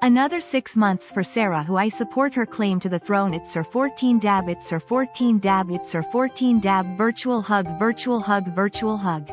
Another 6 months for Sarah, who I support her claim to the throne. It's her 14 dab, it's her 14 dab, it's her 14 dab. Virtual hug, virtual hug, virtual hug.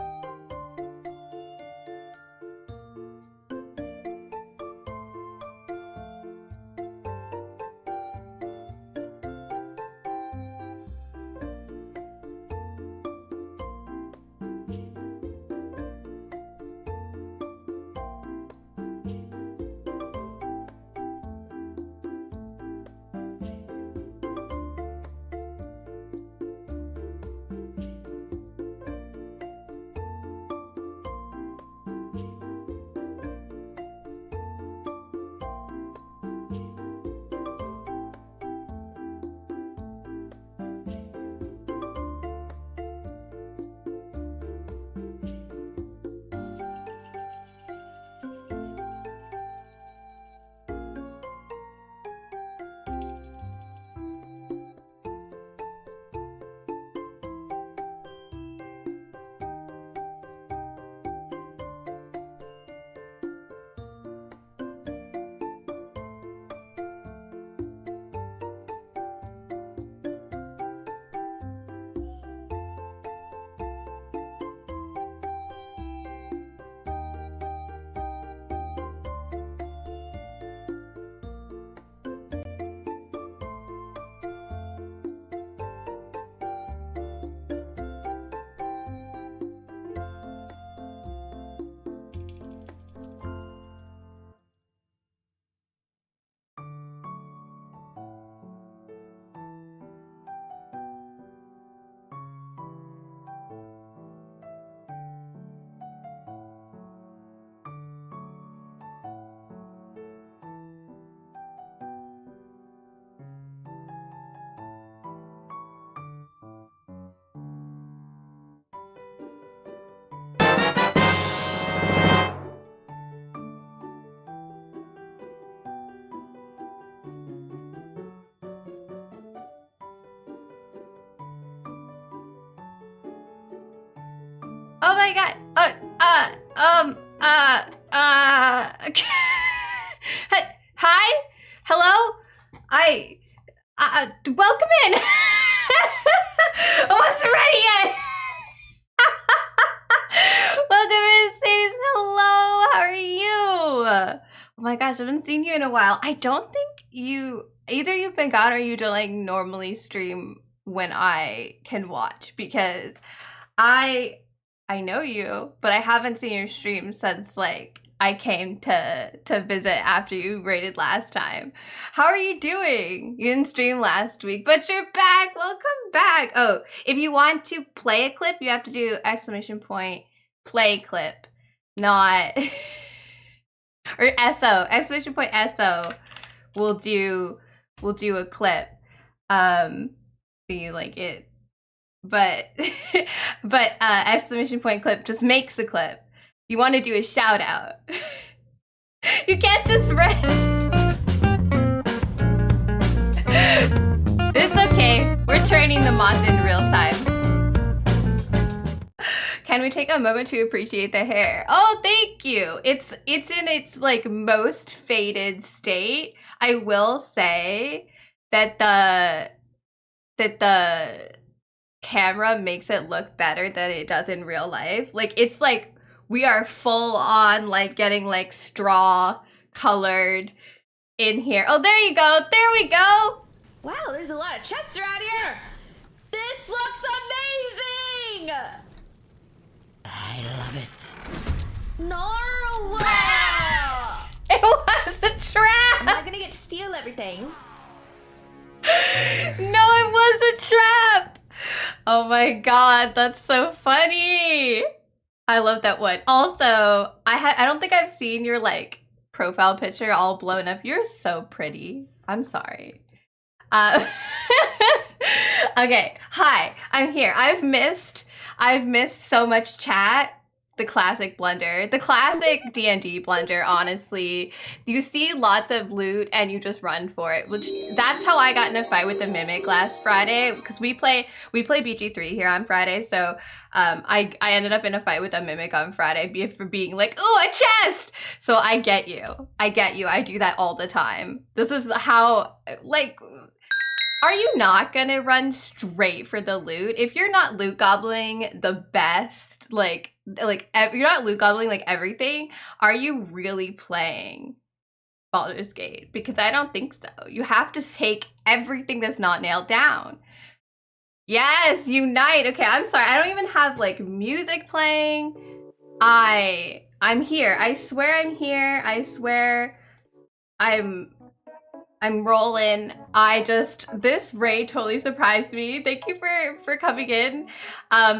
Oh my god. Hi? Hello? Welcome in. I wasn't ready yet. Welcome in, Sadie. Hello. How are you? Oh my gosh, I haven't seen you in a while. I don't think either you've been gone or you don't like normally stream when I can watch, because I know you, but I haven't seen your stream since like I came to visit after you raided last time. How are you doing? You didn't stream last week, but you're back. Welcome back. Oh, if you want to play a clip, you have to do ! play clip, not or SO, ! SO. We'll do a clip. Be like it. But ! clip just makes a clip. You want to do a shout out. You can't just read. It's okay. We're turning the mods in real time. Can we take a moment to appreciate the hair? Oh, thank you. It's in its like most faded state. I will say that the camera makes it look better than it does in real life. Like, it's like we are full on like getting like straw colored in here. Oh, there you go. There we go. Wow, there's a lot of chests around here. This looks amazing. I love it. No. It was a trap. Am I gonna get to steal everything? No, it was a trap. Oh my god, that's so funny. I love that one. Also, I don't think I've seen your like profile picture all blown up. You're so pretty. I'm sorry. Okay, hi, I'm here. I've missed so much chat. the classic blunder, the classic D&D blunder, honestly. You see lots of loot and you just run for it, which that's how I got in a fight with the Mimic last Friday, because we play BG3 here on Friday, so I ended up in a fight with a Mimic on Friday for being like, oh, a chest! So I get you. I do that all the time. This is how, like, are you not gonna run straight for the loot? If you're not loot gobbling the best, you're not loot gobbling like everything, are you really playing Baldur's Gate? Because I don't think so. You have to take everything that's not nailed down. Yes, unite. Okay, I'm sorry. I don't even have like music playing. I'm here. I swear I'm here. I swear I'm rolling. This raid totally surprised me. Thank you for coming in.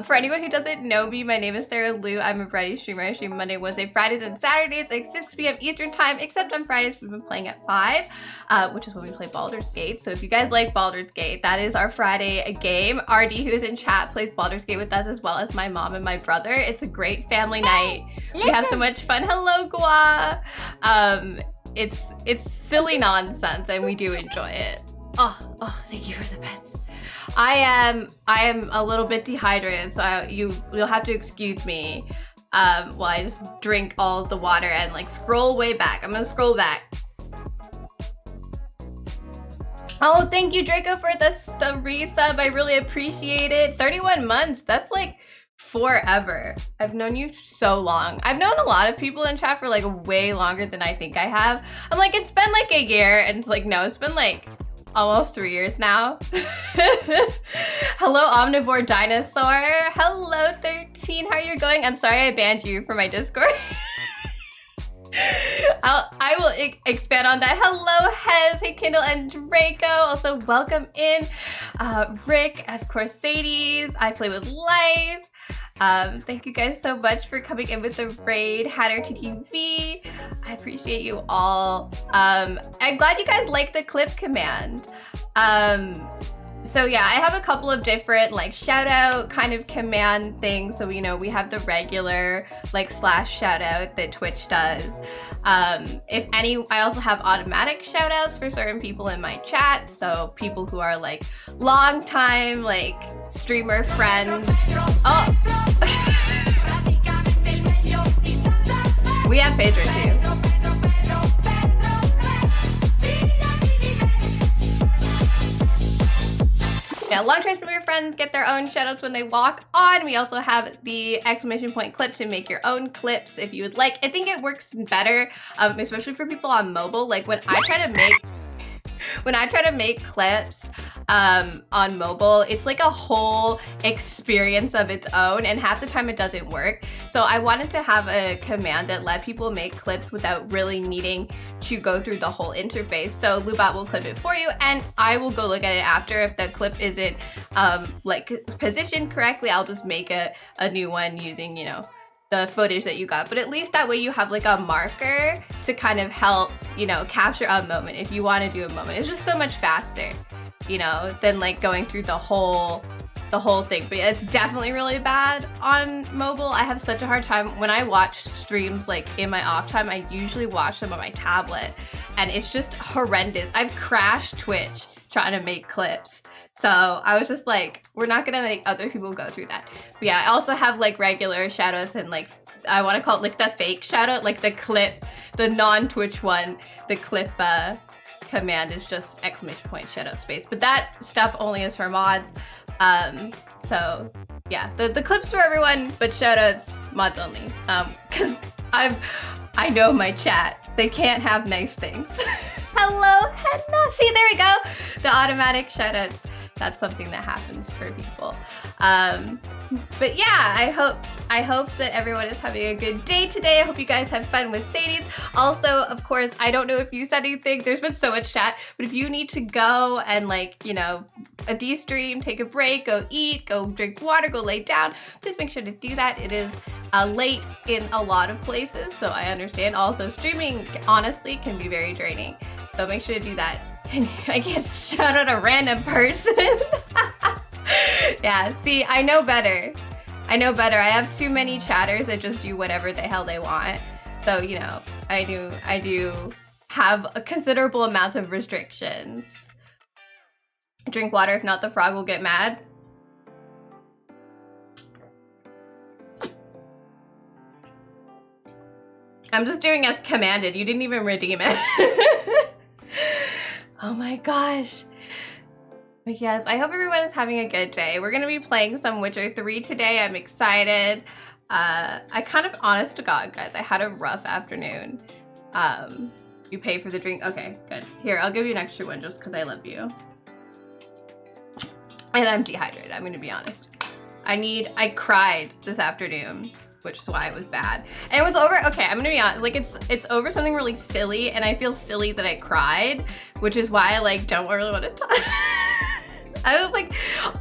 For anyone who doesn't know me, my name is Sarah Lou. I'm a variety streamer. I stream Monday, Wednesday, Fridays, and Saturdays at 6 p.m. Eastern time, except on Fridays we've been playing at 5, which is when we play Baldur's Gate. So if you guys like Baldur's Gate, that is our Friday game. RD, who is in chat, plays Baldur's Gate with us, as well as my mom and my brother. It's a great family night. We have so much fun. Hello, Gua. It's silly nonsense and we do enjoy it. Oh, thank you for the pets. I am a little bit dehydrated, so you'll have to excuse me while I just drink all of the water and like scroll way back. I'm gonna scroll back. Oh, thank you, Draco, for the resub. I really appreciate it. 31 months. That's like forever. I've known you so long. I've known a lot of people in chat for like way longer than I think I have. I'm like, it's been like a year, and it's like, no, it's been like almost 3 years now. Hello, Omnivore Dinosaur. Hello, 13. How are you going? I'm sorry I banned you from my Discord. I will expand on that. Hello, Hez. Hey, Kindle and Draco. Also, welcome in. Rick, of course, Sadie's. I play with Life. Thank you guys so much for coming in with the raid. Hatter TTV. I appreciate you all. I'm glad you guys like the clip command. So yeah, I have a couple of different like shout out kind of command things. So, you know, we have the regular like / shout out that Twitch does. I also have automatic shout outs for certain people in my chat. So people who are like long time like streamer friends. Oh, we have Pedro too. Yeah, long-time streamer friends get their own shoutouts when they walk on. We also have the exclamation point clip to make your own clips if you would like. I think it works better, especially for people on mobile. Like when I try to make clips on mobile, it's like a whole experience of its own, and half the time it doesn't work. So I wanted to have a command that let people make clips without really needing to go through the whole interface. So Lubat will clip it for you, and I will go look at it after. If the clip isn't like positioned correctly, I'll just make a new one using, you know, the footage that you got. But at least that way you have like a marker to kind of help, you know, capture a moment if you want to do a moment. It's just so much faster, you know, than like going through the whole thing. But it's definitely really bad on mobile. I have such a hard time when I watch streams like in my off time. I usually watch them on my tablet and it's just horrendous. I've crashed Twitch trying to make clips. So I was just like, we're not gonna make other people go through that. But yeah, I also have like regular shoutouts and like, I want to call it like the fake shoutout, like the clip, the non-Twitch one, the clip command is just exclamation point shoutout space. But that stuff only is for mods. So yeah, the clips for everyone, but shoutouts mods only. Cause I know my chat, they can't have nice things. Hello, Henna. See, there we go. The automatic shoutouts. That's something that happens for people. But yeah, I hope that everyone is having a good day today. I hope you guys have fun with Sadie's. Also, of course, I don't know if you said anything. There's been so much chat, but if you need to go and like, you know, a de-stream, take a break, go eat, go drink water, go lay down, please make sure to do that. It is late in a lot of places, so I understand. Also, streaming honestly can be very draining, so make sure to do that. I can't shout out a random person. Yeah, see, I know better. I know better. I have too many chatters that just do whatever the hell they want. So, you know, I do have a considerable amount of restrictions. Drink water, if not the frog will get mad. I'm just doing as commanded. You didn't even redeem it. Oh my gosh. But yes, I hope everyone is having a good day. We're gonna be playing some Witcher 3 today. I'm excited. I kind of, honest to God, guys, I had a rough afternoon. You pay for the drink? Okay, good. Here, I'll give you an extra one just because I love you. And I'm dehydrated, I'm gonna be honest. I cried this afternoon, which is why it was bad. And it was over, okay, I'm gonna be honest, like it's over something really silly, and I feel silly that I cried, which is why I like don't really want to talk. I was like,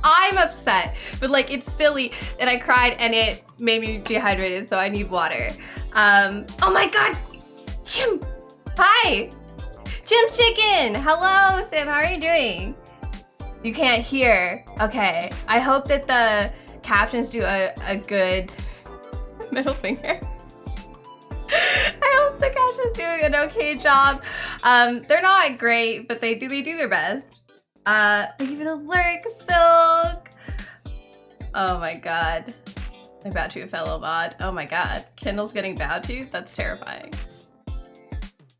I'm upset, but like it's silly that I cried and it made me dehydrated, so I need water. Oh my God, Jim, hi, Jim Chicken, hello Sim, how are you doing? You can't hear, okay. I hope that the captions do a good middle finger. I hope the captions do an okay job. They're not great, but they do their best. Thank you for the lurk, Silk. Oh my God. I bow to a fellow mod. Oh my God. Kindle's getting bowed to? That's terrifying.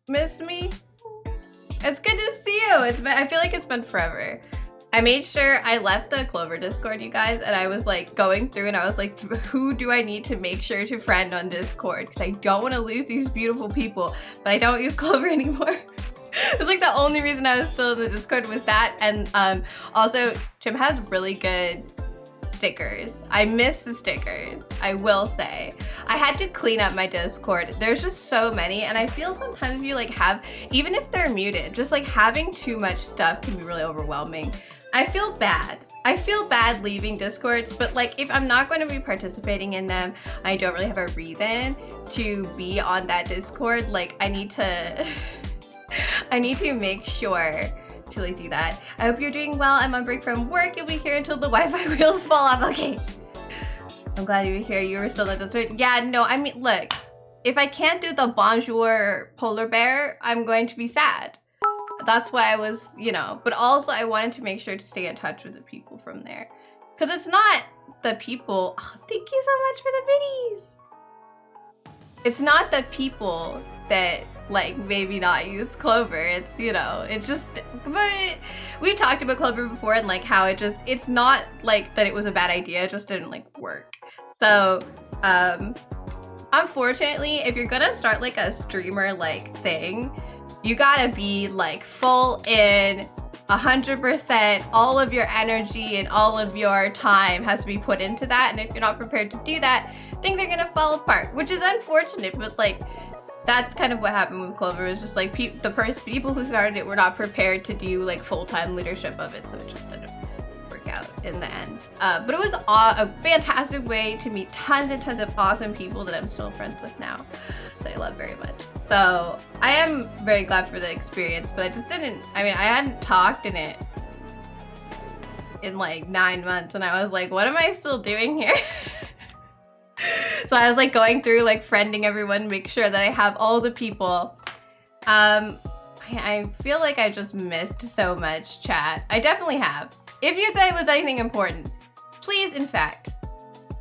Miss me? It's good to see you. I feel like it's been forever. I made sure I left the Clover Discord, you guys, and I was like going through and I was like, who do I need to make sure to friend on Discord? Because I don't want to lose these beautiful people, but I don't use Clover anymore. It's like the only reason I was still in the Discord was that. And also, Jim has really good stickers. I miss the stickers, I will say. I had to clean up my Discord. There's just so many, and I feel sometimes you like have, even if they're muted, just like having too much stuff can be really overwhelming. I feel bad. I feel bad leaving Discords, but like if I'm not going to be participating in them, I don't really have a reason to be on that Discord. Like I need to I need to make sure to like do that. I hope you're doing well. I'm on break from work. You'll be here until the Wi-Fi wheels fall off. Okay. I'm glad you were here. You were still at the yeah, no, I mean, look, if I can't do the bonjour polar bear, I'm going to be sad. That's why I was, you know, but also I wanted to make sure to stay in touch with the people from there. Because it's not the people. Oh, thank you so much for the biddies. It's not the people that like maybe not use Clover. It's, you know, it's just, but we talked about Clover before and like how it's not like that it was a bad idea, it just didn't like work. So unfortunately, if you're gonna start like a streamer like thing, you gotta be like full in 100%. All of your energy and all of your time has to be put into that, and if you're not prepared to do that, things are gonna fall apart, which is unfortunate, but like that's kind of what happened with Clover. It was just like people who started it were not prepared to do like full-time leadership of it, so it just didn't work out in the end. But it was a fantastic way to meet tons and tons of awesome people that I'm still friends with now, that I love very much. So I am very glad for the experience, but I just didn't, I mean, I hadn't talked in it in like 9 months, and I was like, what am I still doing here? So I was like going through like friending everyone, make sure that I have all the people. I feel like I just missed so much chat. I definitely have. If you said it was anything important, please, in fact.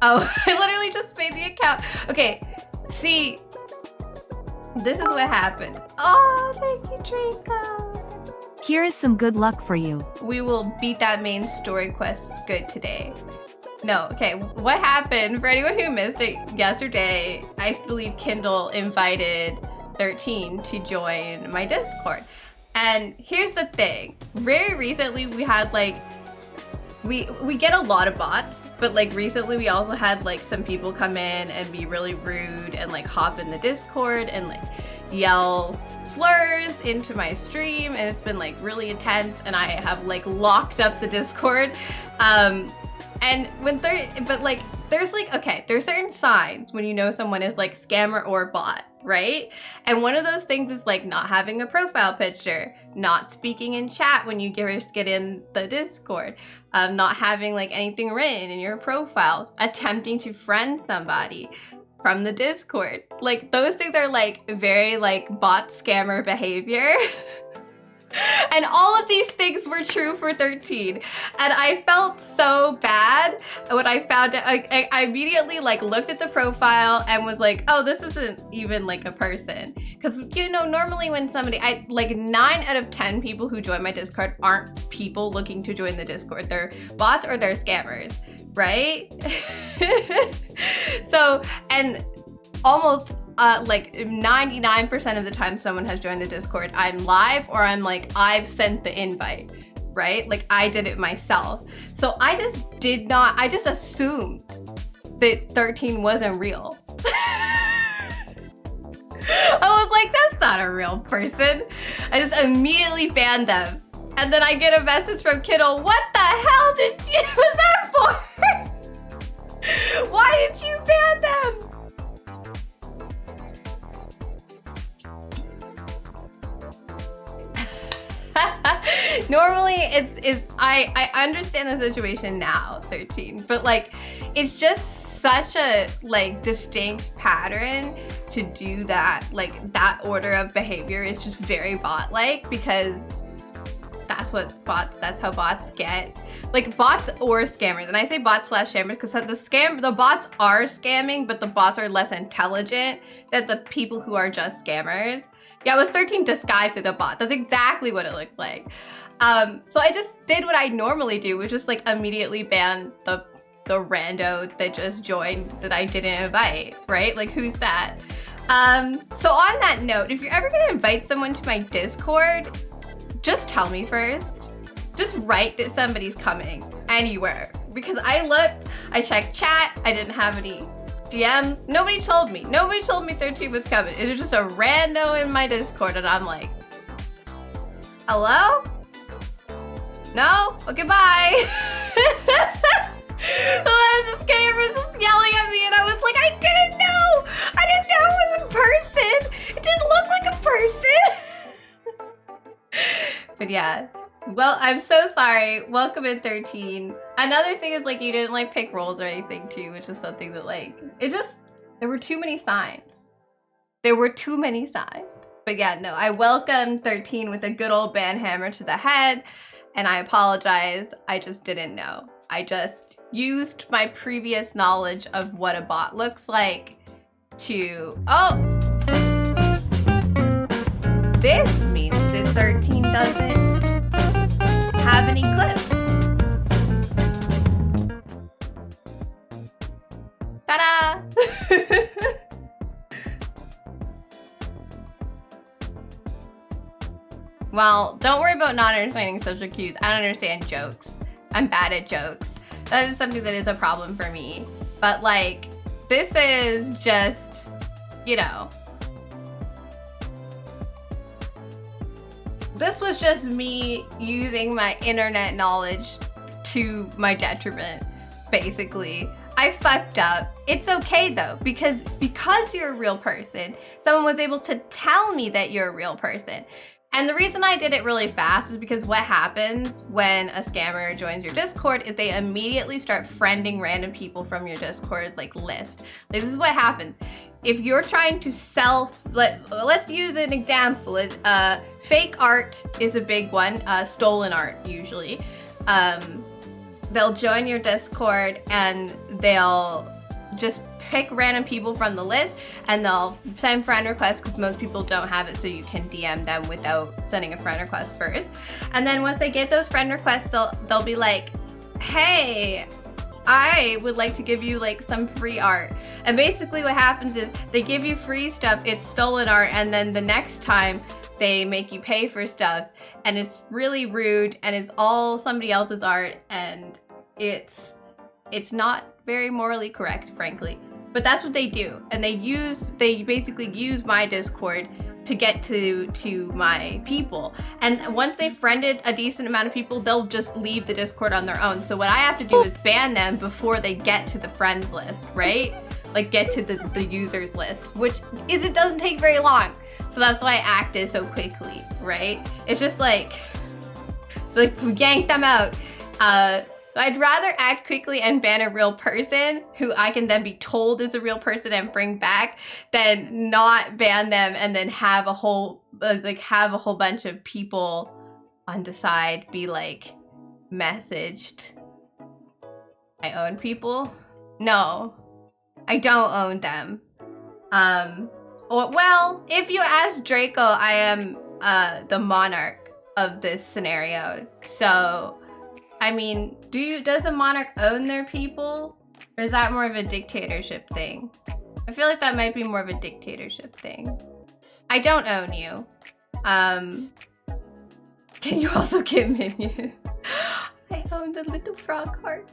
Oh, I literally just made the account. Okay, see, this is what happened. Oh, thank you, Draco. Here is some good luck for you. We will beat that main story quest good today. No, okay, what happened, for anyone who missed it yesterday, I believe Kindle invited 13 to join my Discord. And here's the thing, very recently we had like, we get a lot of bots, but like recently we also had like some people come in and be really rude and like hop in the Discord and like yell slurs into my stream, and it's been like really intense, and I have like locked up the Discord. And when there's like, okay, there's certain signs when you know someone is like scammer or bot. right? And one of those things is like not having a profile picture, not speaking in chat when you first get in the Discord, not having like anything written in your profile, attempting to friend somebody from the Discord. Like those things are like very like bot scammer behavior. And all of these things were true for 13. And I felt so bad when I found it. I immediately like looked at the profile and was like, oh, this isn't even like a person. Because, you know, normally when somebody, like 9 out of 10 people who join my Discord aren't people looking to join the Discord. They're bots or they're scammers, right? So, and almost like 99% of the time someone has joined the Discord, I'm live or I'm like, I've sent the invite, right? Like I did it myself. So I just assumed that 13 wasn't real. I was like, that's not a real person. I just immediately banned them. And then I get a message from Kittle, what the hell was that for? Why did you ban them? Normally I understand the situation now, 13, but like it's just such a like distinct pattern to do that, like that order of behavior is just very bot-like, because that's how bots get, like bots or scammers. And I say bots / scammers because the bots are scamming, but the bots are less intelligent than the people who are just scammers. Yeah, it was 13 disguised as a bot. That's exactly what it looked like. So I just did what I normally do, which is like immediately ban the rando that just joined that I didn't invite, right? Like who's that? So on that note, if you're ever gonna invite someone to my Discord, just tell me first. Just write that somebody's coming anywhere. Because I checked chat, I didn't have any DMs. Nobody told me 13 was coming. It was just a rando in my Discord and I'm like, hello? No? Okay, bye. I was just kidding, everyone was just yelling at me and I was like, I didn't know it was a person. It didn't look like a person. But yeah. Well, I'm so sorry. Welcome in 13. Another thing is like you didn't like pick roles or anything too, which is something that like, there were too many signs. But yeah, no, I welcomed 13 with a good old ban hammer to the head and I apologize. I just didn't know. I just used my previous knowledge of what a bot looks like to, this means that 13 doesn't have any clips. Ta-da! Well, don't worry about not understanding social cues. I don't understand jokes. I'm bad at jokes. That is something that is a problem for me. But like, this is just, you know, this was just me using my internet knowledge to my detriment, basically. I fucked up. It's okay though, because you're a real person, someone was able to tell me that you're a real person. And the reason I did it really fast is because what happens when a scammer joins your Discord is they immediately start friending random people from your Discord like list. This is what happens. If you're trying to sell, let's use an example. Fake art is a big one, stolen art usually. They'll join your Discord and they'll just pick random people from the list and they'll send friend requests because most people don't have it, so you can DM them without sending a friend request first. And then once they get those friend requests, they'll be like, hey, I would like to give you like some free art. And basically what happens is they give you free stuff, it's stolen art, and then the next time they make you pay for stuff and it's really rude and it's all somebody else's art and it's not very morally correct, frankly. But that's what they do. And they basically use my Discord to get to my people. And once they've friended a decent amount of people, they'll just leave the Discord on their own. So what I have to do is ban them before they get to the friends list, right? like get to the users list, which it doesn't take very long. So that's why I acted so quickly, right? It's just like, so like we yanked them out. I'd rather act quickly and ban a real person who I can then be told is a real person and bring back than not ban them and then have a whole bunch of people on the side be like messaged. I own people? No, I don't own them. Well, if you ask Draco, I am the monarch of this scenario. So, I mean, does a monarch own their people? Or is that more of a dictatorship thing? I feel like that might be more of a dictatorship thing. I don't own you. Can you also get minions? I own the little frog heart.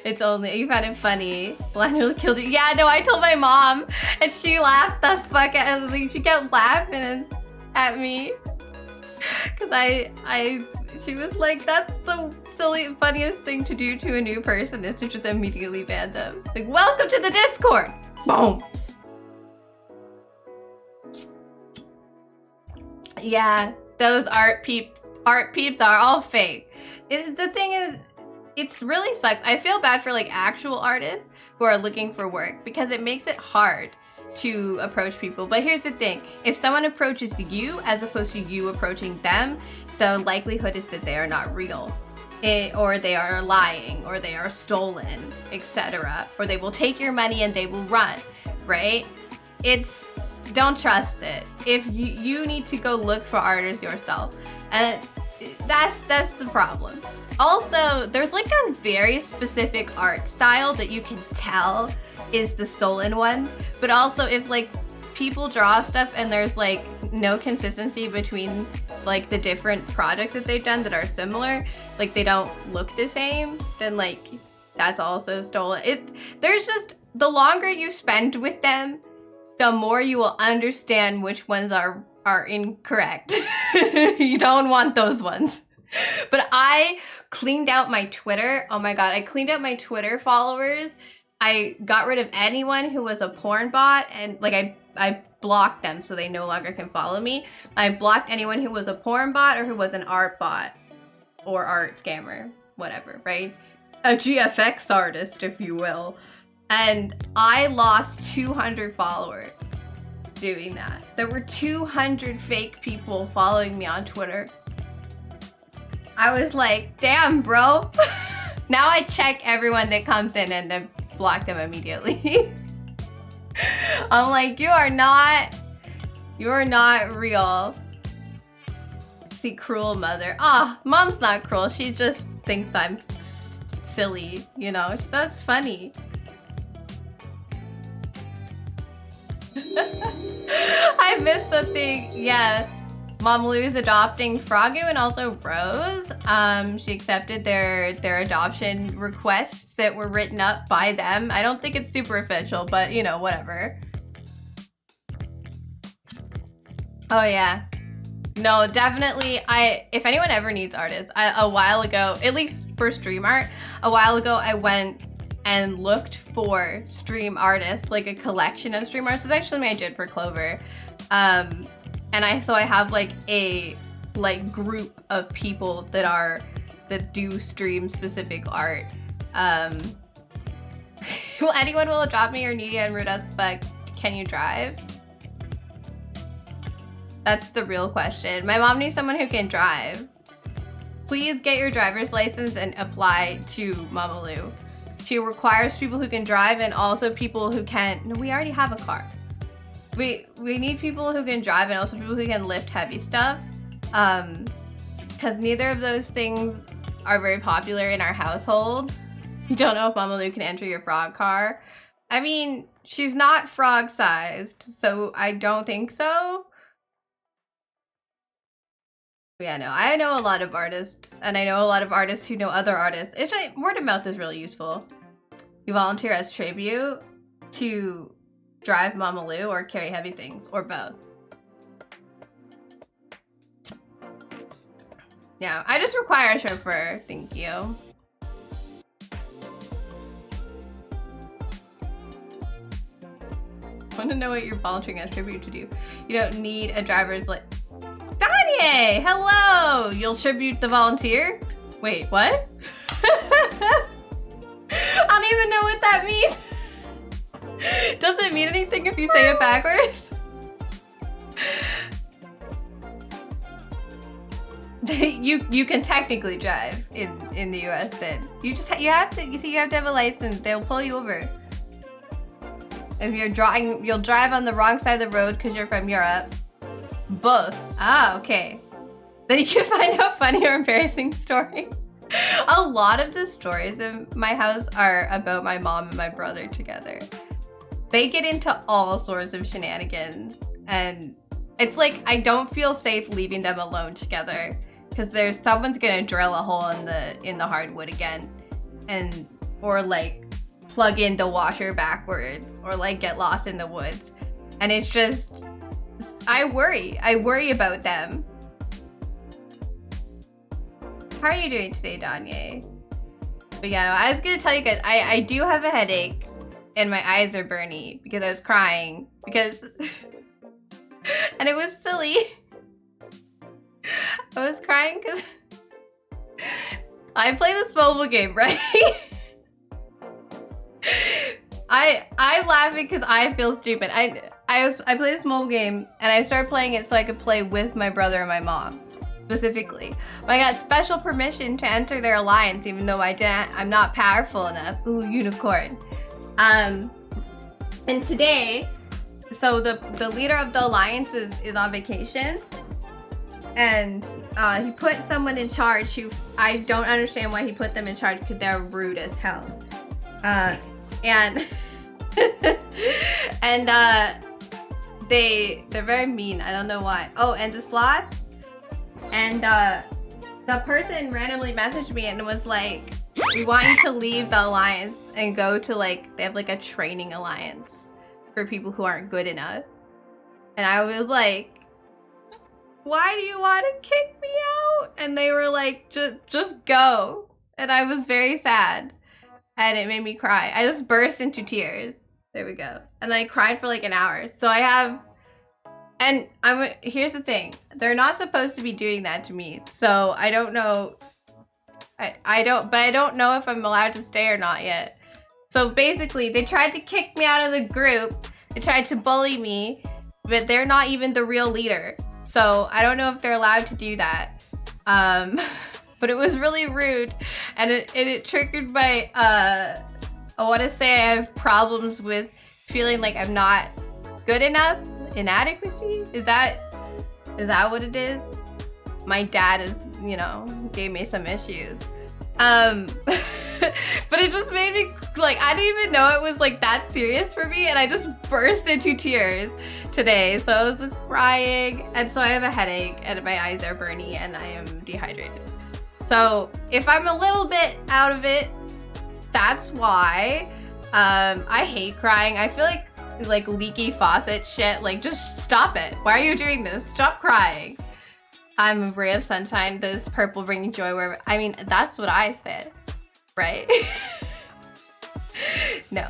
It's only, you found it funny. Lionel killed you. Yeah, no, I told my mom and she laughed the fuck out of me. She kept laughing at me. Cause she was like, that's the silly, funniest thing to do to a new person is to just immediately ban them. Like, welcome to the Discord. Boom. Yeah, those art peeps are all fake. The thing is, it's really sucks. I feel bad for like actual artists who are looking for work because it makes it hard to approach people. But here's the thing, if someone approaches you as opposed to you approaching them, the likelihood is that they are not real, or they are lying, or they are stolen, etc. Or they will take your money and they will run, right? Don't trust it. If you need to go look for artists yourself, and that's the problem. Also, there's like a very specific art style that you can tell is the stolen one, but also if like people draw stuff and there's like no consistency between like the different projects that they've done that are similar, like they don't look the same, then like that's also stolen. There's just, the longer you spend with them, the more you will understand which ones are incorrect. You don't want those ones. But I cleaned out my Twitter. Oh my god, I cleaned out my Twitter followers. I got rid of anyone who was a porn bot, and like I blocked them so they no longer can follow me. I blocked anyone who was a porn bot or who was an art bot or art scammer, whatever, right? A GFX artist, if you will. And I lost 200 followers doing that. There were 200 fake people following me on Twitter. I was like, damn, bro. Now I check everyone that comes in and then block them immediately. I'm like, you are not real. See, cruel mother. Ah, mom's not cruel. She just thinks I'm silly, you know? That's funny. I missed something. Yeah. Mom Lou is adopting Frogu and also Rose. She accepted their adoption requests that were written up by them. I don't think it's super official, but you know, whatever. Oh yeah. No, definitely. If anyone ever needs artists, a while ago, at least for stream art, a while ago I went and looked for stream artists, like a collection of stream artists. It's actually what I did for Clover. And I have like a group of people that do stream specific art. Will anyone will adopt me or need you and rude as fuck? Can you drive? That's the real question. My mom needs someone who can drive. Please get your driver's license and apply to Mama Lou. She requires people who can drive and also people who can. No, we already have a car. We need people who can drive and also people who can lift heavy stuff. Because neither of those things are very popular in our household. You don't know if Mama Lou can enter your frog car. I mean, she's not frog sized, so I don't think so. But yeah, no, I know a lot of artists, and I know a lot of artists who know other artists. It's like, word of mouth is really useful. You volunteer as tribute to drive Mama Lou or carry heavy things, or both. Yeah, I just require a chauffeur, thank you. want to know what you're volunteering as tribute to do. You don't need a driver's license. Danye, hello! You'll tribute the volunteer? Wait, what? I don't even know what that means. Does it mean anything if you say it backwards? You can technically drive in the US then. You have to have a license. They'll pull you over. If you'll drive on the wrong side of the road because you're from Europe. Both. Ah, okay. Then you can find a funny or embarrassing story. A lot of the stories in my house are about my mom and my brother together. They get into all sorts of shenanigans, and it's like I don't feel safe leaving them alone together because someone's gonna drill a hole in the hardwood again, or like plug in the washer backwards, or like get lost in the woods, and it's just I worry about them. How are you doing today, Danye? But yeah, I was gonna tell you guys, I do have a headache and my eyes are burny because I was crying because and it was silly. I was crying because I play this mobile game, right? I'm laughing because I feel stupid. I play this mobile game and I started playing it so I could play with my brother and my mom. Specifically, but I got special permission to enter their alliance even though I'm not powerful enough. Ooh, unicorn. And today, so the leader of the alliance is on vacation, and he put someone in charge who I don't understand why he put them in charge because they're rude as hell. And and they're very mean. I don't know why. Oh, and the sloth. And the person randomly messaged me and was like, we want you to leave the alliance and go to like, they have like a training alliance for people who aren't good enough. And I was like, why do you want to kick me out? And they were like, just go. And I was very sad. And it made me cry. I just burst into tears. There we go. And I cried for like an hour. So I have... And here's the thing, they're not supposed to be doing that to me. So I don't know. I don't know if I'm allowed to stay or not yet. So basically they tried to kick me out of the group. They tried to bully me, but they're not even the real leader. So I don't know if they're allowed to do that. But it was really rude, and it triggered my, I want to say I have problems with feeling like I'm not good enough. Inadequacy? Is that what it is? My dad is, gave me some issues. But it just made me like, I didn't even know it was like that serious for me, and I just burst into tears today. So I was just crying, and so I have a headache and my eyes are burny and I am dehydrated. So if I'm a little bit out of it, that's why. I hate crying. I feel like leaky faucet shit. Like, just stop it. Why are you doing this? Stop crying. I'm a ray of sunshine. This purple bringing joy wherever. I mean, that's what I said, right? No.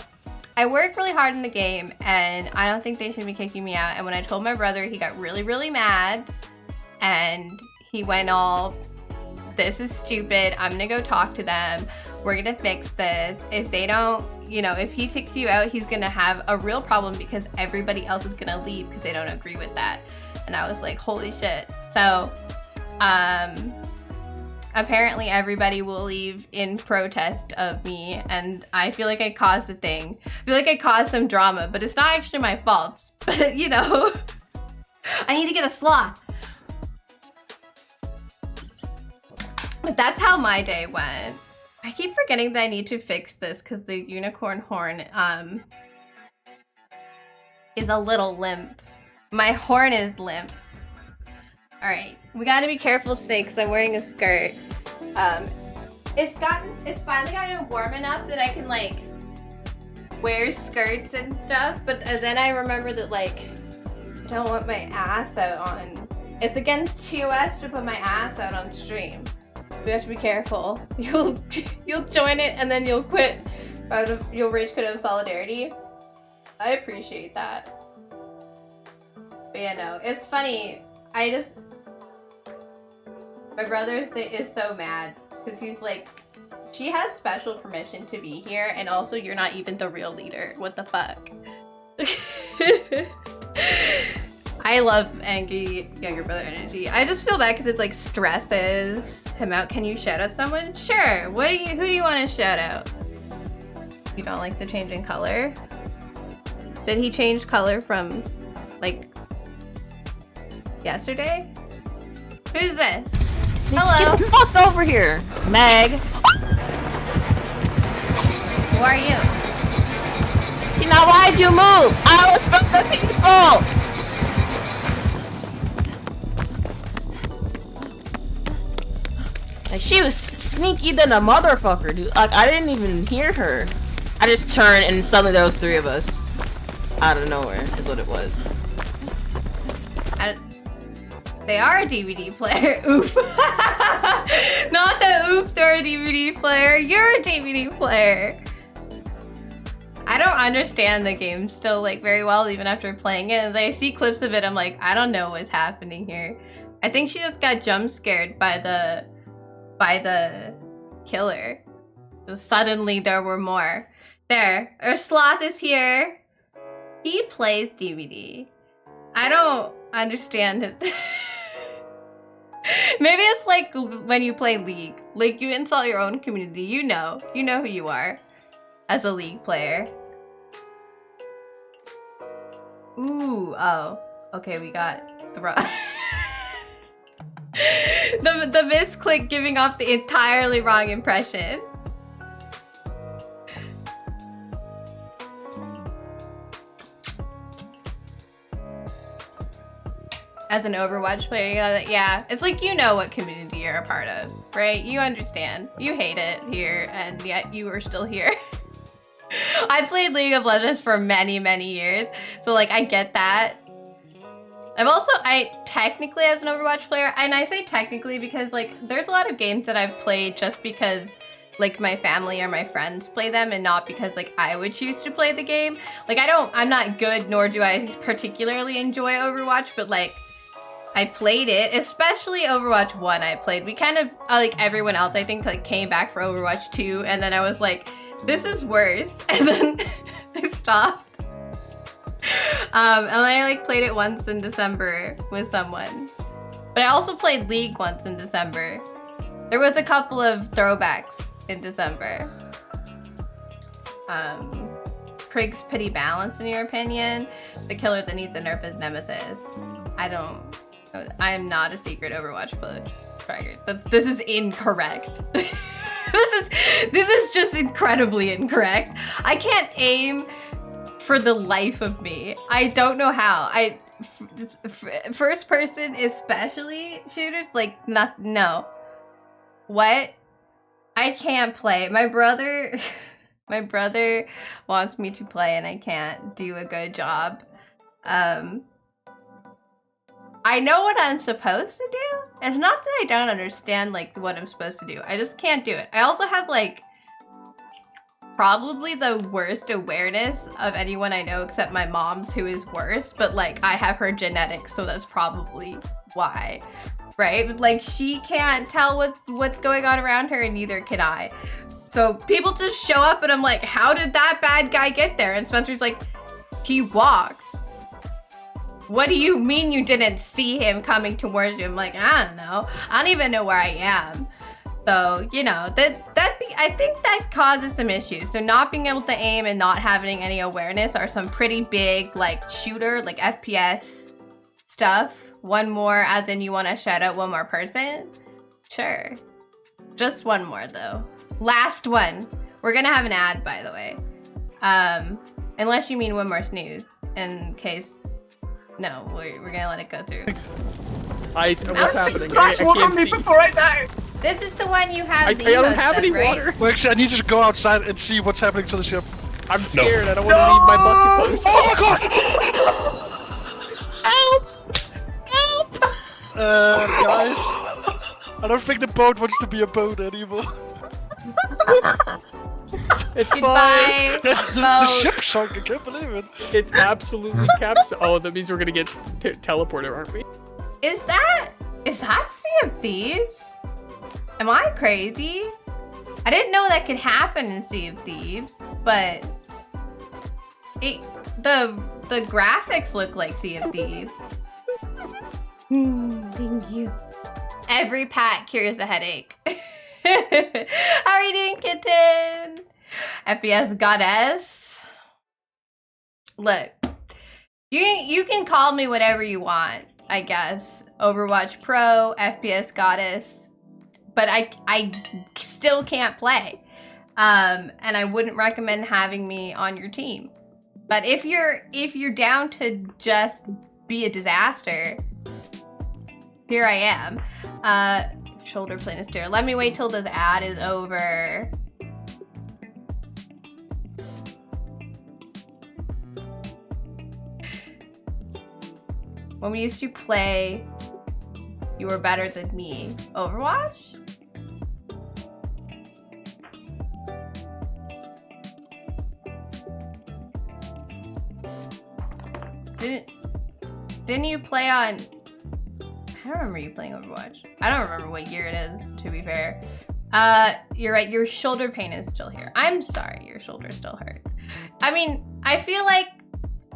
I work really hard in the game, and I don't think they should be kicking me out. And when I told my brother, he got really, really mad, and he went all, this is stupid. I'm gonna go talk to them. We're gonna fix this. If they don't, if he kicks you out, he's gonna have a real problem because everybody else is gonna leave because they don't agree with that. And I was like, holy shit. So, apparently everybody will leave in protest of me, and I feel like I caused a thing. I feel like I caused some drama, but it's not actually my fault. But, I need to get a sloth. But that's how my day went. I keep forgetting that I need to fix this because the unicorn horn is a little limp. My horn is limp. Alright, we gotta be careful today because I'm wearing a skirt. It's finally gotten warm enough that I can like wear skirts and stuff, but then I remember that like I don't want my ass out on. It's against TOS to put my ass out on stream. We have to be careful. You'll join it and then you'll quit you'll rage quit out of solidarity. I appreciate that. But yeah, no, it's funny. My brother is so mad because he's like, she has special permission to be here, and also you're not even the real leader. What the fuck? I love angry younger brother energy. I just feel bad because it's like stresses him out. Can you shout out someone? Sure. Who do you want to shout out? You don't like the change in color? Did he change color from like yesterday? Who's this? Hello. Get the fuck over here, Meg. Who are you? See, now why'd you move? I was from the people. Like, she was sneaky than a motherfucker, dude. Like, I didn't even hear her. I just turned and suddenly there was 3 of us. Out of nowhere is what it was. They are a DVD player. Oof. Not the oof, they're a DVD player. You're a DVD player. I don't understand the game still like very well even after playing it. And I see clips of it, I'm like, I don't know what's happening here. I think she just got jump scared by the killer. Suddenly there were more. There, our sloth is here. He plays DVD. I don't understand it. Maybe it's like when you play League. Like, you insult your own community. You know who you are as a League player. Ooh, oh. Okay, we got the wrong... the misclick giving off the entirely wrong impression. As an Overwatch player, yeah, it's like you know what community you're a part of, right? You understand. You hate it here, and yet you are still here. I played League of Legends for many, many years, so like I get that. I technically as an Overwatch player, and I say technically because like there's a lot of games that I've played just because like my family or my friends play them and not because like I would choose to play the game. Like I'm not good, nor do I particularly enjoy Overwatch, but like I played it, especially Overwatch 1 I played. We kind of, like everyone else, I think, like came back for Overwatch 2, and then I was like, this is worse, and then I stopped. And I like played it once in December with someone. But I also played League once in December. There was a couple of throwbacks in December. Prig's Pity Balance, in your opinion? The killer that needs a nerf is Nemesis. I am not a secret Overwatch player. This is incorrect. this is just incredibly incorrect. I can't aim for the life of me. I don't know how. First person, especially shooters, like no. What? I can't play. My brother wants me to play, and I can't do a good job. I know what I'm supposed to do. It's not that I don't understand like what I'm supposed to do. I just can't do it. I also have like probably the worst awareness of anyone I know except my mom's, who is worse, but like I have her genetics, so that's probably why. Right? Like she can't tell what's going on around her, and neither can I. So people just show up and I'm like, how did that bad guy get there? And Spencer's like, he walks. What do you mean you didn't see him coming towards you? I'm like, I don't know. I don't even know where I am. So, you know, I think that causes some issues. So not being able to aim and not having any awareness are some pretty big, like, shooter, like, FPS stuff. One more, as in you want to shout out one more person? Sure. Just one more, though. Last one. We're gonna have an ad, by the way. Unless you mean one more snooze, in case... No, we're gonna let it go through. What's happening? I can't see. Before I die. This is the one you have. I don't have any right? water. Well, actually, I need you to go outside and see what's happening to the ship. I'm scared. I don't want to leave my bucket post. Oh my god! Help! Help! Guys, I don't think the boat wants to be a boat anymore. It's fine. Goodbye, Yes, the Mo. ship sunk. I can't believe it. It's absolutely caps. Oh, that means we're gonna get teleported, aren't we? Is that Sea of Thieves? Am I crazy? I didn't know that could happen in Sea of Thieves, but the graphics look like Sea of Thieves. Thank you. Every pat cures a headache. How are you doing, kitten? FPS goddess. Look, you can call me whatever you want, I guess. Overwatch Pro, FPS goddess, but I still can't play. And I wouldn't recommend having me on your team. But if you're down to just be a disaster, here I am. Shoulder plane steer. Let me wait till the ad is over. When we used to play, you were better than me. Overwatch? Didn't you play on... I don't remember you playing Overwatch. I don't remember what year it is, to be fair. You're right, your shoulder pain is still here. I'm sorry, your shoulder still hurts. I mean, I feel like,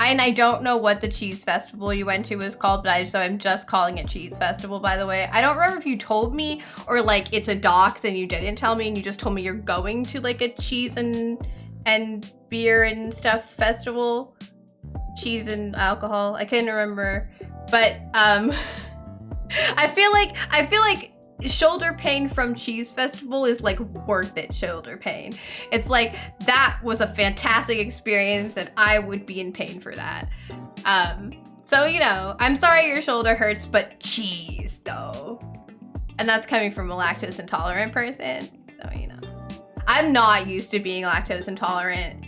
and I don't know what the cheese festival you went to was called, but so I'm just calling it Cheese Festival, by the way. I don't remember if you told me, or like it's a dox and you didn't tell me and you just told me you're going to like a cheese and beer and stuff festival. Cheese and alcohol, I couldn't remember. But, I feel like shoulder pain from Cheese Festival is like worth it shoulder pain. It's like, that was a fantastic experience and I would be in pain for that. So, you know, I'm sorry your shoulder hurts, but cheese though. And that's coming from a lactose intolerant person. So, you know, I'm not used to being lactose intolerant.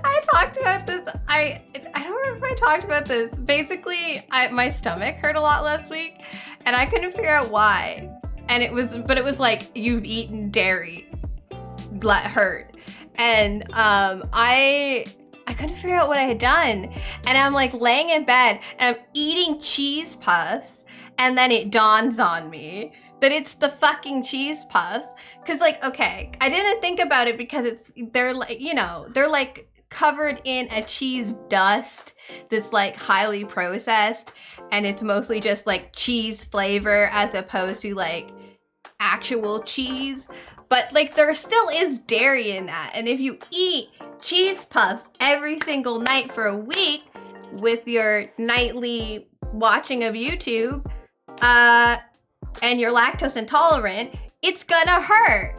I talked about this. I don't remember if I talked about this. Basically, my stomach hurt a lot last week, and I couldn't figure out why. And it was like you've eaten dairy, hurt, and I couldn't figure out what I had done. And I'm like laying in bed, and I'm eating cheese puffs, and then it dawns on me that it's the fucking cheese puffs. Cause like, okay, I didn't think about it because they're like, you know, they're like covered in a cheese dust that's like highly processed, and it's mostly just like cheese flavor as opposed to like actual cheese. But like there still is dairy in that. And if you eat cheese puffs every single night for a week with your nightly watching of YouTube, and you're lactose intolerant, it's gonna hurt.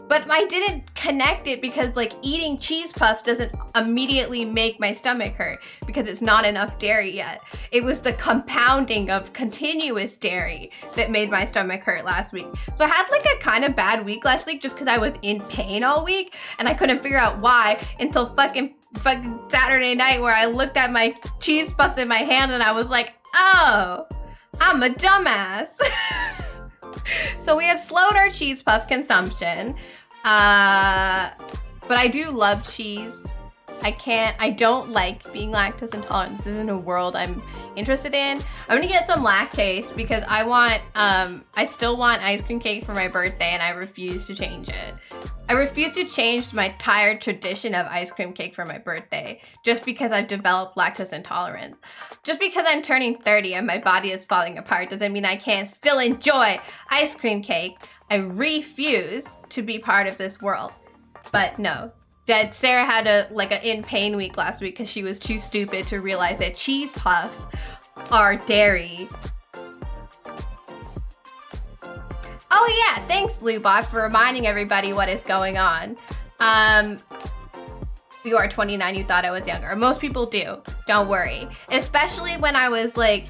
But I didn't connect it because like eating cheese puffs doesn't immediately make my stomach hurt because it's not enough dairy yet. It was the compounding of continuous dairy that made my stomach hurt last week. So I had like a kind of bad week last week just because I was in pain all week and I couldn't figure out why until fucking Saturday night where I looked at my cheese puffs in my hand and I was like, oh, I'm a dumbass. So we have slowed our cheese puff consumption. But I do love cheese. I don't like being lactose intolerant. This isn't a world I'm interested in. I'm gonna get some lactase because I still want ice cream cake for my birthday and I refuse to change it. I refuse to change my tired tradition of ice cream cake for my birthday just because I've developed lactose intolerance. Just because I'm turning 30 and my body is falling apart doesn't mean I can't still enjoy ice cream cake. I refuse to be part of this world. But no. Sarah had an in pain week last week because she was too stupid to realize that cheese puffs are dairy. Oh yeah, thanks Lubot for reminding everybody what is going on. You are 29, you thought I was younger. Most people do, don't worry. Especially when I was like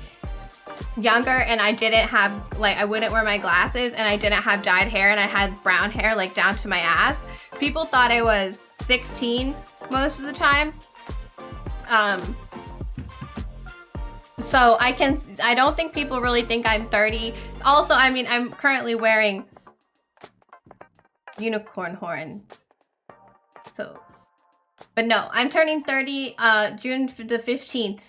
younger and I didn't have, I wouldn't wear my glasses and I didn't have dyed hair and I had brown hair like down to my ass. People thought I was 16 most of the time. So I don't think people really think I'm 30. Also, I mean, I'm currently wearing unicorn horns. So, but no, I'm turning 30 June the 15th.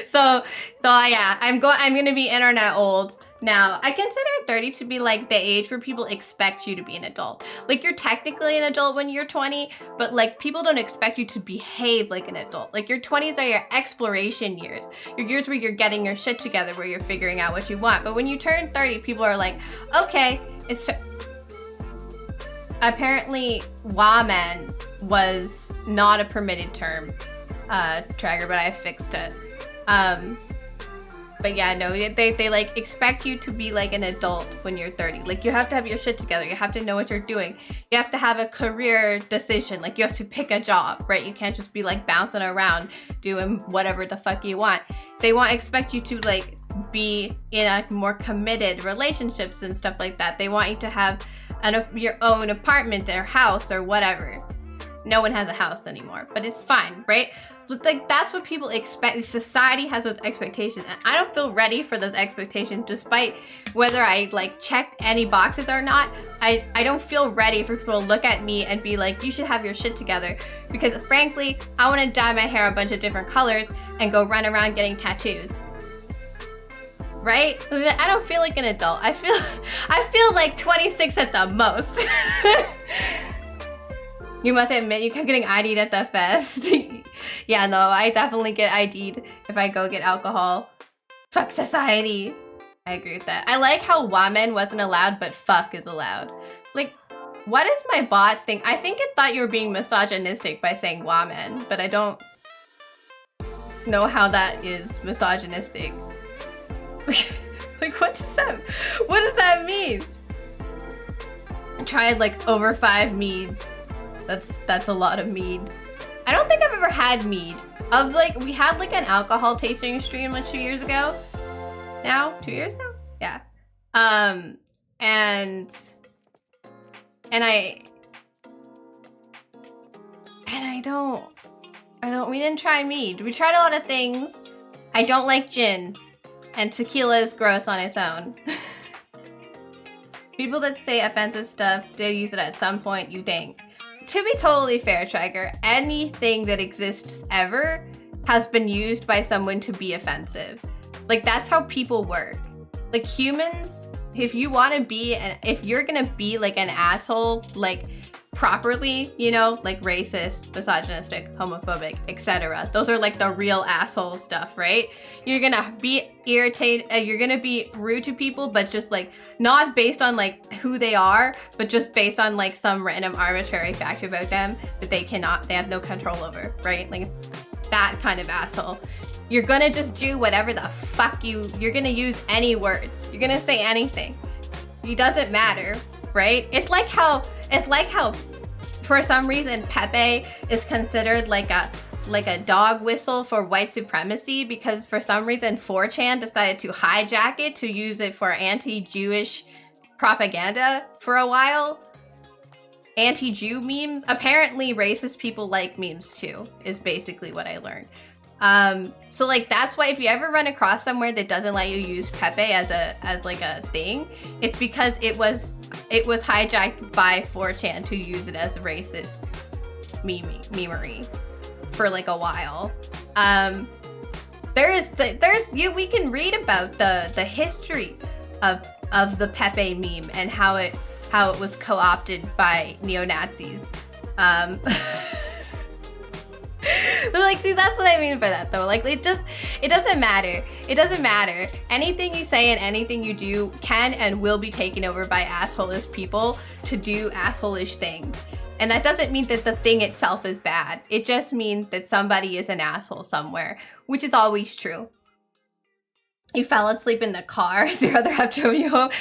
So yeah, I'm gonna be internet old. Now, I consider 30 to be like the age where people expect you to be an adult. Like, you're technically an adult when you're 20, but like people don't expect you to behave like an adult. Like, your 20s are your exploration years. Your years where you're getting your shit together, where you're figuring out what you want. But when you turn 30, people are like, okay, it's apparently Waman was not a permitted term, Trager, but I fixed it. But yeah, no, they like expect you to be like an adult when you're 30. Like, you have to have your shit together. You have to know what you're doing. You have to have a career decision. Like, you have to pick a job, right? You can't just be like bouncing around doing whatever the fuck you want. They expect you to like be in a more committed relationships and stuff like that. They want you to have your own apartment or house or whatever. No one has a house anymore, but it's fine, right? But like, that's what people expect. Society has those expectations, and I don't feel ready for those expectations, despite whether I like checked any boxes or not. I don't feel ready for people to look at me and be like, you should have your shit together, because frankly, I want to dye my hair a bunch of different colors and go run around getting tattoos. Right? I don't feel like an adult. I feel like 26 at the most. You must admit, you kept getting ID'd at the fest. Yeah, no, I definitely get ID'd if I go get alcohol. Fuck society. I agree with that. I like how Wamen wasn't allowed, but fuck is allowed. Like, what does my bot think? I think it thought you were being misogynistic by saying Wamen, but I don't know how that is misogynistic. Like, what does that mean? I tried like over 5 mead. That's a lot of mead. I don't think I've ever had mead. We had like an alcohol tasting stream like 2 years ago. Now? 2 years now? Yeah. And we didn't try mead. We tried a lot of things. I don't like gin, and tequila is gross on its own. People that say offensive stuff, they use it at some point, you think. To be totally fair, Trager, anything that exists ever has been used by someone to be offensive. Like, that's how people work. Like, humans, if you're gonna be like an asshole, like properly, you know, like racist, misogynistic, homophobic, etc. Those are like the real asshole stuff, right? You're gonna be irritated, you're gonna be rude to people, but just like not based on like who they are, but just based on like some random arbitrary fact about them that they have no control over, right? Like that kind of asshole. You're gonna just do whatever the fuck you're gonna use any words. You're gonna say anything. It doesn't matter, right? It's like how for some reason Pepe is considered like a dog whistle for white supremacy, because for some reason 4chan decided to hijack it to use it for anti-Jewish propaganda for a while. Anti-Jew memes. Apparently racist people like memes too, is basically what I learned. So like that's why if you ever run across somewhere that doesn't let you use Pepe as like a thing, it's because it was hijacked by 4chan to use it as racist memery for like a while. We can read about the history of the Pepe meme and how it was co-opted by neo-Nazis. But like, see, that's what I mean by that though. Like, it doesn't matter. It doesn't matter. Anything you say and anything you do can and will be taken over by asshole-ish people to do asshole-ish things. And that doesn't mean that the thing itself is bad. It just means that somebody is an asshole somewhere, which is always true. You fell asleep in the car as your other half drove you home.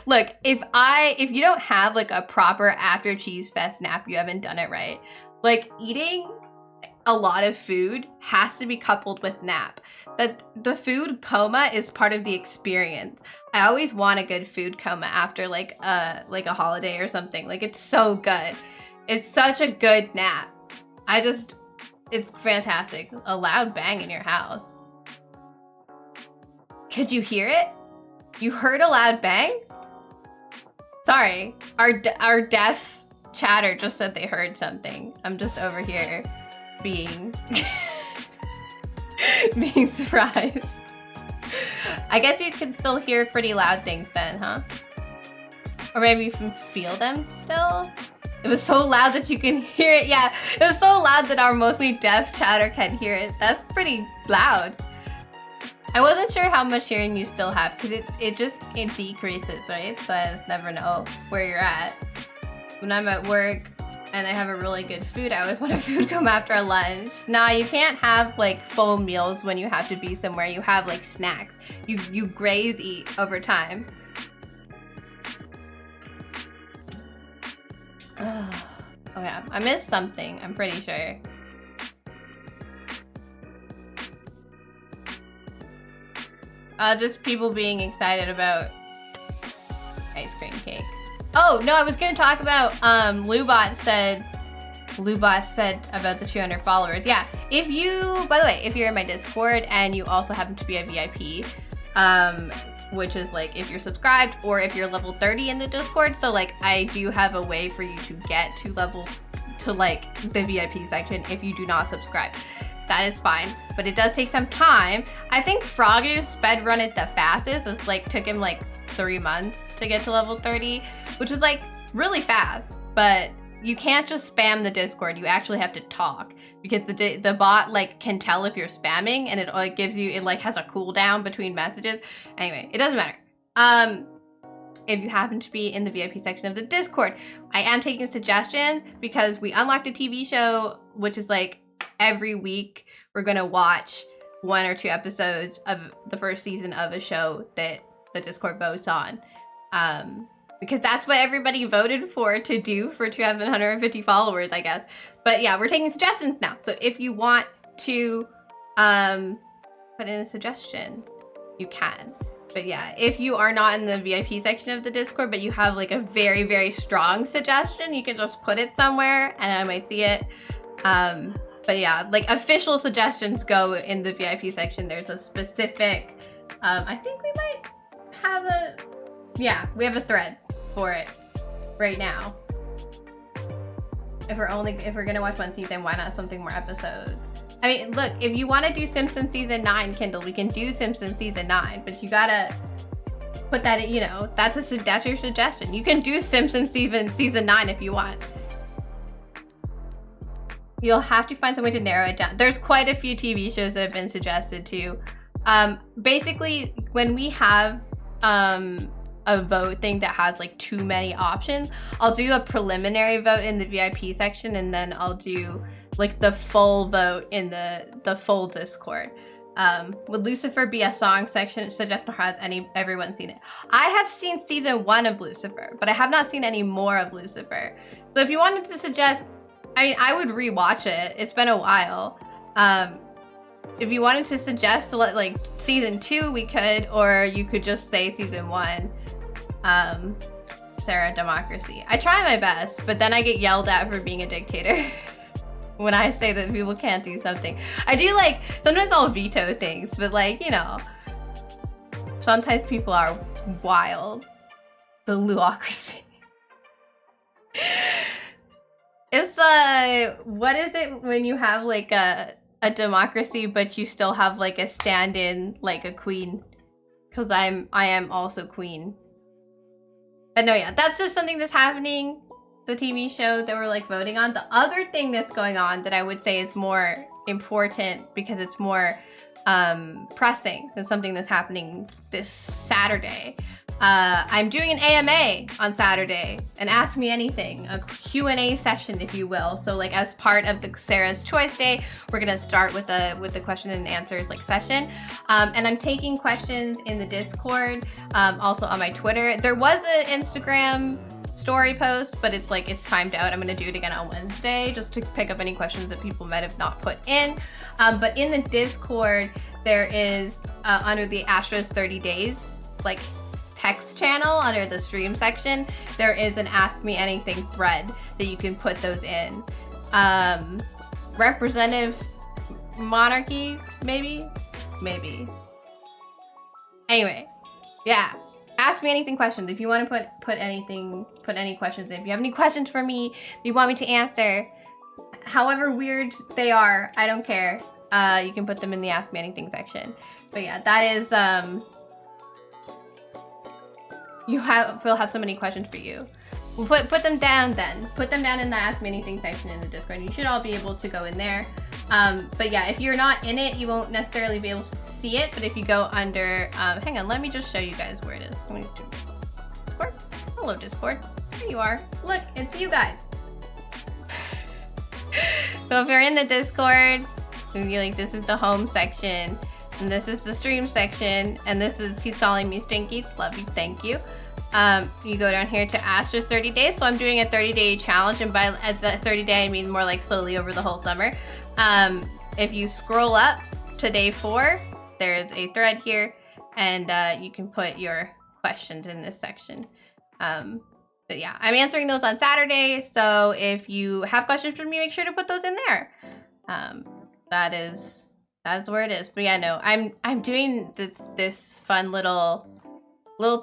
Look, if you don't have like a proper after cheese fest nap, you haven't done it right. Like, eating a lot of food has to be coupled with nap. That the food coma is part of the experience. I always want a good food coma after like a holiday or something. Like, it's so good. It's such a good nap. It's fantastic. A loud bang in your house. Could you hear it? You heard a loud bang? Sorry, our deaf chatter just said they heard something. I'm just over here being being surprised. I guess you can still hear pretty loud things then, huh? Or maybe you can feel them still? It was so loud that you can hear it. Yeah, it was so loud that our mostly deaf chatter can hear it. That's pretty loud. I wasn't sure how much hearing you still have because it decreases, right? So I just never know where you're at. When I'm at work and I have a really good food, I always want a food come after lunch. Nah, you can't have like full meals when you have to be somewhere. You have like snacks. You graze eat over time. Oh yeah, I missed something, I'm pretty sure. Just people being excited about ice cream cake. Oh, no, I was gonna talk about, Lubot said about the 200 followers. Yeah, if you, by the way, if you're in my Discord and you also happen to be a VIP, which is like if you're subscribed or if you're level 30 in the Discord, so like I do have a way for you to get to like the VIP section if you do not subscribe. That is fine, but it does take some time. I think Froggy sped run it the fastest. It's like took him like 3 months to get to level 30, which is like really fast, but you can't just spam the Discord. You actually have to talk because the bot like can tell if you're spamming, and it like gives you, it like has a cooldown between messages. Anyway, it doesn't matter. If you happen to be in the VIP section of the Discord, I am taking suggestions because we unlocked a TV show, which is like every week we're gonna watch 1 or 2 episodes of the first season of a show that the Discord votes on. Because that's what everybody voted for to do for 250 followers, I guess. But yeah, we're taking suggestions now. So if you want to put in a suggestion, you can. But yeah, if you are not in the VIP section of the Discord, but you have like a very, very strong suggestion, you can just put it somewhere and I might see it. But yeah, like official suggestions go in the VIP section. There's a specific, I think we might have a, yeah, we have a thread for it right now. If we're gonna watch 1 season, why not something more episodes? I mean, look, if you want to do Simpsons season 9, Kindle, we can do Simpsons season 9, but you gotta put that in, you know, that's your suggestion. You can do Simpsons season 9 if you want. You'll have to find some way to narrow it down. There's quite a few TV shows that have been suggested too. Basically, when we have a vote thing that has like too many options, I'll do a preliminary vote in the VIP section, and then I'll do like the full vote in the full Discord. Would Lucifer be a song section suggestion, or has everyone seen it? I have seen season 1 of Lucifer, but I have not seen any more of Lucifer. So if you wanted to suggest, I mean, I would rewatch it. It's been a while. If you wanted to suggest like season 2, we could, or you could just say season 1. Sarah, democracy. I try my best, but then I get yelled at for being a dictator when I say that people can't do something. I do, like, sometimes I'll veto things, but like, you know, sometimes people are wild. The Luocracy. It's what is it when you have like a democracy but you still have like a stand-in, like a queen? Because I am also queen. But no, yeah, that's just something that's happening. The TV show that we're like voting on. The other thing that's going on that I would say is more important because it's more pressing than something that's happening this Saturday. I'm doing an AMA on Saturday, an Ask Me Anything, a Q&A session, if you will. So like as part of the Sarah's Choice Day, we're gonna start with the question and answers like session. And I'm taking questions in the Discord, also on my Twitter. There was an Instagram story post, but it's timed out. I'm gonna do it again on Wednesday just to pick up any questions that people might have not put in. But in the Discord, there is under the Astros 30 Days, like text channel under the stream section, there is an Ask Me Anything thread that you can put those in. Representative monarchy, maybe? Anyway, yeah. ask me anything questions. If you want to put any questions in. If you have any questions for me that you want me to answer, however weird they are, I don't care. You can put them in the Ask Me Anything section. But yeah, that is we'll have so many questions for you. We'll put them down then. Put them down in the Ask Me Anything section in the Discord. You should all be able to go in there. But yeah, if you're not in it, you won't necessarily be able to see it. But if you go under, hang on, let me just show you guys where it is. Let me do Discord. Hello, Discord. There you are. Look, it's you guys. So if you're in the Discord, this is the home section, and this is the stream section, and this is, he's calling me Stinky. Love you, thank you. You go down here to ask just 30 days. So I'm doing a 30-day challenge, and by as that 30 day, I mean more like slowly over the whole summer. If you scroll up to day 4, there's a thread here, and you can put your questions in this section. But yeah, I'm answering those on Saturday. So if you have questions for me, make sure to put those in there. That's where it is. But yeah, no, I'm doing this fun little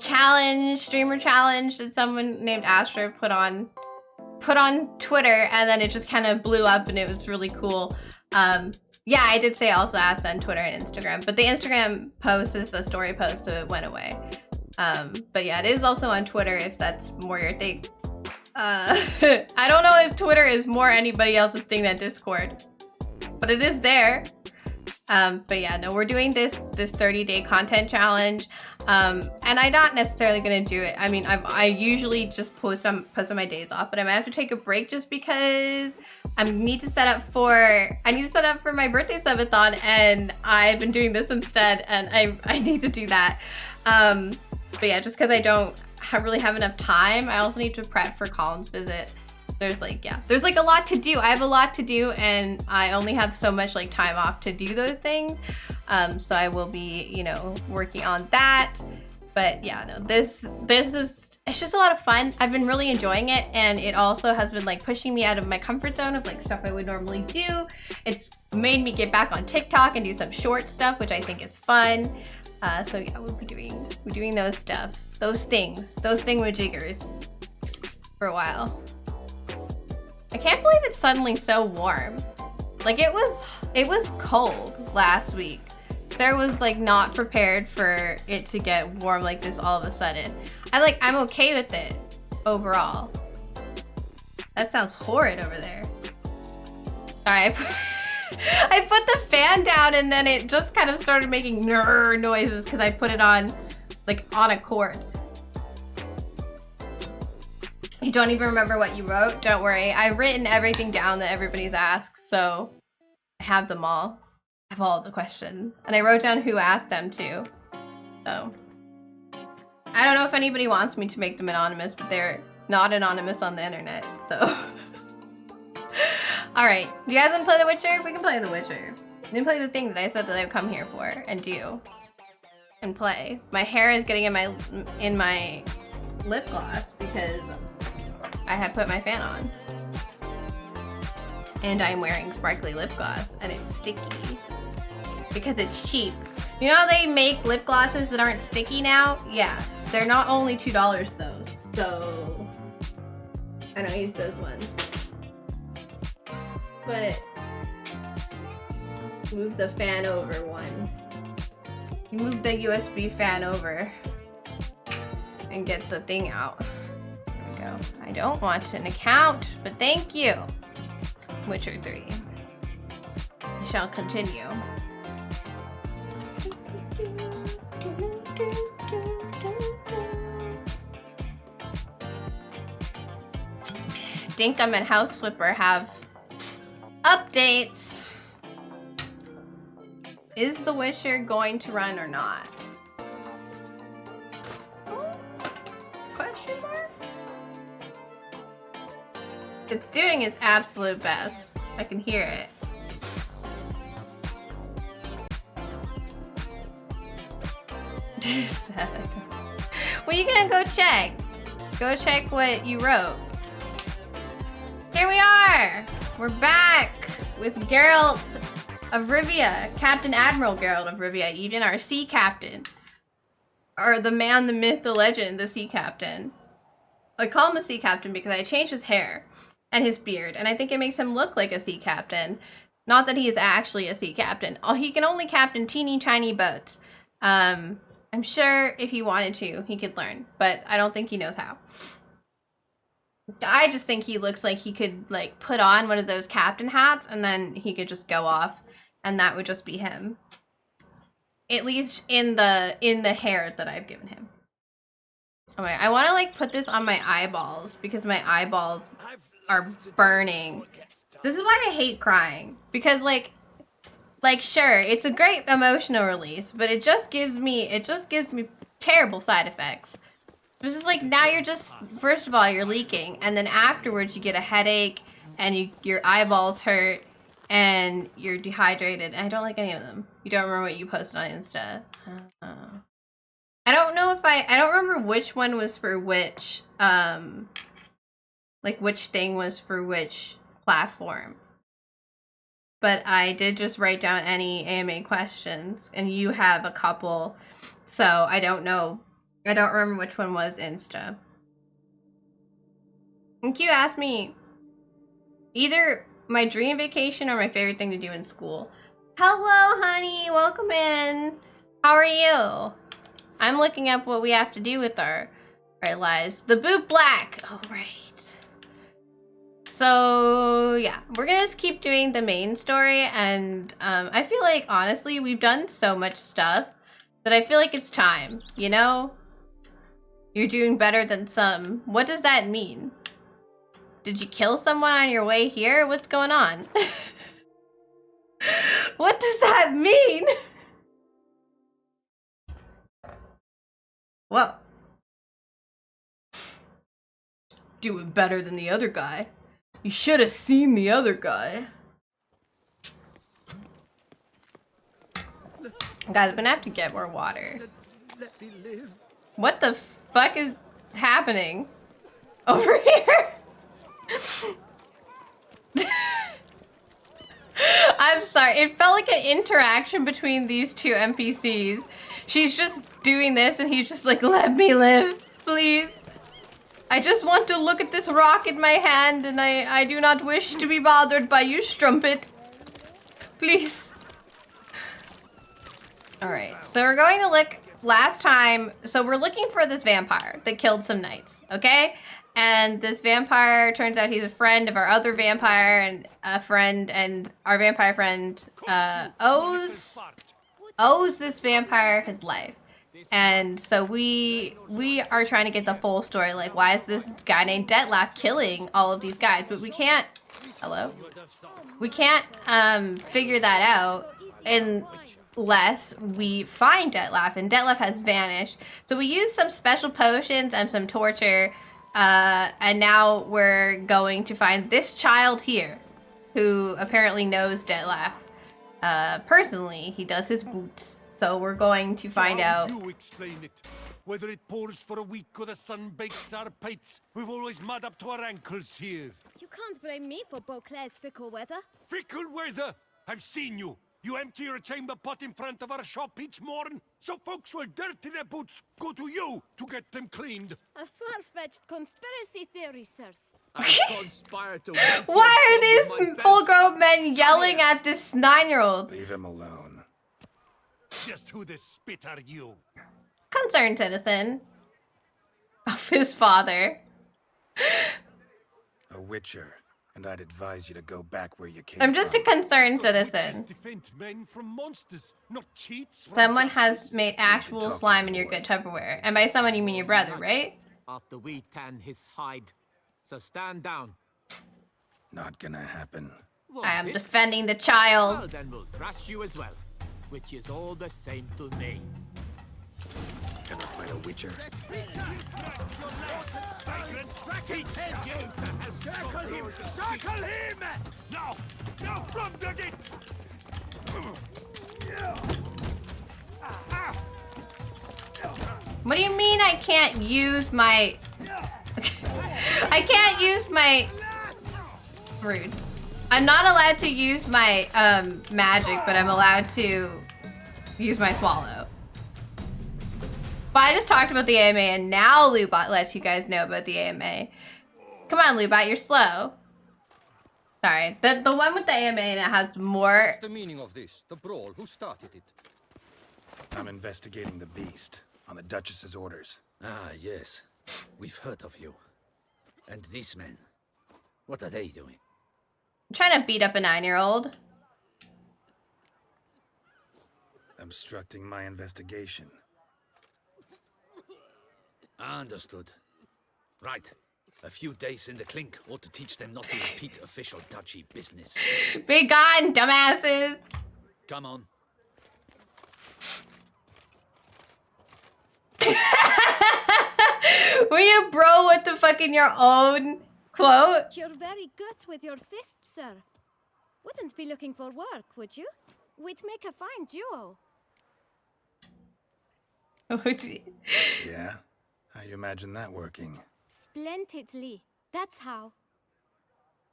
challenge, streamer challenge that someone named Astra put on Twitter, and then it just kind of blew up, and it was really cool. Yeah, I did say also asked on Twitter and Instagram, but the Instagram post is the story post, so it went away. But yeah, it is also on Twitter if that's more your thing. I don't know if Twitter is more anybody else's thing than Discord, but it is there. But yeah, no, we're doing this 30-day content challenge. And I'm not necessarily gonna do it. I mean, I usually just post on my days off, but I might have to take a break just because I need to set up for my birthday subathon, and I've been doing this instead, and I need to do that. But yeah, just because I don't really have enough time. I also need to prep for Colin's visit. There's like a lot to do. I have a lot to do, and I only have so much like time off to do those things. So I will be, working on that. But yeah, no, it's just a lot of fun. I've been really enjoying it, and it also has been like pushing me out of my comfort zone of like stuff I would normally do. It's made me get back on TikTok and do some short stuff, which I think is fun. So yeah, we'll be doing those thingamajiggers for a while. I can't believe it's suddenly so warm. Like it was cold last week. Sarah was like not prepared for it to get warm like this all of a sudden. I'm okay with it overall. That sounds horrid over there. Alright, I put the fan down, and then it just kind of started making noises because I put it on on a cord. You don't even remember what you wrote? Don't worry. I've written everything down that everybody's asked, so I have them all. I have all of the questions. And I wrote down who asked them too. So I don't know if anybody wants me to make them anonymous, but they're not anonymous on the internet, so. Alright, do you guys want to play The Witcher? We can play The Witcher. We can play the thing that I said that I would come here for and do. And play. My hair is getting in my lip gloss because I had put my fan on. And I'm wearing sparkly lip gloss, and it's sticky because it's cheap. You know how they make lip glosses that aren't sticky now? Yeah, they're not only $2 though, so I don't use those ones. But move the fan over one. You move the USB fan over and get the thing out. There we go. I don't want an account, but thank you. Witcher 3. I shall continue. Dinkum and House Flipper have updates. Is The Witcher going to run or not? Question mark? It's doing its absolute best. I can hear it. Well, you gonna go check. Go check what you wrote. Here we are! We're back with Geralt of Rivia, Captain Admiral Geralt of Rivia, even our sea captain. or the man, the myth, the legend, the sea captain. I call him a sea captain because I changed his hair and his beard, and I think it makes him look like a sea captain. Not that he is actually a sea captain. Oh, he can only captain teeny tiny boats. I'm sure if he wanted to, he could learn, but I don't think he knows how. I just think he looks like he could like put on one of those captain hats and then he could just go off and that would just be him. At least in the hair that I've given him. Okay, I want to like put this on my eyeballs because my eyeballs are burning. This is why I hate crying, because like sure, it's a great emotional release, but it just gives me terrible side effects. It's just like, now you're just, first of all, you're leaking, and then afterwards you get a headache, and your eyeballs hurt, and you're dehydrated, and I don't like any of them. You don't remember what you posted on Insta. I don't know if I don't remember which one was for which, like which thing was for which platform. But I did just write down any AMA questions, and you have a couple, so I don't know. I don't remember which one was Insta. I think you asked me either my dream vacation or my favorite thing to do in school. Hello, honey. Welcome in. How are you? I'm looking up what we have to do with our lives. The boot black. Oh, right. So, yeah. We're going to just keep doing the main story. And I feel like, honestly, we've done so much stuff that I feel like it's time, you know? You're doing better than some. What does that mean? Did you kill someone on your way here? What's going on? What does that mean? Well, doing better than the other guy. You should have seen the other guy. Guys, I'm gonna have to get more water. Let me live. What the fuck is happening over here? I'm sorry. It felt like an interaction between these two NPCs. She's just doing this and he's just like, let me live, please. I just want to look at this rock in my hand and I do not wish to be bothered by you, strumpet. Please. Alright, so we're going to look last time. So we're looking for this vampire that killed some knights, okay? And this vampire, turns out he's a friend of our other vampire and a friend, and our vampire friend owes this vampire his life. And so we are trying to get the full story, like why is this guy named Detlef killing all of these guys? But we can't, hello? We can't figure that out unless we find Detlef, and Detlef has vanished. So we used some special potions and some torture, and now we're going to find this child here, who apparently knows Detlef. Personally, he does his boots. So we're going to find out. You explain it. Whether it pours for a week or the sun bakes our pates, we've always mud up to our ankles here. You can't blame me for Beauclair's fickle weather. Fickle weather! I've seen you. You empty your chamber pot in front of our shop each morn, so folks will dirty their boots, go to you to get them cleaned. A far-fetched conspiracy theory, sirs. Why are these full-grown men yelling at this 9-year-old? Leave him alone. Just who the spit are you? Concerned citizen of his father. A witcher, and I'd advise you to go back where you came I'm just a from. concerned So witches citizen. defend men from monsters, not cheats from Someone justice. has made actual slime in your good Tupperware. And by someone, you mean your brother, right? After we tan his hide. So stand down. Not gonna happen. I am Want it? defending the Well, child. then we'll thrash you as well. Which is all the same to me. Ever fight a witcher? Circle him! Circle him! Now! Now from the gate! What do you mean I can't use my... I can't use my... Rude. I'm not allowed to use my magic, but I'm allowed to use my swallow. I just talked about the AMA and now Lubot lets you guys know about the AMA. Come on, Lubot, you're slow. Sorry, the one with the AMA and it has more. What's the meaning of this? The brawl? Who started it? I'm investigating the beast on the Duchess's orders. Ah, yes. We've heard of you. And these men, what are they doing? I'm trying to beat up a 9-year-old. Obstructing my investigation. Understood. Right. A few days in the clink ought to teach them not to repeat official duchy business. Be gone, dumbasses! Come on. Were you bro with the fucking your own quote? You're very good with your fists, sir. Wouldn't be looking for work, would you? We'd make a fine duo. Yeah? How you imagine that working? Splendidly. That's how.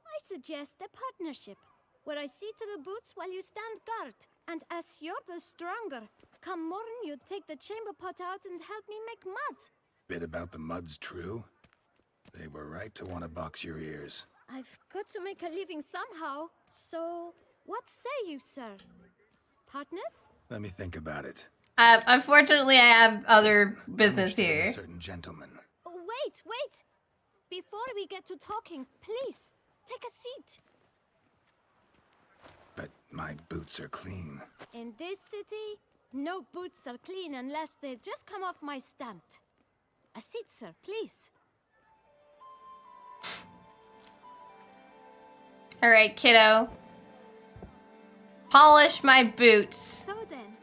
I suggest a partnership, where I see to the boots while you stand guard. And as you're the stronger, come morn you take the chamber pot out and help me make mud. Bit about the mud's true? They were right to want to box your ears. I've got to make a living somehow, so what say you, sir? Partners? Let me think about it. Unfortunately, I have other Listen, business I'm interested in here. a certain gentleman. Wait, wait! Before we get to talking, please, take a seat. But my boots are clean. In this city, no boots are clean unless they just come off my stamp. A seat, sir, please. All right, kiddo. Polish my boots. So then,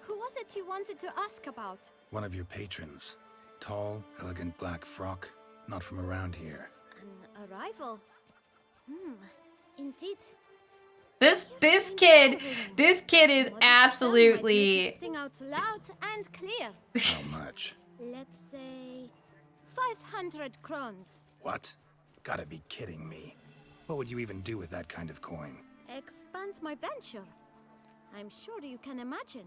who was it you wanted to ask about? One of your patrons. Tall, elegant black frock. Not from around here. An arrival? Indeed. This kid is absolutely. Sing out loud and clear. How much? Let's say 500 crowns. What? Gotta be kidding me. What would you even do with that kind of coin? Expand my venture. I'm sure you can imagine.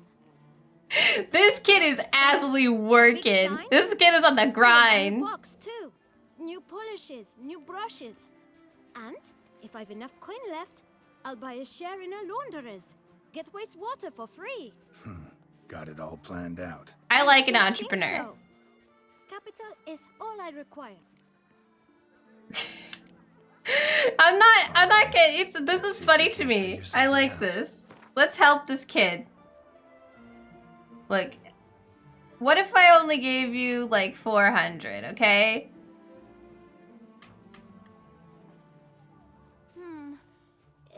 This kid is absolutely working. This kid is on the grind. New box too. New polishes, new brushes. And if I've enough coin left, I'll buy a share in a launderer's. Get wastewater for free. Got it all planned out. I like an Sure entrepreneur. think so. Capital is all I require. I'm not getting. This is funny to me. I like this. Let's help this kid. Look, what if I only gave you like 400? Okay.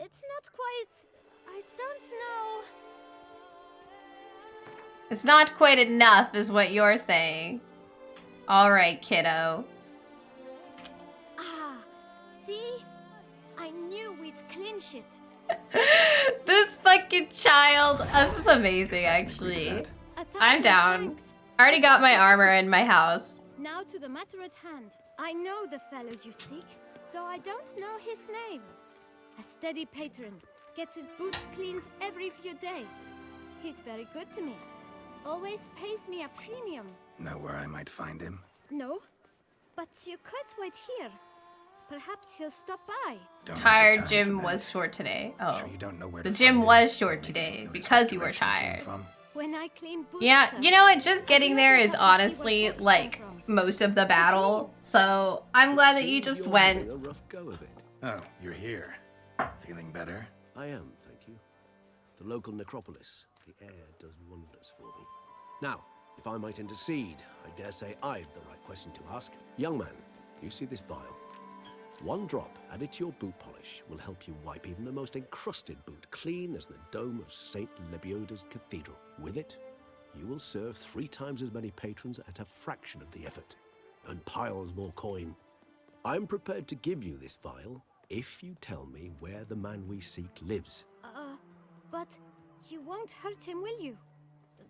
It's not quite. I don't know. It's not quite enough, is what you're saying. All right, kiddo. Ah, see? I knew we'd clinch it. This fucking child. This is amazing, actually. I'm down. Thanks. I already got my armor in my house. Now to the matter at hand. I know the fellow you seek, though I don't know his name. A steady patron, gets his boots cleaned every few days. He's very good to me. Always pays me a premium. Know where I might find him? No, but you could wait here. Perhaps he'll stop by. Don't have the Tired time gym for was that. short today. Oh. Sure you don't know where The to gym find him? was short Maybe today notice because what you were direction he came tired. from? When I clean boots, Yeah, sir. you know what? Just But getting you there never is have to see where honestly folk come like from. most of the battle. So I'm glad that you just went. A rough go of it. Oh, you're here. Feeling better? I am, thank you. The local necropolis. The air does wonders for me. Now, if I might intercede, I dare say I've the right question to ask. Young man, you see this vial? One drop added to your boot polish will help you wipe even the most encrusted boot clean as the dome of St. Lebioda's cathedral. With it, you will serve 3 times as many patrons at a fraction of the effort, and piles more coin. I'm prepared to give you this vial if you tell me where the man we seek lives. But you won't hurt him, will you?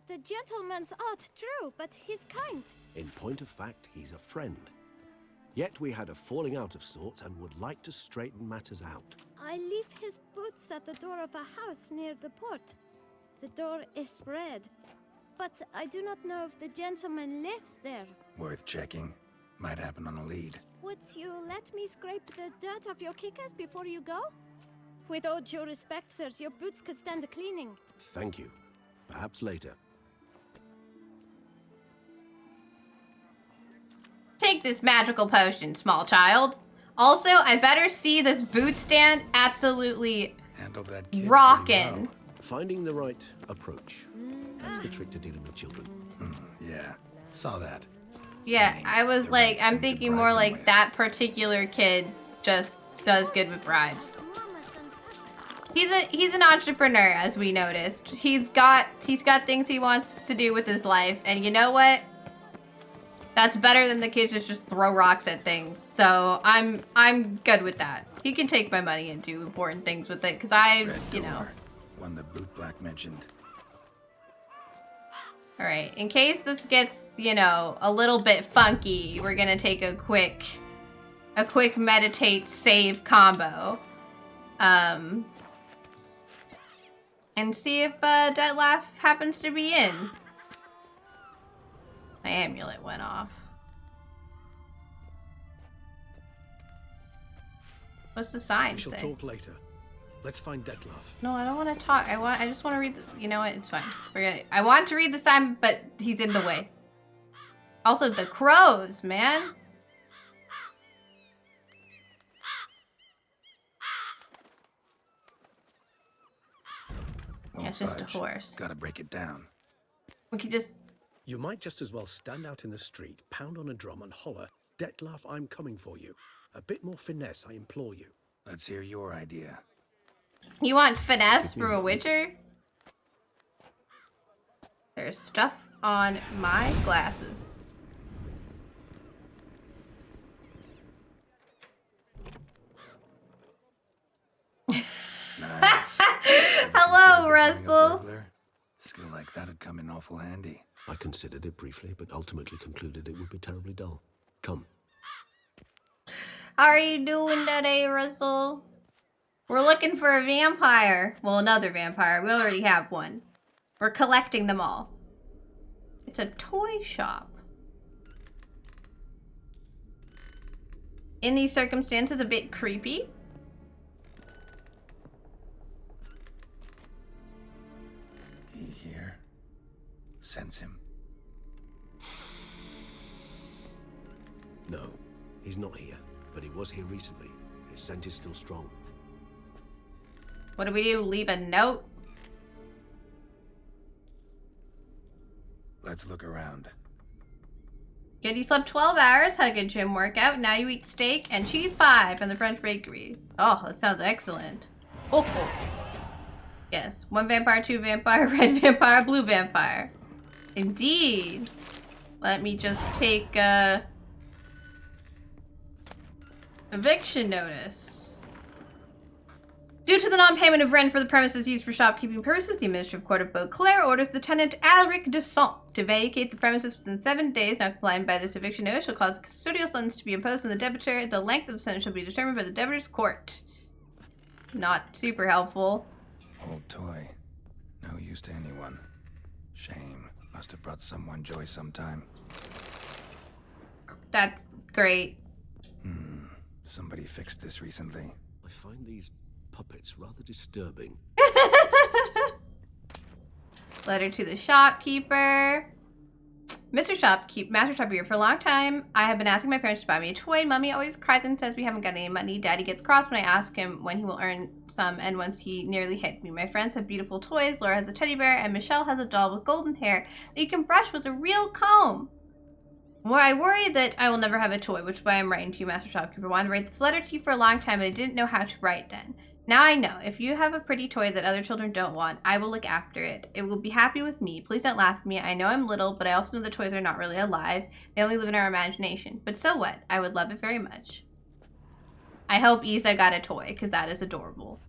The gentleman's art, true, but he's kind. In point of fact, he's a friend. Yet we had a falling out of sorts and would like to straighten matters out. I leave his boots at the door of a house near the port. The door is red. but I do not know if the gentleman lives there. Worth checking. Might happen on a lead. Would you let me scrape the dirt off your kickers before you go? With all due respect, sirs, your boots could stand a cleaning. Thank you. Perhaps later. Take this magical potion, small child. Also, I better see this boot stand absolutely Handled that kid rockin'. pretty well. Finding the right approach. That's the trick to dealing with children. Yeah, saw that. Yeah, I was The like, right I'm thing to thinking bribe more them like with. that particular kid just does good with bribes. He's an entrepreneur, as we noticed. He's got things he wants to do with his life, and you know what? That's better than the kids that just throw rocks at things. So I'm good with that. He can take my money and do important things with it, because Red you know. door. One the boot black mentioned. All right, in case this gets, you know, a little bit funky, we're gonna take a quick meditate save combo, and see if Detlef happens to be in. My amulet went off. What's the sign We shall say? talk later. Let's find Detlef. No, I don't want to talk. I just want to read this. You know what? It's fine. Forget it. I want to read the sign, but he's in the way. Also, the crows, man. Won't Yeah, it's just budge. a horse. Gotta break it down. We could just... You might just as well stand out in the street, pound on a drum and holler, Detlef, I'm coming for you. A bit more finesse, I implore you. Let's hear your idea. You want finesse from a witcher? There's stuff on my glasses. Nice. Hello, Considered becoming a Russell. burglar? Skill like that'd come in awful handy. I considered it briefly, but ultimately concluded it would be terribly dull. Come. How are you doing today, Russell? We're looking for a vampire. Well, another vampire. We already have one. We're collecting them all. It's a toy shop. In these circumstances, a bit creepy. He here. Sense him. No, he's not here, but he was here recently. His scent is still strong. What do we do? Leave a note? Let's look around. Good, you slept 12 hours, had a good gym workout. Now you eat steak and cheese pie from the French bakery. Oh, that sounds excellent. Oh, oh. Yes, one vampire, two vampire, red vampire, blue vampire. Indeed. Let me just take eviction notice. Due to the non-payment of rent for the premises used for shopkeeping purposes, the Administrative Court of Beauclair orders the tenant Alric de Saint to vacate the premises within 7 days. Not complying by this eviction notice shall cause a custodial sentence to be imposed on the debitor. The length of the sentence shall be determined by the debitor's court. Not super helpful. Old toy. No use to anyone. Shame. Must have brought someone joy sometime. That's great. Somebody fixed this recently. I find these puppets rather disturbing. Letter to the shopkeeper. Master Shopkeeper, for a long time, I have been asking my parents to buy me a toy. Mommy always cries and says we haven't got any money. Daddy gets cross when I ask him when he will earn some, and once he nearly hit me. My friends have beautiful toys. Laura has a teddy bear, and Michelle has a doll with golden hair that you can brush with a real comb. Well, I worry that I will never have a toy, which is why I'm writing to you, Master Shopkeeper. I wanted to write this letter to you for a long time, but I didn't know how to write then. Now I know. If you have a pretty toy that other children don't want, I will look after it. It will be happy with me. Please don't laugh at me. I know I'm little, but I also know the toys are not really alive. They only live in our imagination. But so what? I would love it very much. I hope Isa got a toy, because that is adorable.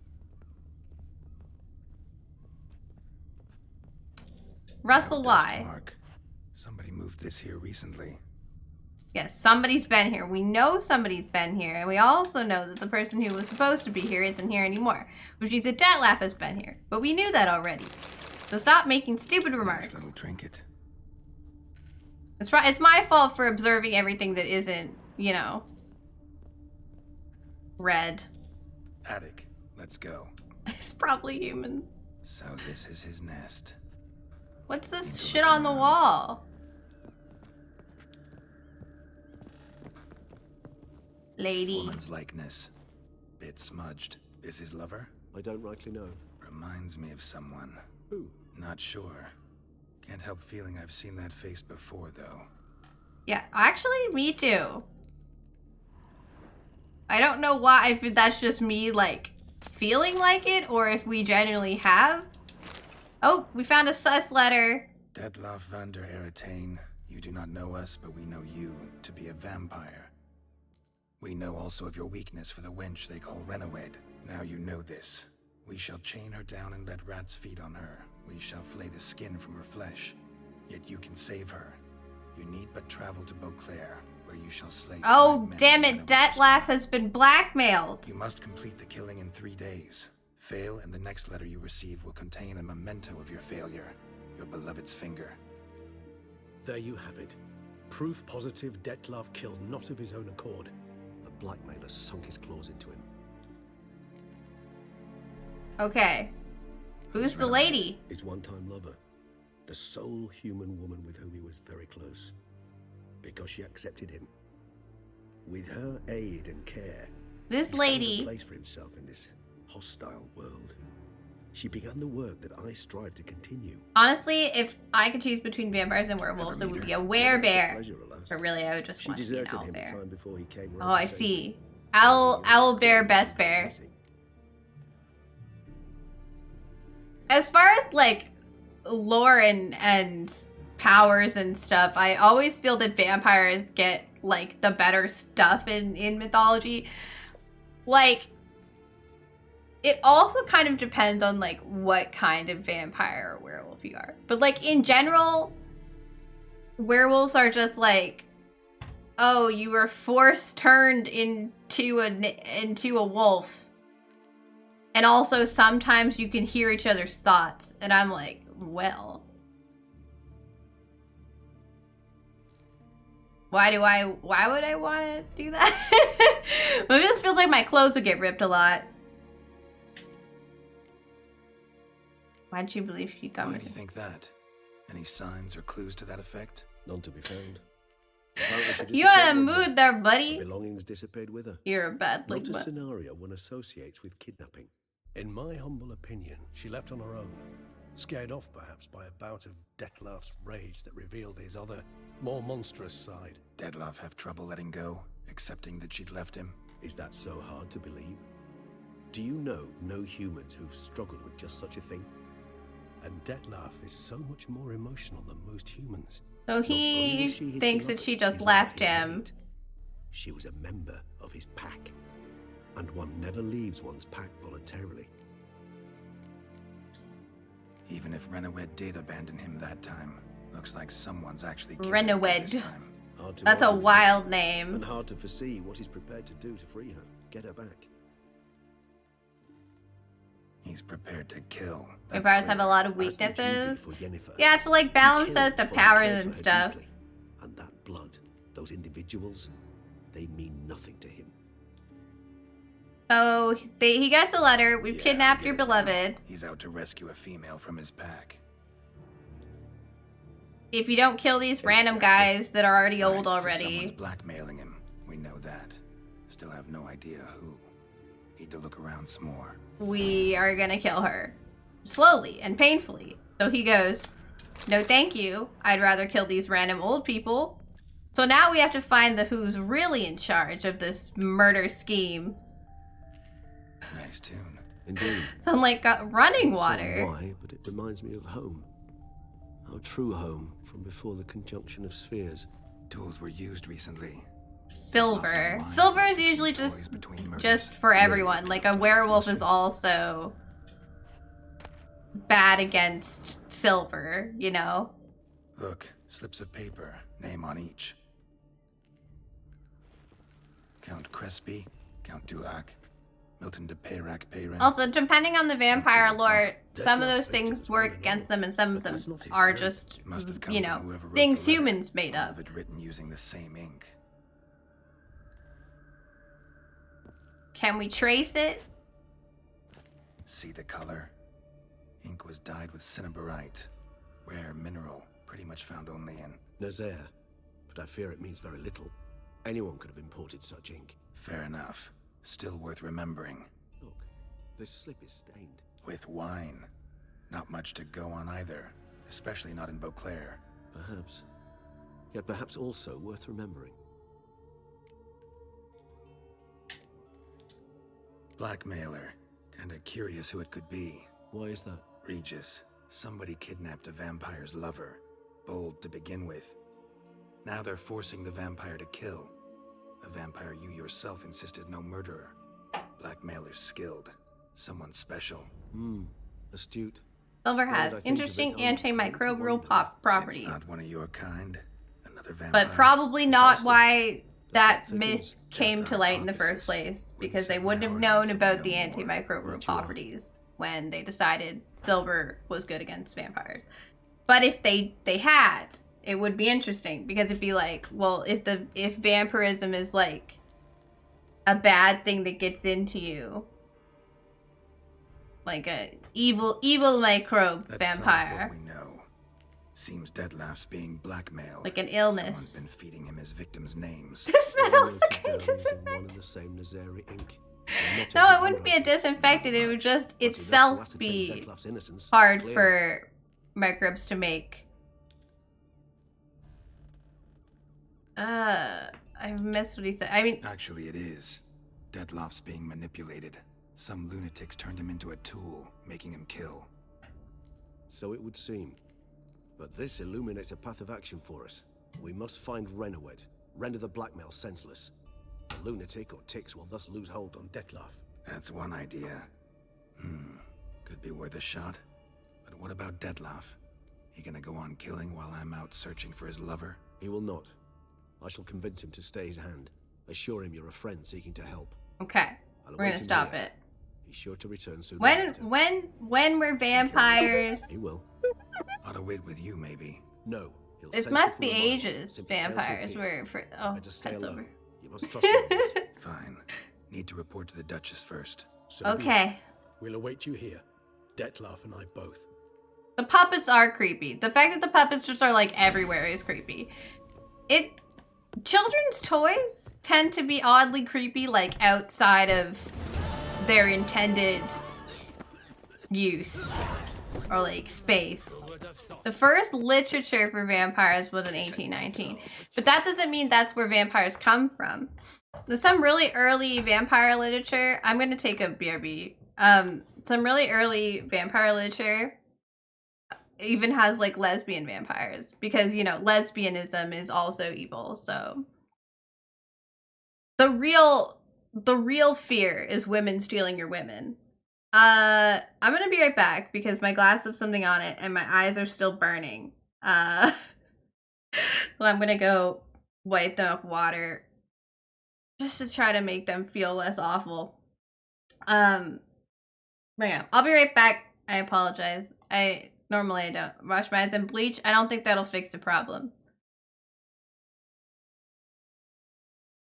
Russell, why? Mark. Somebody moved this here recently. Yes, somebody's been here. We know somebody's been here, and we also know that the person who was supposed to be here isn't here anymore, which means that Detlef has been here. But we knew that already. So stop making stupid Nice remarks. little trinket. It's my fault for observing everything that isn't, you know, red. Attic, let's go. It's probably human. So this is his nest. What's this Need to shit look on the around. wall? Lady. Woman's likeness. Bit smudged. Is his lover? I don't rightly know. Reminds me of someone. Who? Not sure. Can't help feeling I've seen that face before, though. Yeah, actually, me too. I don't know why, if that's just me, like, feeling like it, or if we genuinely have. Oh, we found a sus letter. Detlef van der Eretain, you do not know us, but we know you to be a vampire. We know also of your weakness for the wench they call Renowed. Now you know this. We shall chain her down and let rats feed on her. We shall flay the skin from her flesh. Yet you can save her. You need but travel to Beauclair, where you shall slay. Oh, 5 men damn in it, Renowed's Detlef town. has been blackmailed. You must complete the killing in 3 days. Fail, and the next letter you receive will contain a memento of your failure. Your beloved's finger. There you have it. Proof positive Detlef killed not of his own accord. A blackmailer sunk his claws into him. Okay. Who's the lady? His one-time lover. The sole human woman with whom he was very close. Because she accepted him. With her aid and care, This he found a lady. place for himself in this hostile world. She began the work that I strive to continue. Honestly, if I could choose between vampires and werewolves, it would be a werebear. Pleasure, alas. But really, I would just She want to be an deserted him the owlbear. time before he came Oh, round to I save see. me. Owlbear, best bear. As far as like lore and powers and stuff, I always feel that vampires get like the better stuff in mythology. Like, it also kind of depends on like what kind of vampire or werewolf you are. But like in general, werewolves are just like, oh, you were force turned into a wolf. And also sometimes you can hear each other's thoughts. And I'm like, well. Why would I want to do that? Maybe this feels like my clothes would get ripped a lot. Why did you believe she'd come? Why do you think that? Any signs or clues to that effect? None to be found. Apparently she You in a disappeared one day. mood there, buddy? Her belongings disappeared with her. You're a bad Not a but scenario one associates with kidnapping. In my humble opinion, she left on her own. Scared off, perhaps, by a bout of Detlef's rage that revealed his other, more monstrous side. Detlef have trouble letting go, accepting that she'd left him? Is that so hard to believe? Do you know no humans who've struggled with just such a thing? And Detlef is so much more emotional than most humans. So Not only he was she his thinks that beloved, she just his left his him. mate. She was a member of his pack. And one never leaves one's pack voluntarily. Even if Renowed did abandon him that time, looks like someone's actually killed him Renowed. this time. Hard to That's a argue with wild her, name. and hard to foresee what he's prepared to do to free her, get her back. He's prepared to kill. That's Vampires have a clear. lot of As would you be weaknesses. for Yennefer. Yeah, to like He balance kills out the for he powers cares and for her stuff. deeply. And that blood, those individuals, they mean nothing to him. So he gets a letter. We've Yeah, I kidnapped get your it now. beloved. He's out to rescue a female from his pack. If you don't kill these random guys that are already old Right, so already. someone's blackmailing him. We know that. Still have no idea who. Need to look around some more. We are gonna kill her. Slowly and painfully. So he goes, no thank you. I'd rather kill these random old people. So now we have to find the who's really in charge of this murder scheme. Nice tune. Indeed. Sound like running Not certain water. why, but it reminds me of home. Our true home from before the conjunction of spheres. Tools were used recently. Silver. Silver is usually just for everyone. Like a werewolf is also bad against silver, you know? Look, slips of paper, name on each. Count Crespi, Count Dulac, Milton de Peyrac Peyran. Also, depending on the vampire lore, some of those things work against them, and some of them are just, you know, things humans made up. It written using the same ink. Can we trace it? See the color? Ink was dyed with cinnabarite, rare mineral, pretty much found only in Nazaire, but I fear it means very little. Anyone could have imported such ink. Fair enough. Still worth remembering. Look, this slip is stained. With wine. Not much to go on either, especially not in Beauclair. Perhaps. Yet perhaps also worth remembering. Blackmailer. Kinda curious who it could be. Why is that? Regis. Somebody kidnapped a vampire's lover. Bold to begin with. Now they're forcing the vampire to kill. A vampire you yourself insisted no murderer. Blackmailer's skilled. Someone special. Astute. Silver has interesting antimicrobial properties. It's not one of your kind. Another vampire. But probably not why that myth came to light in the first place, because they wouldn't have known about the antimicrobial properties when they decided silver was good against vampires. But if they had, it would be interesting, because it'd be like, well, if vampirism is like a bad thing that gets into you, like a evil microbe vampire. What we know. Seems Detlef's being blackmailed. Like an illness. Someone's been feeding him his victims' names. This smells like One disinfectant. and the same Nazaire ink. No, it wouldn't be a disinfectant. It would just itself be hard for microbes to make. I missed what he said. I mean, Actually, it is. Detlef's being manipulated. Some lunatics turned him into a tool, making him kill. So it would seem. But this illuminates a path of action for us. We must find Renowed, render the blackmail senseless. The lunatic or ticks will thus lose hold on Detlef. That's one idea. Could be worth a shot. But what about Detlef? He gonna go on killing while I'm out searching for his lover? He will not. I shall convince him to stay his hand. Assure him you're a friend seeking to help. okay, I'll we're await gonna him stop here. it. He's sure to return soon. When we're vampires, He will. Ought to wait with you, maybe. No. He'll this sense must the be full amount. ages. Simply fail to Vampires appear. were for Better stay that's alone. over. You must trust me on this. Fine. Need to report to the Duchess first. So be it. Okay, We'll await you here. Detlef and I both. the puppets are creepy. The fact that the puppets just are like everywhere is creepy. Children's toys tend to be oddly creepy, like outside of their intended use or like space. The first literature for vampires was in 1819, but that doesn't mean that's where vampires come from. There's some really early vampire literature. I'm gonna take a BRB. Some really early vampire literature even has like lesbian vampires, because you know lesbianism is also evil. So the real fear is women stealing your women. I'm gonna be right back because my glass has something on it and my eyes are still burning. Well, I'm gonna go wipe them with water just to try to make them feel less awful. But yeah, I'll be right back. I apologize. Normally I don't wash my hands and bleach. I don't think that'll fix the problem.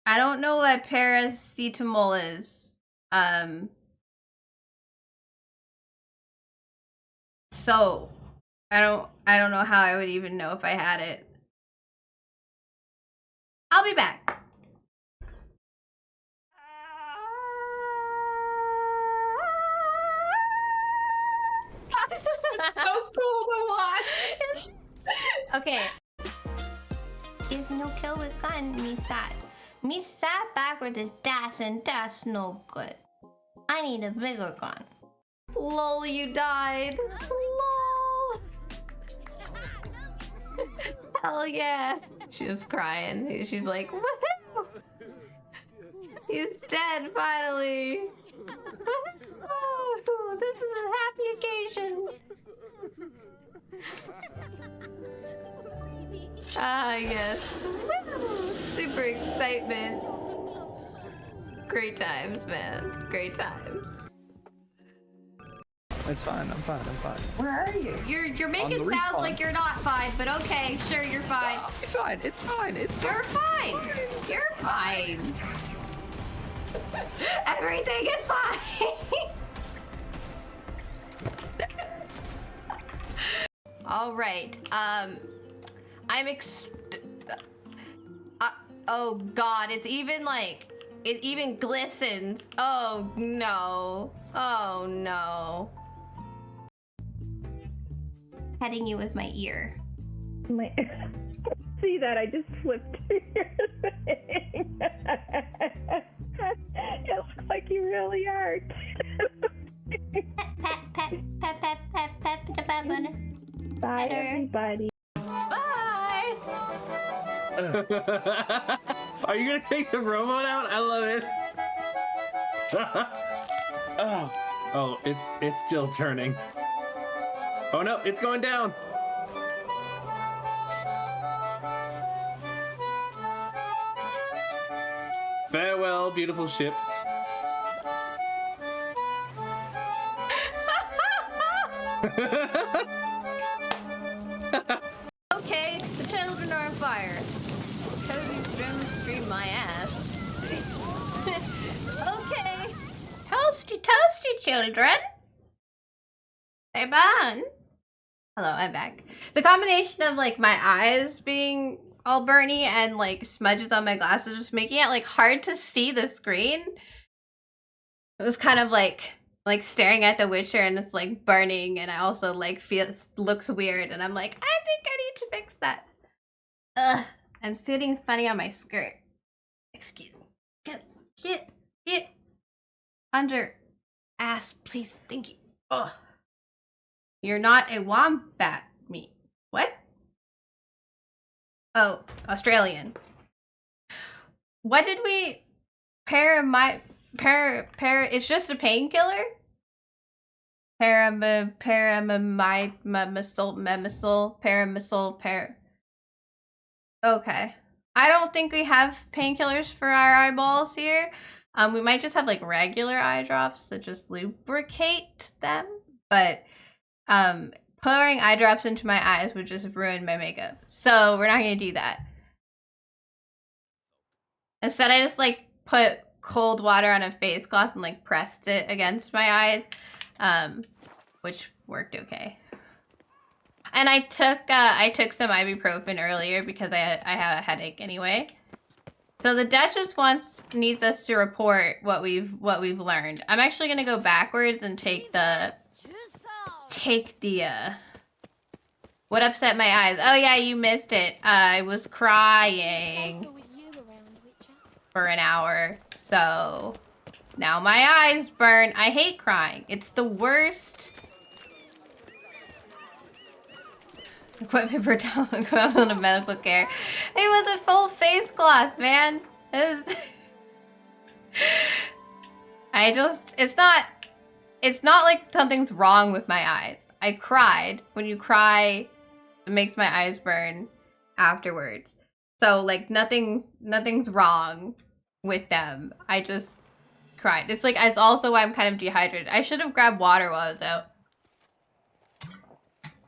I don't know what paracetamol is. So I don't know how I would even know if I had it. I'll be back. It's so cool to watch. Okay. If no kill with gun, me sad. Me sad backward is das and that's no good. I need a bigger gun. Lol, you died. Lol. Hell yeah. She's crying. She's like, woohoo! He's dead finally. Woohoo! This is a happy occasion. Ah, yes. Woo! Super excitement. Great times, man. Great times. It's fine. I'm fine. Where are you? You're making the sounds respawn. like you're not fine, but okay, sure, you're fine. It's fine. It's fine. It's fine. You're fine. You're fine. Everything is fine. All right. I'm oh God, it even glistens. Oh no. Oh no. Petting you with my ear. My see that I just flipped your thing. It looks like you really are. Bye, everybody. Bye. Are you gonna take the robot out? I love it. Oh, it's still turning. Oh no, it's going down. Farewell, beautiful ship. Okay, the children are on fire. Cozy stream my ass. Okay. Toasty, children. Hey, Bon. Hello, I'm back. The combination of like my eyes being all burny and like smudges on my glasses just making it like hard to see the screen. It was kind of like staring at The Witcher and it's like burning, and I also like looks weird, and I'm like, I think I need to fix that. Ugh, I'm sitting funny on my skirt. Excuse me. Get under ass, please. Thank you. Ugh. You're not a wombat meat. What? Oh, Australian. What did we it's just a painkiller? Okay. I don't think we have painkillers for our eyeballs here. We might just have like regular eye drops that just lubricate them, but pouring eye drops into my eyes would just ruin my makeup. So we're not gonna do that. Instead, I just like put cold water on a face cloth and like pressed it against my eyes, which worked okay. And I took some ibuprofen earlier because I have a headache anyway. So the Duchess needs us to report what we've learned. I'm actually gonna go backwards and take the what upset my eyes. Oh yeah, you missed it. I was crying for an hour, so now my eyes burn. I hate crying. It's the worst. Equipment of medical care. It was a full face cloth, man. It's not like something's wrong with my eyes. I cried. When you cry, it makes my eyes burn afterwards. So like nothing's wrong with them. I just cried. It's also why I'm kind of dehydrated. I should have grabbed water while I was out.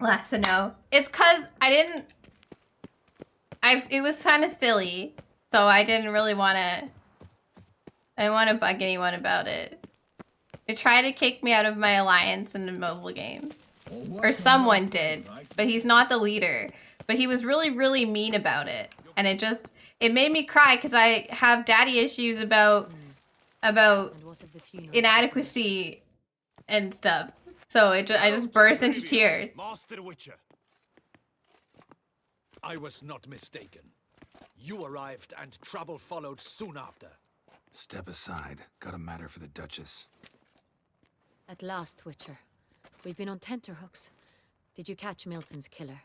Last to know. It's cause it was kind of silly, so I didn't really want to. I didn't want to bug anyone about it. They tried to kick me out of my alliance in the mobile game, or someone did, but he's not the leader. But he was really, really mean about it, and it made me cry because I have daddy issues about inadequacy and stuff. So I just burst into tears. Master Witcher. I was not mistaken. You arrived and trouble followed soon after. Step aside. Got a matter for the Duchess. At last, Witcher. We've been on tenterhooks. Did you catch Milton's killer?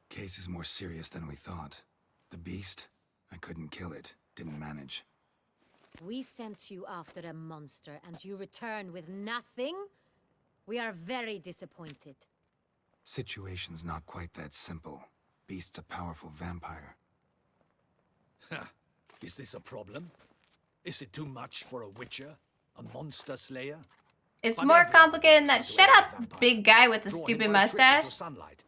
Case is more serious than we thought. The beast? I couldn't kill it. Didn't manage. We sent you after a monster, and you return with nothing? We are very disappointed. Situation's not quite that simple. Beast's a powerful vampire. Is this a problem? Is it too much for a witcher? A monster slayer? It's But more everyone complicated than that. wants to Shut be a up, vampire. big guy with the Draw him stupid by trick into mustache. sunlight,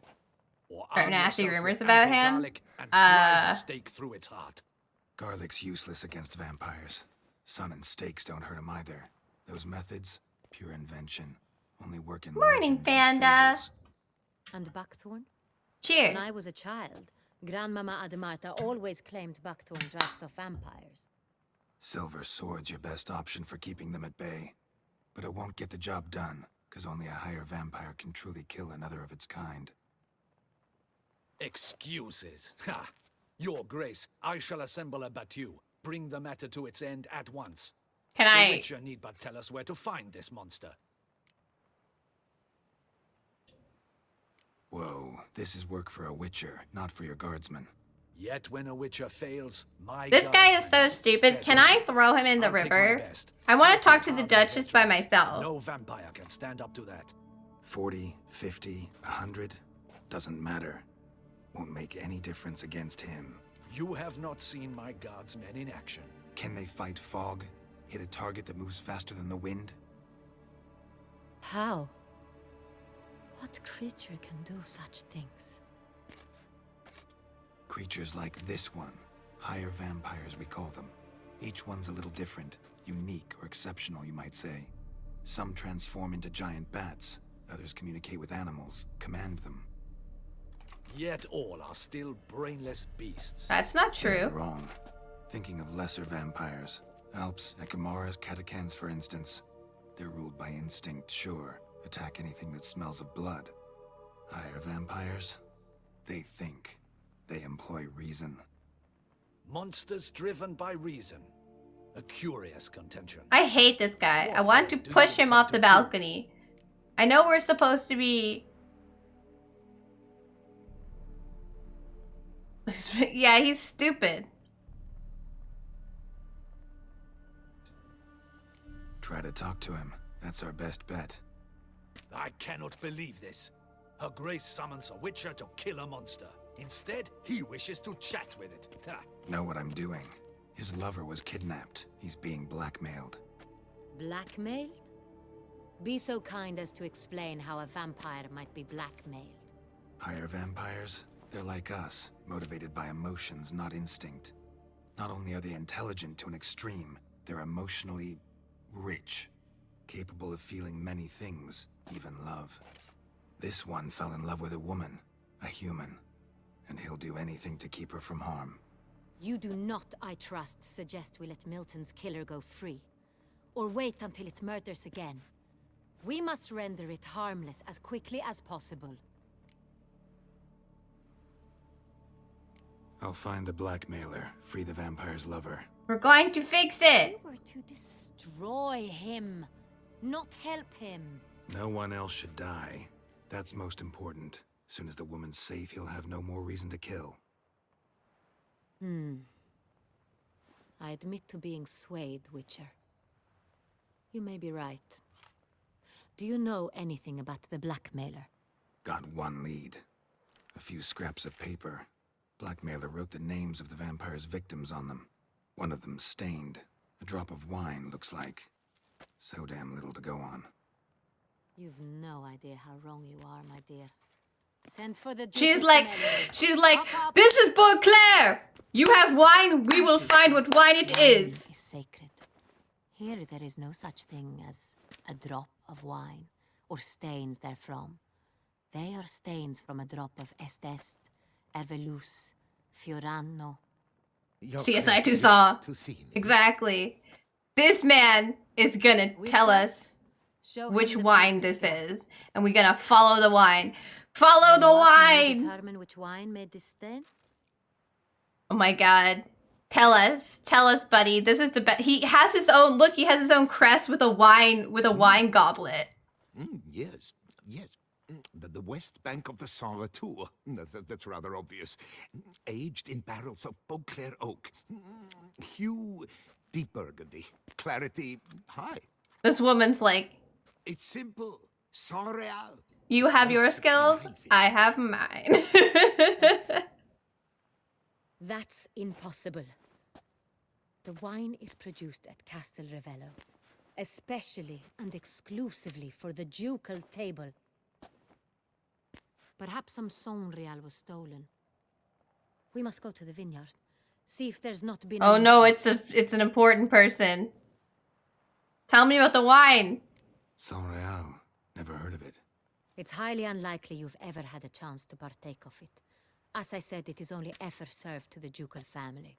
or Start arm nasty yourself rumors with about ample him. garlic and drive a stake through its heart. Garlic's useless against vampires. Sun and stakes don't hurt him either. Those methods, pure invention, only work in Morning, legends and Panda. fables. And buckthorn? Cheers. When I was a child, Grandmama Ademarta always claimed buckthorn drives off vampires. Silver sword's your best option for keeping them at bay. But it won't get the job done, because only a higher vampire can truly kill another of its kind. Excuses. Ha! Your Grace, I shall assemble a battue. Bring the matter to its end at once. Can The I... Witcher need but tell us where to find this monster. Whoa, this is work for a witcher, not for your guardsman. Yet when a Witcher fails, my This guy is guardsman so stupid. Can I throw him in the I'll take my river? best. I want to 40 talk to the hardened Duchess by veterans. myself. No vampire can stand up to that. 40, 50, 100, doesn't matter. Won't make any difference against him. You have not seen my guardsmen in action. Can they fight fog? Hit a target that moves faster than the wind? How? What creature can do such things? Creatures like this one. Higher vampires, we call them. Each one's a little different. Unique or exceptional, you might say. Some transform into giant bats. Others communicate with animals, command them. Yet all are still brainless beasts. That's not true. You're wrong. Thinking of lesser vampires. Alps, Ekamaras, Catacans, for instance. They're ruled by instinct, sure. Attack anything that smells of blood. Higher vampires? They think. They employ reason. Monsters driven by reason. A curious contention. I hate this guy. I want to push him off the balcony. I know we're supposed to be... Yeah, he's stupid. Try to talk to him. That's our best bet. I cannot believe this. Her Grace summons a Witcher to kill a monster. Instead, he wishes to chat with it. Ha. Know what I'm doing. His lover was kidnapped. He's being blackmailed. Blackmailed? Be so kind as to explain how a vampire might be blackmailed. Higher vampires? They're like us, motivated by emotions, not instinct. Not only are they intelligent to an extreme, they're emotionally rich. Capable of feeling many things, even love. This one fell in love with a woman, a human. And he'll do anything to keep her from harm. You do not, I trust, suggest we let Milton's killer go free. Or wait until it murders again. We must render it harmless as quickly as possible. I'll find the blackmailer, free the vampire's lover. We're going to fix it. We were to destroy him, not help him. No one else should die. That's most important. Soon as the woman's safe, he'll have no more reason to kill. I admit to being swayed, Witcher. You may be right. Do you know anything about the blackmailer? Got one lead. A few scraps of paper. Blackmailer wrote the names of the vampire's victims on them. One of them stained. A drop of wine, looks like. So damn little to go on. You've no idea how wrong you are, my dear. Send for the She's Ducal like, Smelly. this is Beauclair! You have wine, we will find what wine it Wine is. sacred. Here there is no such thing as a drop of wine, or stains therefrom. They are stains from a drop of Est, Ervelus, Fiorano. CSI Toussaint. Exactly. This man is gonna tell us which wine this is. And we're gonna follow the wine. Follow the wine! Determine which wine made this stain? Oh my god. Tell us, buddy. This is the best. He has his own, look, he has his own crest with a wine goblet. Yes. The west bank of the Sala, too. That's rather obvious. Aged in barrels of Beauclair oak. Hue, deep burgundy. Clarity, high. This woman's like, it's simple. Sans real. you have your skills, I have mine. That's impossible. The wine is produced at Castel Ravello, especially and exclusively for the ducal table. Perhaps some Sonreal was stolen. We must go to the vineyard, see if there's not been. Oh no, it's an important person. Tell me about the wine. Sonreal. Never heard of it. It's highly unlikely you've ever had a chance to partake of it. As I said, it is only ever served to the ducal family.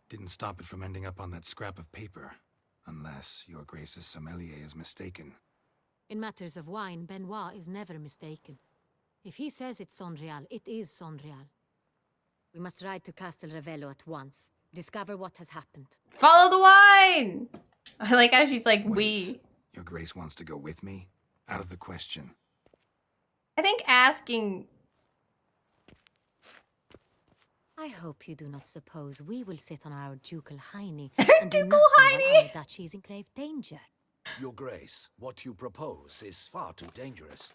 Didn't stop it from ending up on that scrap of paper. Unless your Grace's sommelier is mistaken. In matters of wine, Benoit is never mistaken. If he says it's Sonreal, it is Sonreal. We must ride to Castel Ravello at once. Discover what has happened. Follow the wine! I like how she's like, we. Your Grace wants to go with me? Out of the question. I think asking... I hope you do not suppose we will sit on our Ducal Hiney and Ducal do nothing Hiney! while our duchy is in grave danger. Your Grace, what you propose is far too dangerous.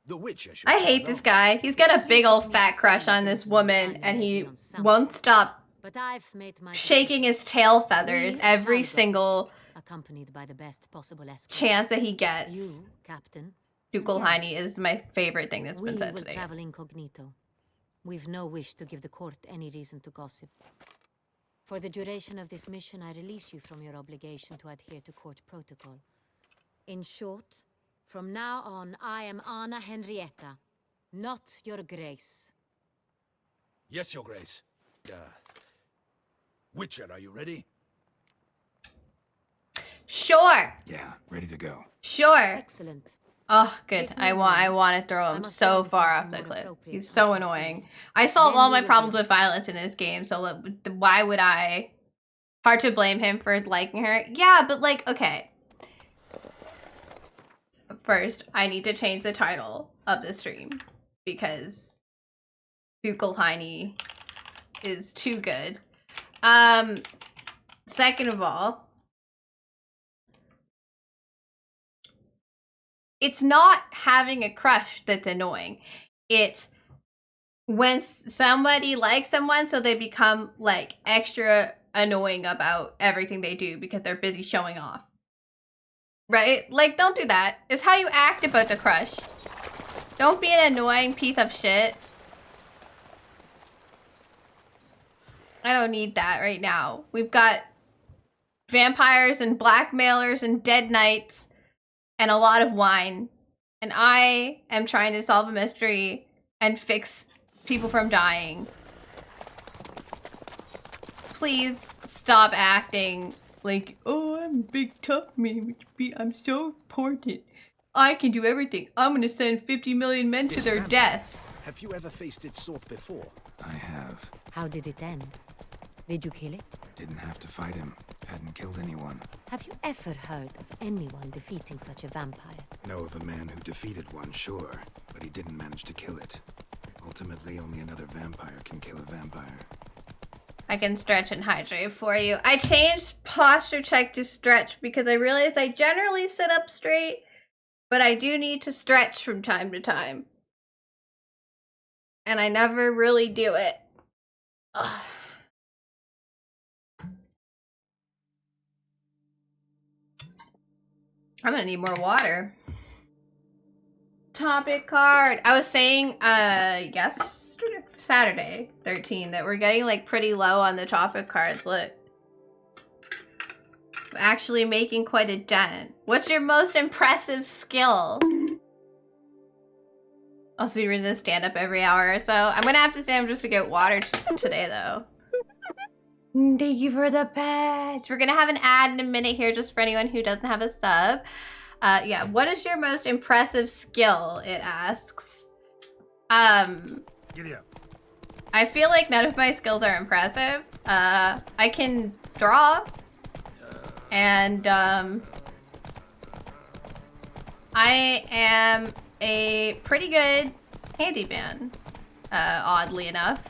The Witcher should I hate this guy. He's got a big old fat crush on this woman, and he won't stop But I've made my shaking his tail feathers We every shall go, single accompanied by the best possible escort. chance that he gets. You, Captain. Ducal Yeah. Hiney is my favorite thing that's We been said will today. travel incognito. We've no wish to give the court any reason to gossip. For the duration of this mission, I release you from your obligation to adhere to court protocol. In short, from now on, I am Anna Henrietta, not your Grace. Yes, Your Grace. Witcher, are you ready? Sure. Yeah, ready to go. Sure. Excellent. Oh, good. Give me I a want moment. to throw I him must so find far off something the more cliff. appropriate He's I so can annoying. see. I solved Then all we my will problems be- with violence in this game, so why would I? Hard to blame him for liking her. Yeah, but like, okay. First, I need to change the title of the stream because Ducal Hiney is too good. Second of all, it's not having a crush that's annoying. It's when somebody likes someone, so they become like extra annoying about everything they do because they're busy showing off. Right? Like, don't do that. It's how you act about the crush. Don't be an annoying piece of shit. I don't need that right now. We've got vampires and blackmailers and dead knights and a lot of wine. And I am trying to solve a mystery and fix people from dying. Please stop acting like, oh, I'm a big tough man. I'm so important. I can do everything. I'm gonna send 50 million men to This their vampire, deaths. Have you ever faced its sort before? I have. How did it end? Did you kill it? Didn't have to fight him. Hadn't killed anyone. Have you ever heard of anyone defeating such a vampire? Know of a man who defeated one, sure, but he didn't manage to kill it. Ultimately, only another vampire can kill a vampire. I can stretch and hydrate for you. I changed posture check to stretch because I realized I generally sit up straight, but I do need to stretch from time to time. And I never really do it. Ugh. I'm gonna need more water. Topic card. I was saying, yesterday, Saturday, 13, that we're getting like pretty low on the topic cards. Look. I'm actually making quite a dent. What's your most impressive skill? I'll be reading this stand up every hour or so. I'm gonna have to stand up just to get water today though. Thank you for the pets. We're gonna have an ad in a minute here just for anyone who doesn't have a sub. Yeah, what is your most impressive skill? It asks. Giddy up. I feel like none of my skills are impressive. I can draw. And, I am a pretty good handyman, oddly enough.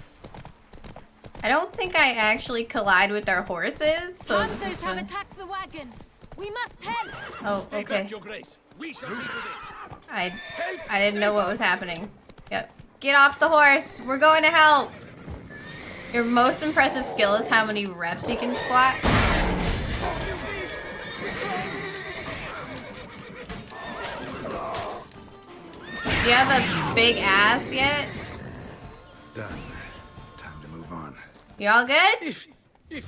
I don't think I actually collide with their horses, so Hunters have attacked the wagon. We must help. Oh, okay. Your Grace, we shall see to this. I didn't know what was happening. Yep. Get off the horse. We're going to help. Your most impressive skill is how many reps you can squat. Do you have a big ass yet? Done. Time to move on. You all good? If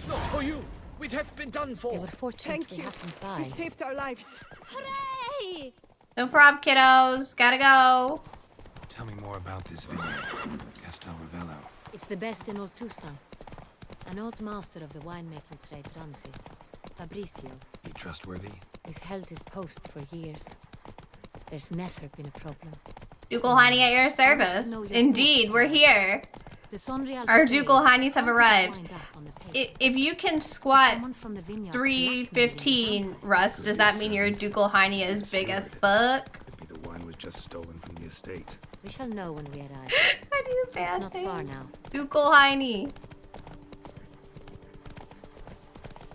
not for you, we'd have been done for. They were fortunate we happened by. You saved our lives. Hooray! No problem, kiddos. Gotta go. Tell me more about this vineyard, Castel Ravello. It's the best in all Toussaint. An old master of the winemaking trade runs it. Fabricio. He trustworthy? He's held his post for years. There's never been a problem. Ducal Hiney at your service. Indeed, we're here. Our Ducal Heinies have arrived. If you can squat 315, Russ, does that mean your Ducal Hiney is big as fuck? Maybe the wine was just stolen from the estate. We shall know when we arrive. I do bad It's not things. far now. Ducal Hiney.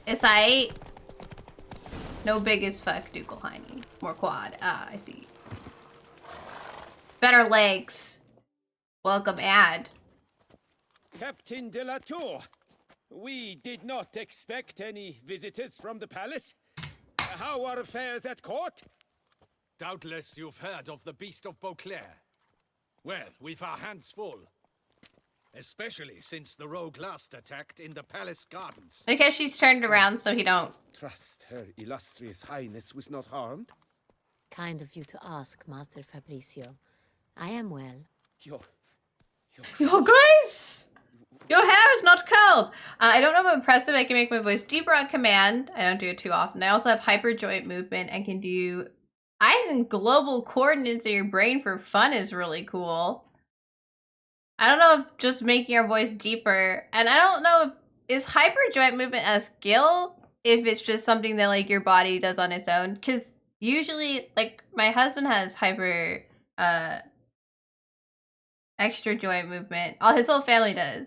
It's aight. No big as fuck Ducal Hiney. More quad. Ah, I see. Better legs. Welcome ad. Captain de la Tour, we did not expect any visitors from the palace. How are affairs at court? Doubtless you've heard of the Beast of Beauclair. Well, we've our hands full. Especially since the rogue last attacked in the palace gardens. Because she's turned around so he don't. Trust her illustrious highness was not harmed? Kind of you to ask, Master Fabricio. I am well. Your grace! Your hair is not curled! I don't know if I'm impressive. I can make my voice deeper on command. I don't do it too often. I also have hyper joint movement. I can do... I think global coordinates in your brain for fun is really cool. I don't know if just making your voice deeper... And I don't know if... Is hyper joint movement a skill? If it's just something that, like, your body does on its own? Because usually, like, my husband has hyper... extra joint movement. Oh, his whole family does.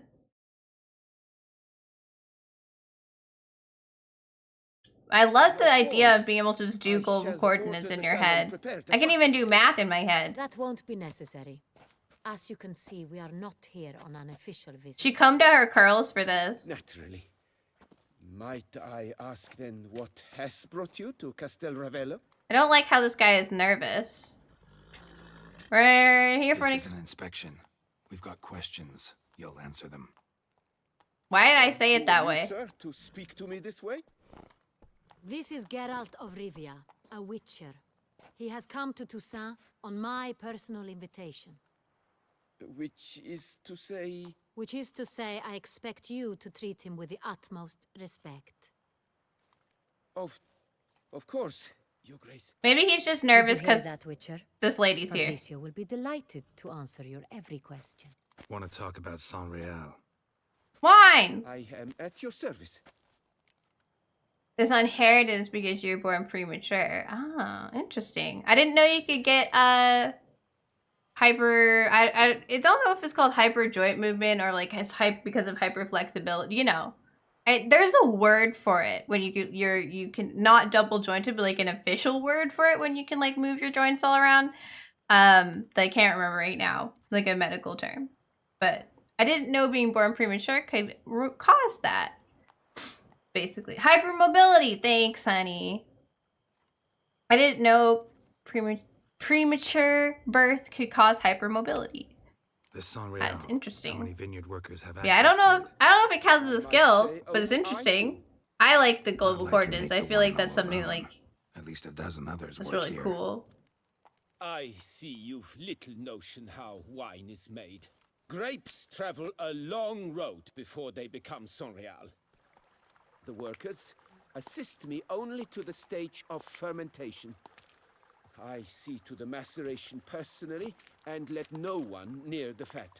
I love the idea of being able to just do global coordinates in your head. I can even do math in my head. That won't be necessary. As you can see, we are not here on an official visit. She combed out her curls for this. Naturally. Might I ask then what has brought you to Castel Ravello? I don't like how this guy is nervous. We're here for This is an inspection. We've got questions. You'll answer them. Why did I say it that Who are you, way? sir, to speak to me this way? This is Geralt of Rivia, a witcher. He has come to Toussaint on my personal invitation. Which is to say... Which is to say, I expect you to treat him with the utmost respect. Of course, Your Grace. Maybe he's just nervous because this lady's here. Fabricio will be delighted to answer your every question. Want to talk about Saint-Réal? Wine! I am at your service. This inheritance because you're born premature. Ah, interesting. I didn't know you could get hyper. I don't know if it's called hyper joint movement or like has hype because of hyper flexibility. You know, there's a word for it when you can not double jointed, but like an official word for it when you can like move your joints all around. That I can't remember right now, like a medical term. But I didn't know being born premature could cause that. Basically, hypermobility. Thanks, honey. I didn't know premature birth could cause hypermobility. The Saint-Réal. That's interesting. How many vineyard workers have Yeah, I don't know. I don't know if it counts as a skill, but it's interesting. I like the global coordinates. I feel like that's something like at least a dozen others. That's work really here. cool. I see you've little notion how wine is made. Grapes travel a long road before they become Saint-Réal. The workers assist me only to the stage of fermentation. I see to the maceration personally and let no one near the fat.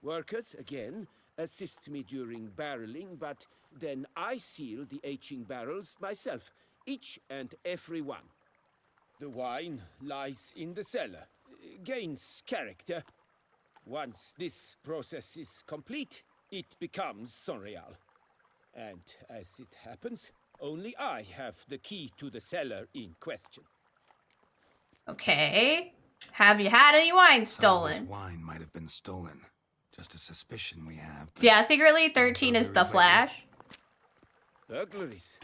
Workers, again, assist me during barreling, but then I seal the aging barrels myself, each and every one. The wine lies in the cellar, gains character. Once this process is complete, it becomes Saint-Réal. And as it happens, only I have the key to the cellar in question. Okay. Have you had any wine Some of this stolen? wine might have been stolen. Just a suspicion we have. Yeah, secretly 13 is the Flash. burglaries.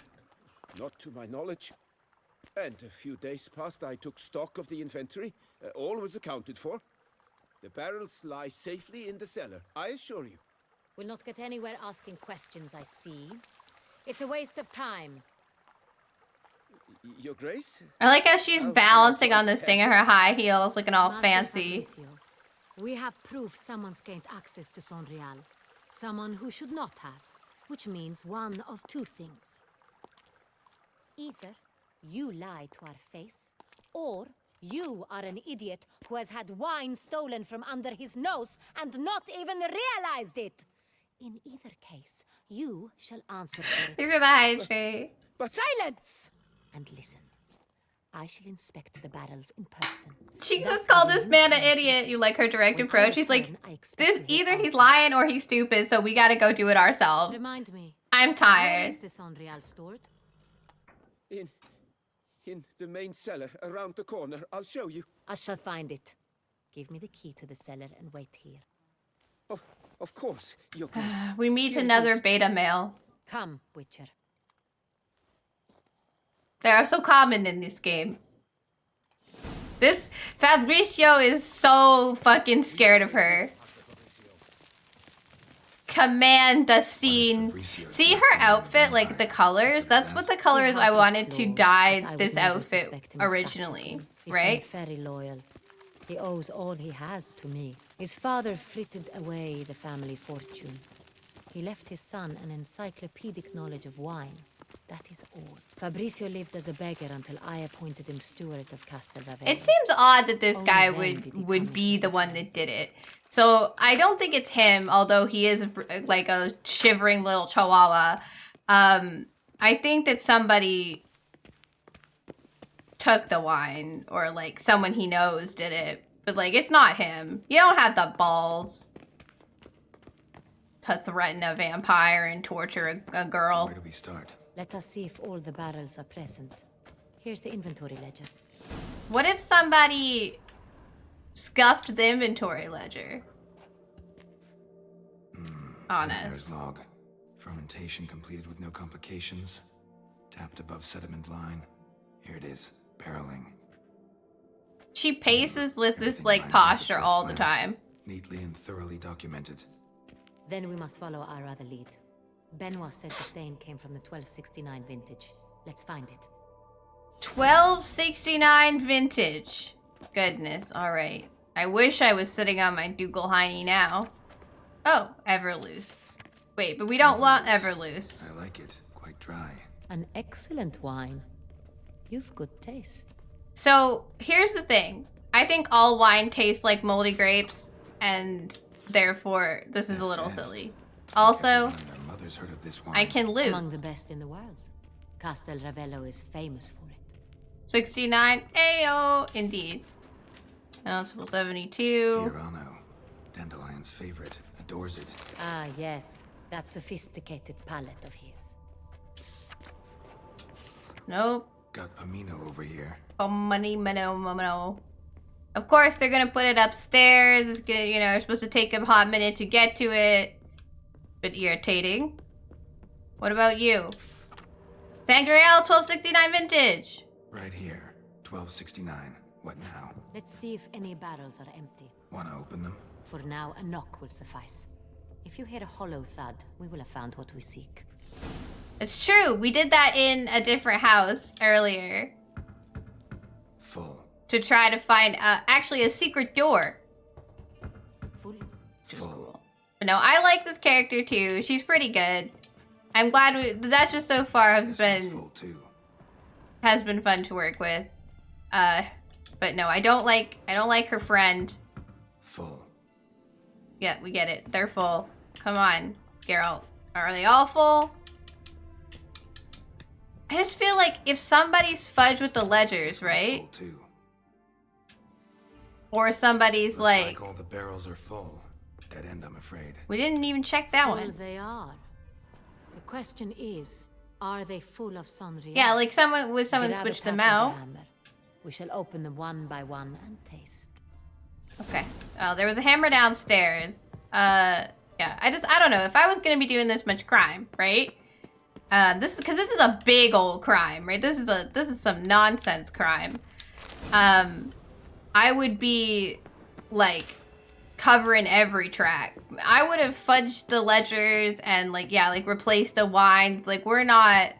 Not to my knowledge. And a few days past, I took stock of the inventory. All was accounted for. The barrels lie safely in the cellar, I assure you. We'll not get anywhere asking questions, I see. It's a waste of time. Your Grace? I like how she's balancing on this thing in her high heels, looking all Master fancy. Fabricio, we have proof someone's gained access to Sonreal. Someone who should not have, which means one of two things. Either you lie to our face, or you are an idiot who has had wine stolen from under his nose and not even realized it. In either case, you shall answer for it. Look at the hydrate. Silence! And listen. I shall inspect the barrels in person. She just called this man an idiot. You like her direct approach? She's like, this either he's lying or he's stupid, so we gotta go do it ourselves. Remind me. I'm Where tired. is this Sonreal stored? In the main cellar, around the corner. I'll show you. I shall find it. Give me the key to the cellar and wait here. Oh, of course, Your Grace. We meet Here it another is. beta male. Come, Witcher. They are so common in this game. This Fabricio is so fucking scared of her. Command the scene. See her outfit, like the colors? That's what the colors I wanted to dye this outfit originally, right? He's been very loyal. He owes all he has to me. His father frittered away the family fortune. He left his son an encyclopedic knowledge of wine. That is all. Fabricio lived as a beggar until I appointed him steward of Castel Ravello. It seems odd that this Only guy then did he would be the one that did it. So I don't think it's him, although he is like a shivering little chihuahua. I think that somebody took the wine, or like someone he knows did it. But like, it's not him. You don't have the balls to threaten a vampire and torture a girl. So where do we start? Let us see if all the barrels are present. Here's the inventory ledger. What if somebody scuffed the inventory ledger on us? There's log. Fermentation completed with no complications. Tapped above sediment line. Here it is. Barreling. She paces with this Everything like lines up at posture first all the glance. time. Neatly and thoroughly documented. Then we must follow our other lead. Benoit said the stain came from the 1269 vintage. Let's find it. 1269 vintage. Goodness, alright. I wish I was sitting on my Ducal Hiney now. Oh, Everloose. Wait, but we don't want Everloose. I like it. Quite dry. An excellent wine. You've good taste. So, here's the thing. I think all wine tastes like moldy grapes, and therefore, this is a little silly. Also, Their mother's heard of this wine. I can loot. Among the best in the world. Castel Ravello is famous for it. 69. Ayo, indeed. Council 72. Fiorano. Dandelion's favorite. Adores it. Ah, yes. That sophisticated palate of his. Nope. Got Pomino over here. Oh, money, mono. Of course, they're gonna put it upstairs. It's gonna, you know, you're supposed to take a hot minute to get to it. Bit irritating. What about you? Sangreal 1269 vintage. Right here. 1269. What now? Let's see if any barrels are empty. Wanna open them? For now, a knock will suffice. If you hear a hollow thud, we will have found what we seek. It's true. We did that in a different house earlier. Full. To try to find, actually, a secret door. Full. But no, I like this character too. She's pretty good. I'm glad that just so far has been fun to work with. But no, I don't like her friend. Full. Yeah, we get it. They're full. Come on, Geralt. Are they all full? I just feel like if somebody's fudged with the ledgers, right? Full too. Or somebody's Looks like all the barrels are full. Dead end, I'm afraid. we didn't even check that Full one. they are. The question is, are they full of Sonreal? Yeah, like someone Grab a switched tap them with a out. hammer. We shall open them one by one and taste. Okay. Oh, there was a hammer downstairs. Yeah, I don't know. If I was gonna be doing this much crime, right? This is a big old crime, right? This is some nonsense crime. I would be like covering every track. I would have fudged the ledgers and like, yeah, like replaced the wines. Like, we're not.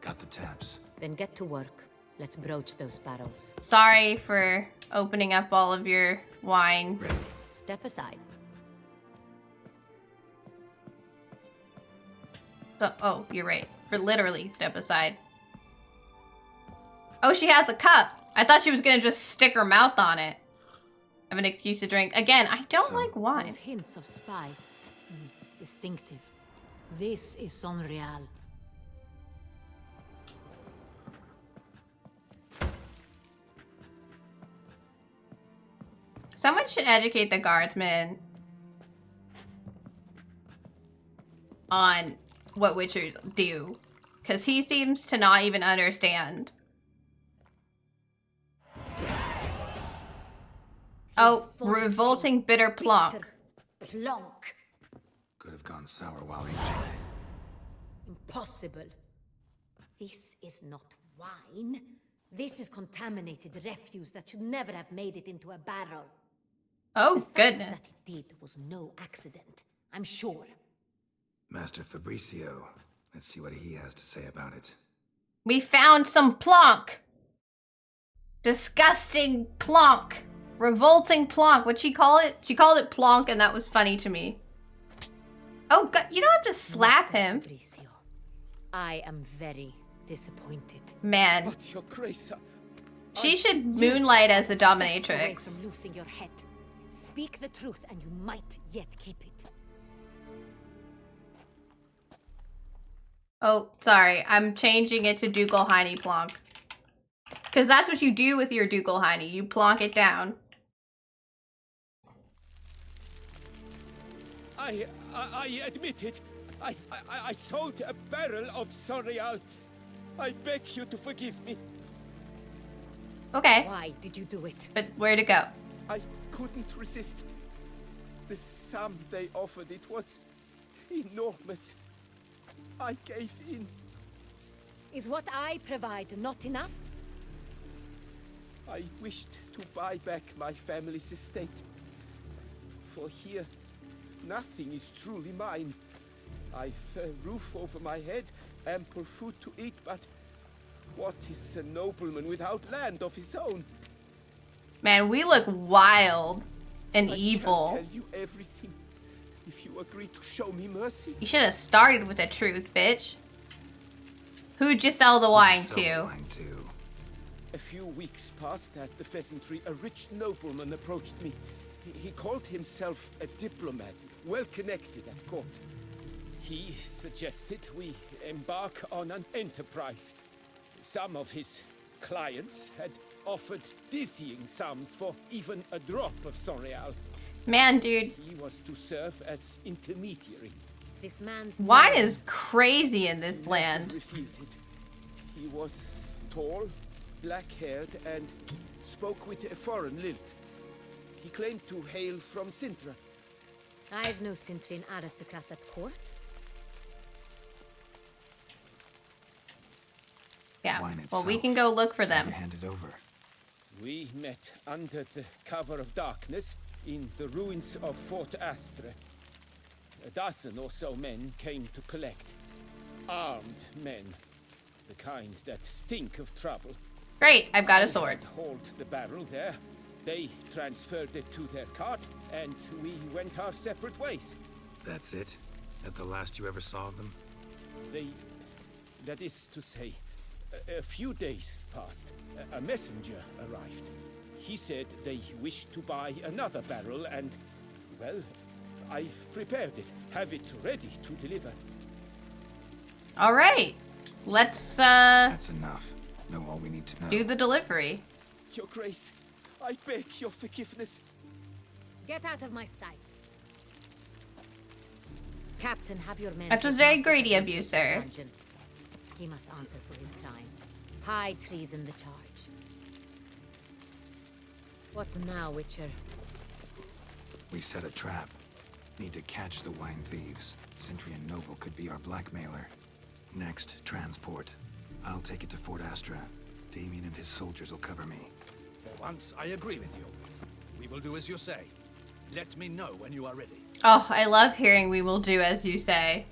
Got the taps. Then get to work. Let's broach those barrels. Sorry for opening up all of your wine. Ready. Step aside. Oh, you're right. For literally step aside. Oh, she has a cup. I thought she was gonna just stick her mouth on it. Have an excuse to drink. Again, I don't like wine. Those hints of spice. Distinctive. This is Sonreal. Someone should educate the guardsmen on what witchers do, because he seems to not even understand. Oh, revolting bitter Plonk. Plonk. Could have gone sour while aging. Impossible. This is not wine. This is contaminated refuse that should never have made it into a barrel. Oh, goodness. That it did was no accident, I'm sure. Master Fabricio, let's see what he has to say about it. We found some Plonk. Disgusting Plonk. Revolting Plonk. What'd she call it? She called it Plonk, and that was funny to me. Oh, God. You don't have to slap him. Fabricio, I am very disappointed. Man. But your grace, She should moonlight as a Step away dominatrix. from losing your head. Speak the truth, and you might yet keep it. Oh, sorry. I'm changing it to Ducal Hiney Plonk. Because that's what you do with your Ducal Hiney. You plonk it down. I admit it. I sold a barrel of Sonreal. I beg you to forgive me. Okay. Why did you do it? But where'd it go? I couldn't resist. The sum they offered, it was enormous. I gave in. Is what I provide not enough? I wished to buy back my family's estate. For here, nothing is truly mine. I've a roof over my head, ample food to eat, but what is a nobleman without land of his own? Man, we look wild and I evil. shall tell you everything if you agree to show me mercy. You should have started with the truth, bitch. Who'd you sell the wine to? A few weeks past at the pheasantry, a rich nobleman approached me. He called himself a diplomat, well connected at court. He suggested we embark on an enterprise. Some of his clients had offered dizzying sums for even a drop of Sonreal. Man, dude. He was to serve as intermediary. This man's Wine is crazy in this land. Refused it. He was tall, black-haired, and spoke with a foreign lilt. He claimed to hail from Sintra. I've no Sintrian aristocrat at court. Yeah. Wine Well, we itself. can go look for them. Hand it over. We met under the cover of darkness in the ruins of Fort Astre. A dozen or so men came to collect. Armed men. The kind that stink of trouble. Great, I've got a sword. I hauled the barrel there. They transferred it to their cart, and we went our separate ways. That's it? That the last you ever saw of them? That is to say, a few days passed. A messenger arrived. He said they wished to buy another barrel and, well, I've prepared it. Have it ready to deliver. All right. Let's, That's enough. Know all we need to know. do the delivery. Your Grace, I beg your forgiveness. Get out of my sight. Captain, have your men... That was take very Master greedy of Fabricio you, to the sir. dungeon. He must answer for his crime. High treason the charge. What now, Witcher? We set a trap. Need to catch the wine thieves. Sentry and Noble could be our blackmailer. Next, transport. I'll take it to Fort Astra. Damien and his soldiers will cover me. For once, I agree with you. We will do as you say. Let me know when you are ready. Oh, I love hearing we will do as you say.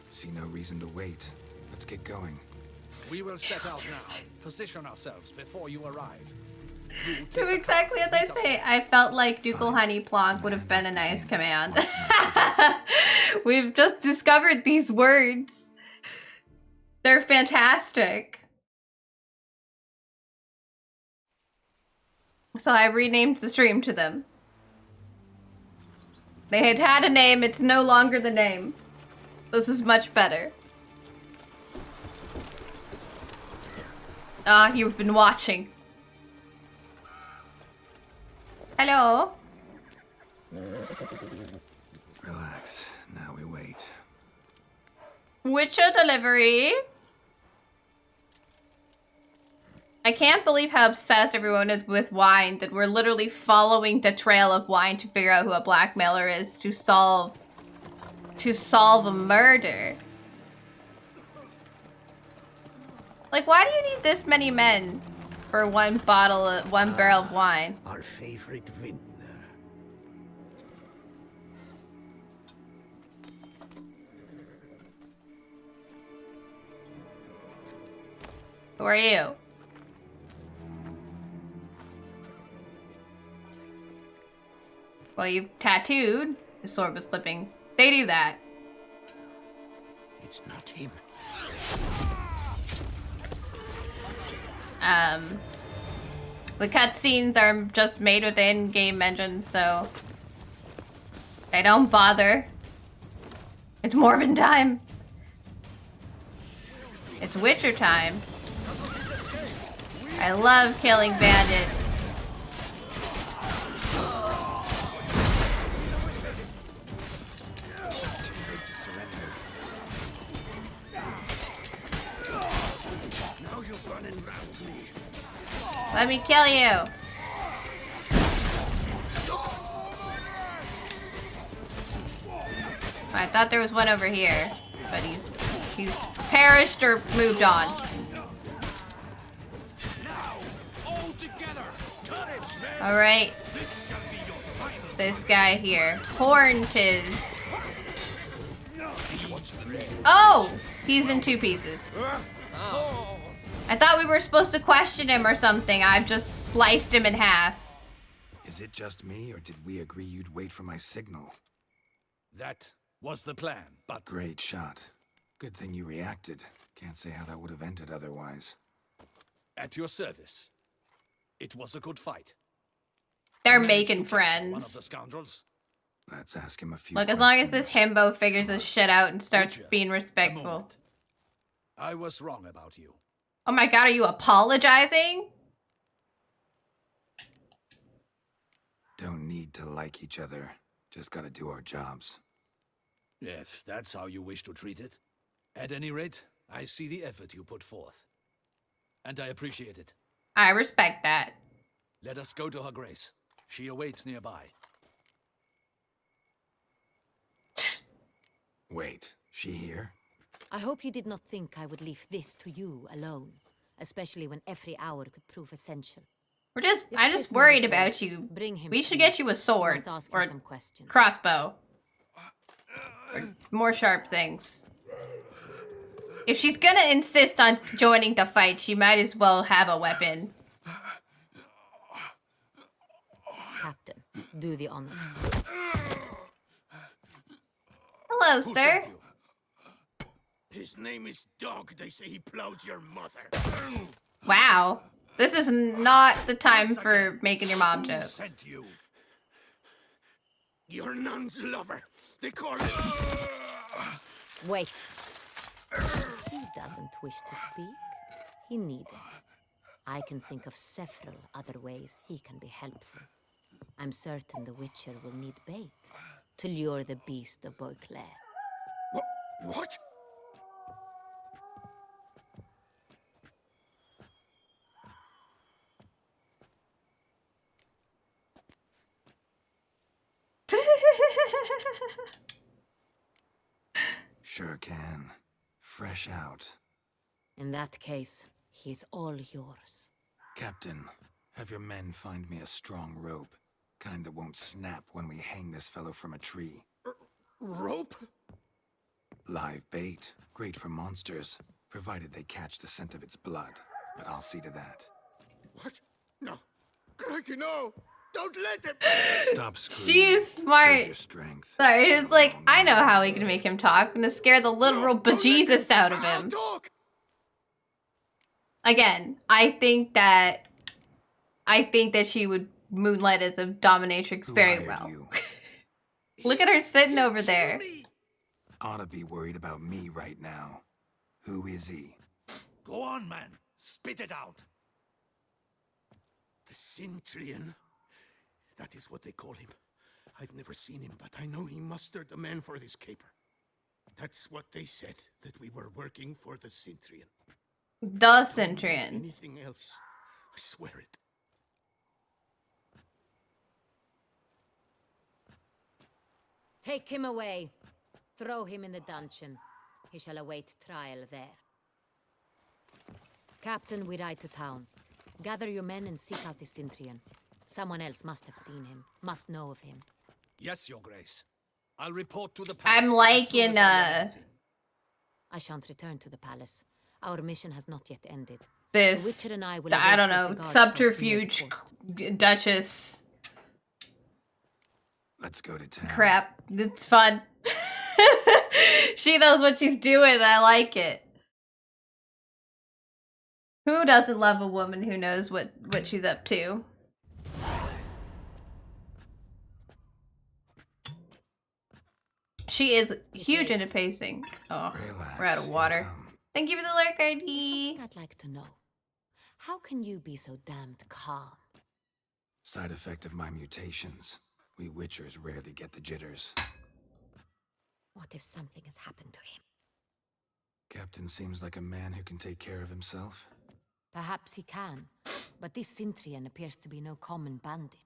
See no reason to wait. Let's get going. We will set out now. Position ourselves before you arrive. Do exactly as I say. I felt like Ducal Honey Plonk would have been a nice command. We've just discovered these words. They're fantastic. So I renamed the stream to them. They had had a name, it's no longer the name. This is much better. Ah, you've been watching. Hello? Relax. Now we wait. Witcher delivery. I can't believe how obsessed everyone is with wine that we're literally following the trail of wine to figure out who a blackmailer is to solve a murder. Like, why do you need this many men for one barrel of wine? Our favorite vintner. Who are you? Well, you've tattooed. His sword was clipping. They do that. It's not him. The cutscenes are just made with the in-game engine, so they don't bother. It's Morbin time. It's Witcher time. I love killing bandits. Let me kill you. I thought there was one over here, but he's perished or moved on. All right. This guy here, Horntiz. Oh, he's in two pieces. I thought we were supposed to question him or something. I've just sliced him in half. Is it just me, or did we agree you'd wait for my signal? That was the plan, but... Great shot. Good thing you reacted. Can't say how that would have ended otherwise. At your service. It was a good fight. They're making friends. One of the scoundrels. Let's ask him a few Look, as questions. long as this himbo figures his shit out and starts being respectful. I was wrong about you. Oh my god, are you apologizing? Don't need to like each other. Just gotta do our jobs. If that's how you wish to treat it. At any rate, I see the effort you put forth. And I appreciate it. I respect that. Let us go to her grace. She awaits nearby. Wait, she here? I hope you did not think I would leave this to you alone, especially when every hour could prove essential. I'm just worried about you. Bring him We should get you a sword or some questions. crossbow. More sharp things. If she's gonna insist on joining the fight, she might as well have a weapon. Captain, do the honors. Hello, Who sir. sent you? His name is Dog. They say he plowed your mother. Wow. This is not the time for making your mom Who jokes. sent you? Your nun's lover. They call it... Wait. He doesn't wish to speak. He needn't. I can think of several other ways he can be helpful. I'm certain the Witcher will need bait to lure the beast of Beauclair. What? Sure can. Fresh out. In that case, he is all yours. Captain, have your men find me a strong rope. Kind that won't snap when we hang this fellow from a tree. Rope? Live bait. Great for monsters, provided they catch the scent of its blood. But I'll see to that. What? No. Crikey, no! Don't let them! Stop screaming. She's Save smart. your strength. Sorry, it's like, I know how we can make him talk. I'm gonna scare the literal bejesus out of him. Again, I think that she would moonlight as a dominatrix very well. Look at her sitting over there. Ought to be worried about me right now. Who is he? Go on, man. Spit it out. The Cintrian. That is what they call him. I've never seen him, but I know he mustered the men for this caper. That's what they said, that we were working for the Cintrian. The Cintrian. Anything else? I swear it. Take him away. Throw him in the dungeon. He shall await trial there. Captain, we ride to town. Gather your men and seek out the Cintrian. Someone else must have seen him, must know of him. Yes, Your Grace. I'll report to the palace. I'm liking, I shan't return to the palace. Our mission has not yet ended. This, The Witcher and I will I don't await you at know, the guard subterfuge, post near the Duchess. Let's go to town. Crap, it's fun. She knows what she's doing, and I like it. Who doesn't love a woman who knows what she's up to? She is huge into pacing. Oh, we're out of water. Thank you for the lurk ID. Something I'd like to know. How can you be so damned calm? Side effect of my mutations. We Witchers rarely get the jitters. What if something has happened to him? Captain seems like a man who can take care of himself. Perhaps he can, but this Cintrian appears to be no common bandit.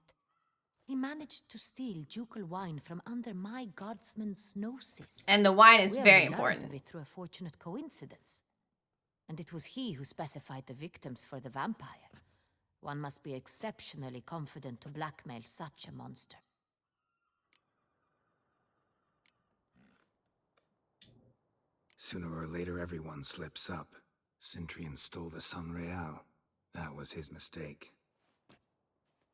He managed to steal Ducal wine from under my guardsman's noses. And the wine is We very only learned important. of it through a fortunate coincidence. And it was he who specified the victims for the vampire. One must be exceptionally confident to blackmail such a monster. Sooner or later, everyone slips up. Cintrian stole the Sun Real. That was his mistake.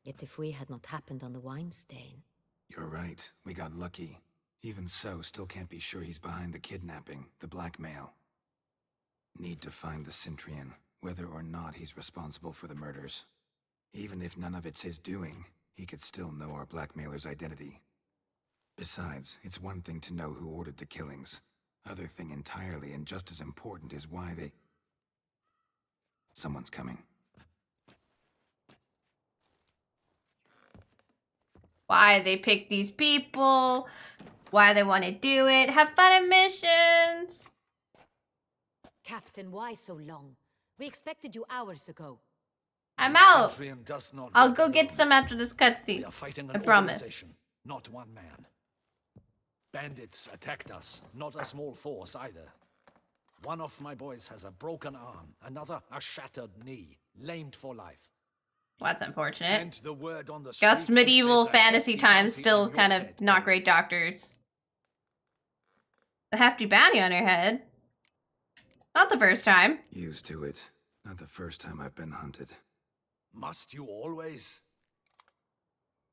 Yet if we had not happened on the wine stain... You're right. We got lucky. Even so, still can't be sure he's behind the kidnapping, the blackmail. Need to find the Cintrian, whether or not he's responsible for the murders. Even if none of it's his doing, he could still know our blackmailer's identity. Besides, it's one thing to know who ordered the killings. Other thing entirely, and just as important, is why they... Someone's coming. Why they pick these people, why they want to do it. Have fun at missions. Captain, why so long? We expected you hours ago. I'm out. Cintrian does not I'll work go get alone. some after this cutscene. We are fighting I an promise. organization, not one man. Bandits attacked us, not a small force either. One of my boys has a broken arm, another a shattered knee, lamed for life. Well, that's unfortunate. And the word on the Just street is medieval there's a fantasy hefty times, bounty still on your kind of head. not great doctors. A hefty bounty on her head. Not the first time. Used to it. Not the first time I've been hunted. Must you always?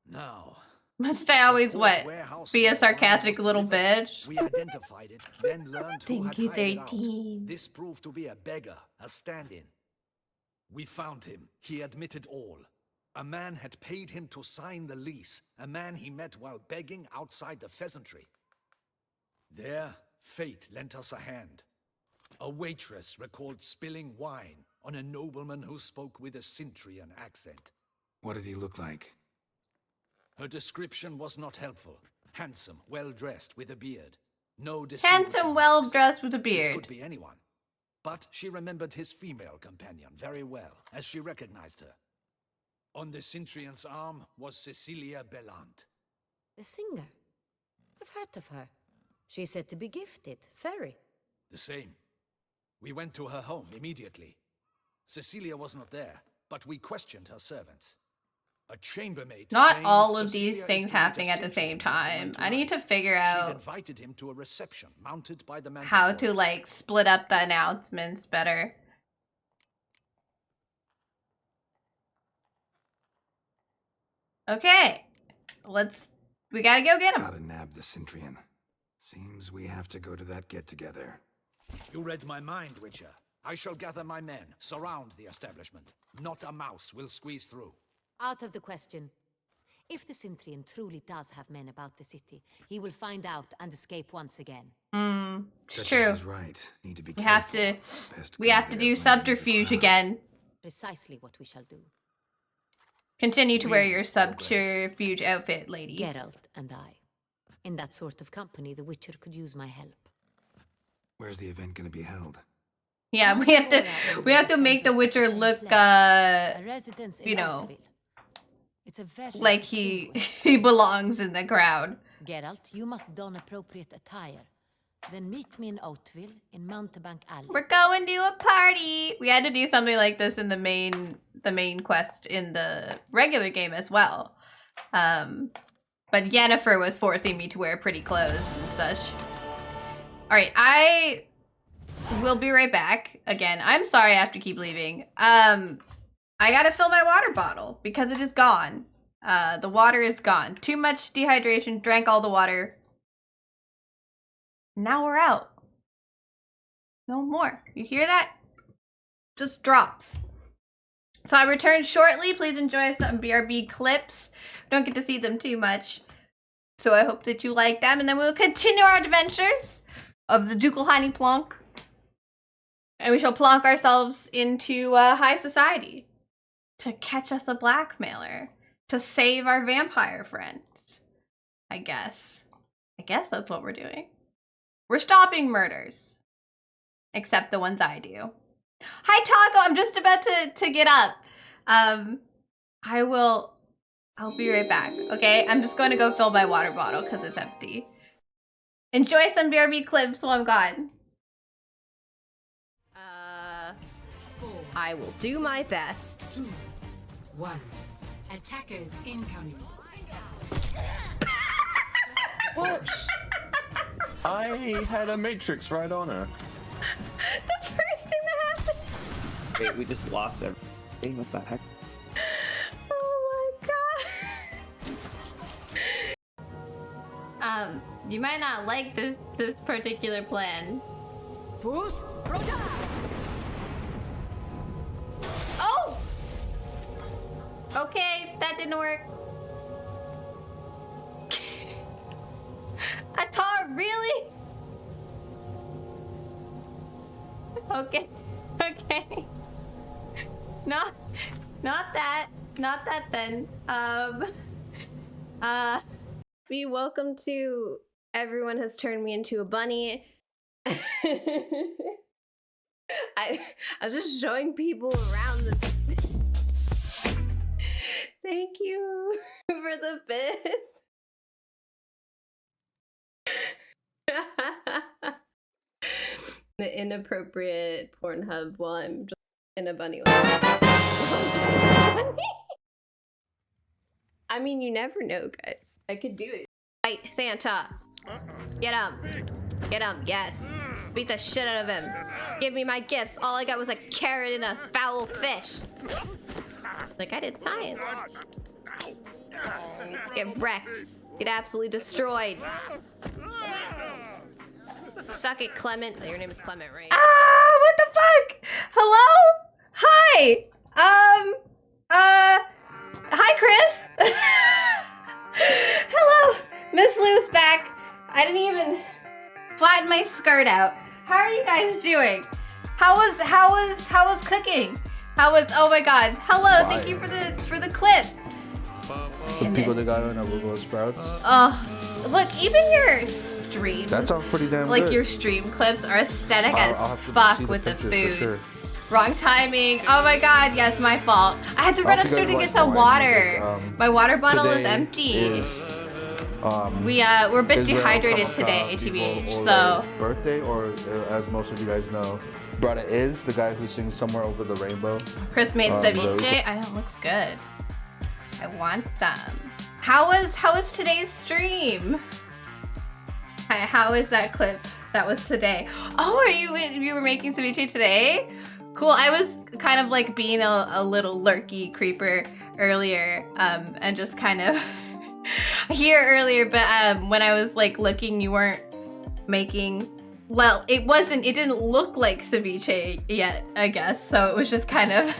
Now. Must I always what? Be a sarcastic little bitch? We identified it, then learned who had Think he's hired it out. 18. This proved to be a beggar, a stand-in. We found him. He admitted all. A man had paid him to sign the lease, a man he met while begging outside the pheasantry. There, fate lent us a hand. A waitress recalled spilling wine on a nobleman who spoke with a Cintrian accent. What did he look like? Her description was not helpful. Handsome, well-dressed, with a beard. No Handsome, distinguishing well-dressed with a marks. beard. This could be anyone. But she remembered his female companion very well, as she recognized her. On the Cintrian's arm was Cecilia Bellant. The singer? I've heard of her. She's said to be gifted. Fairy. The same. We went to her home immediately. Cecilia was not there, but we questioned her servants. A chambermaid. Not claimed all of Cecilia these is things to meet a happening at the Cintrian same gentleman time. I need to tonight. figure She'd out invited him to a reception mounted by the man. how to like split up the announcements better. Okay, we gotta go get him. Gotta nab the Cintrian. Seems we have to go to that get-together. You read my mind, Witcher. I shall gather my men, surround the establishment. Not a mouse will squeeze through. Out of the question. If the Cintrian truly does have men about the city, he will find out and escape once again. It's Duchess true. is right. Need to be We careful. have to Best we go have to there do when subterfuge again. Precisely what we shall do. Continue to wear your subterfuge outfit, lady. Geralt and I. In that sort of company, the Witcher could use my help. Where's the event gonna be held? Yeah, we have to make the Witcher look you know, It's a very like he belongs in the crowd. Geralt, you must don appropriate attire. Then meet me in Oatville in Mountebank Alley. We're going to a party. We had to do something like this in the main quest in the regular game as well. But Yennefer was forcing me to wear pretty clothes and such. All right, I will be right back. Again, I'm sorry I have to keep leaving. I gotta fill my water bottle because it is gone. The water is gone. Too much dehydration, drank all the water. Now we're out. No more. You hear that? Just drops. So I return shortly. Please enjoy some BRB clips. Don't get to see them too much. So I hope that you like them. And then we'll continue our adventures of the Ducal Hiney Plonk. And we shall plonk ourselves into high society. To catch us a blackmailer. To save our vampire friends. I guess. I guess that's what we're doing. We're stopping murders. Except the ones I do. Hi, Taco! I'm just about to get up. I'll be right back, okay? I'm just going to go fill my water bottle because it's empty. Enjoy some BRB clips while I'm gone. I will do my best. 2, 1. Attackers incoming. What? I had a matrix right on her. The first thing that happened. Wait, we just lost everything. What the heck? Oh my god. You might not like this particular plan. Bruce, Oh! Okay, that didn't work. Atar, really? Okay. Okay. Not that then. Be welcome to everyone has turned me into a bunny. I was just showing people around the Thank you for the bits. The inappropriate Pornhub while I'm just in a bunny. I mean, you never know, guys. I could do it. Fight Santa. Get him. Get him. Yes. Beat the shit out of him. Give me my gifts. All I got was a carrot and a foul fish. Like I did science. Get wrecked. Get absolutely destroyed. Suck it, Clement. Your name is Clement, right? Ah, what the fuck? Hello? Hi. Hi, Chris. Hello. Miss Lou's back. I didn't even flatten my skirt out. How are you guys doing? How was cooking? Oh my god. Hello, thank you for the clip. The people that got on arugula sprouts. Look, even your stream. That sounds pretty damn like good. Your stream clips are aesthetic I'll as have to fuck see with the pictures food. for sure. Wrong timing. Oh my god, yeah, it's my fault. I had to run upstairs to get some water. My water bottle is empty. We're a bit Israel dehydrated comes today, down TBH. before So Ole's birthday, or as most of you guys know, brother is the guy who sings "Somewhere Over the Rainbow." Chris made ceviche. I know, it looks good. I want some. How was today's stream? How is that clip? That was today. Oh, you were making ceviche today? Cool. I was kind of like being a little lurky creeper earlier, and just kind of here earlier. But when I was like looking, you weren't making. Well, it didn't look like ceviche yet, I guess. So it was just kind of.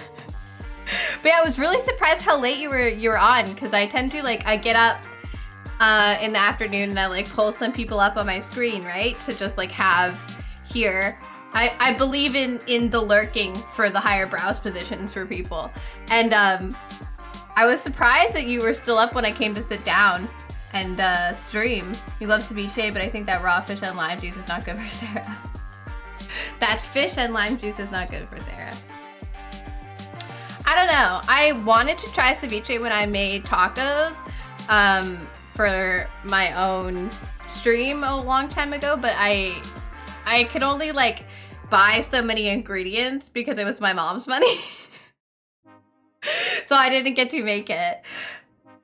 But yeah, I was really surprised how late you were on, because I tend to I get up in the afternoon and I like pull some people up on my screen, right, to just like have here. I believe in the lurking for the higher browse positions for people, and I was surprised that you were still up when I came to sit down and stream. You love ceviche, but I think that raw fish and lime juice is not good for Sarah. That fish and lime juice is not good for Sarah. I don't know. I wanted to try ceviche when I made tacos for my own stream a long time ago, but I could only like buy so many ingredients because it was my mom's money. So I didn't get to make it.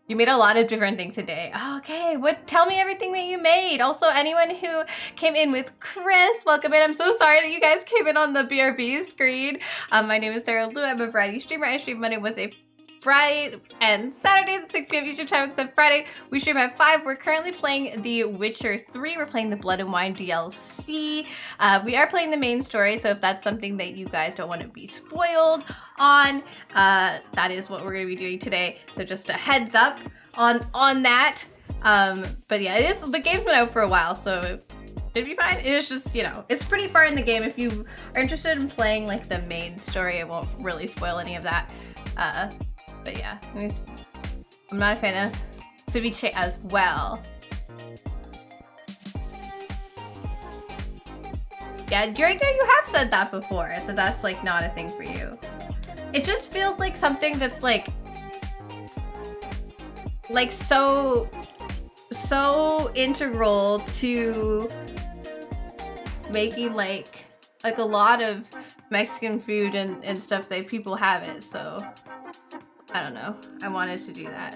You made a lot of different things today. Okay, tell me everything that you made. Also, anyone who came in with Chris, welcome in. I'm so sorry that you guys came in on the BRB screen. My name is Sarah Lou. I'm a variety streamer. I stream Monday, Wednesday, Friday, and Saturdays at 6 p.m. Eastern time, except Friday. We stream at 5. We're currently playing The Witcher 3. We're playing the Blood and Wine DLC. We are playing the main story, so if that's something that you guys don't want to be spoiled on, that is what we're going to be doing today. So just a heads up on that. But yeah, the game's been out for a while, so it'd be fine. It is just, it's pretty far in the game. If you are interested in playing like the main story, it won't really spoil any of that. But yeah, I'm not a fan of ceviche as well. Yeah, Draco, you have said that before, that that's like not a thing for you. It just feels like something that's like so integral to making like a lot of Mexican food and stuff that people have it, so I don't know. I wanted to do that.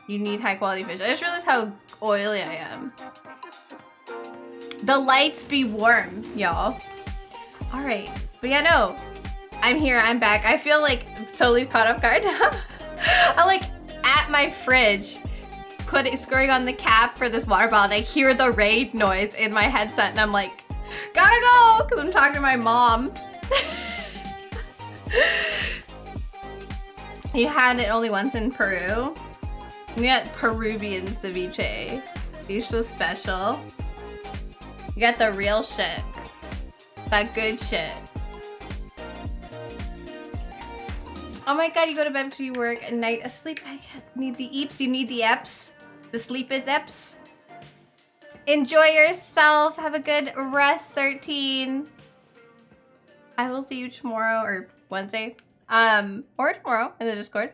You need high quality fish. I just realized how oily I am. The lights be warm, y'all. All right, but yeah, no, I'm here. I'm back. I feel like totally caught off guard now. I'm like at my fridge, screwing on the cap for this water bottle, and I hear the raid noise in my headset, and I'm like, gotta go, because I'm talking to my mom. You had it only once in Peru? You got Peruvian ceviche. You're so special. You got the real shit. That good shit. Oh my god, you go to bed because you work at night asleep. I need the eeps. You need the eps. The sleepeth eps. Enjoy yourself. Have a good rest, 13. I will see you tomorrow or Wednesday. Or tomorrow in the Discord.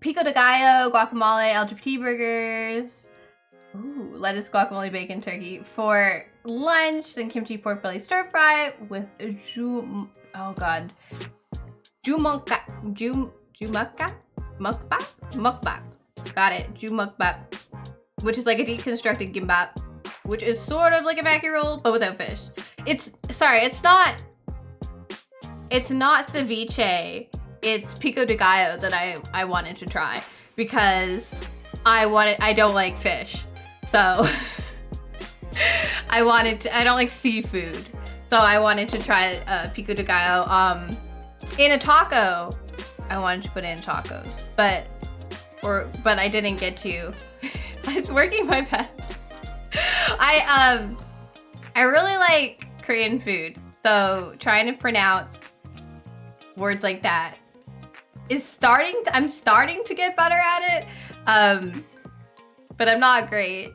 Pico de gallo, guacamole, LGBT burgers. Ooh, lettuce, guacamole, bacon, turkey for lunch. Then kimchi pork belly stir fry with mukbang. Got it. Mukbang, which is like a deconstructed gimbap, which is sort of like a maki roll but without fish. It's not ceviche. It's pico de gallo that I wanted to try because I don't like fish. So I don't like seafood. So I wanted to try pico de gallo in a taco. I wanted to put it in tacos, but I didn't get to. I was working my best. I really like Korean food, so trying to pronounce words like that is I'm starting to get better at it, but I'm not great.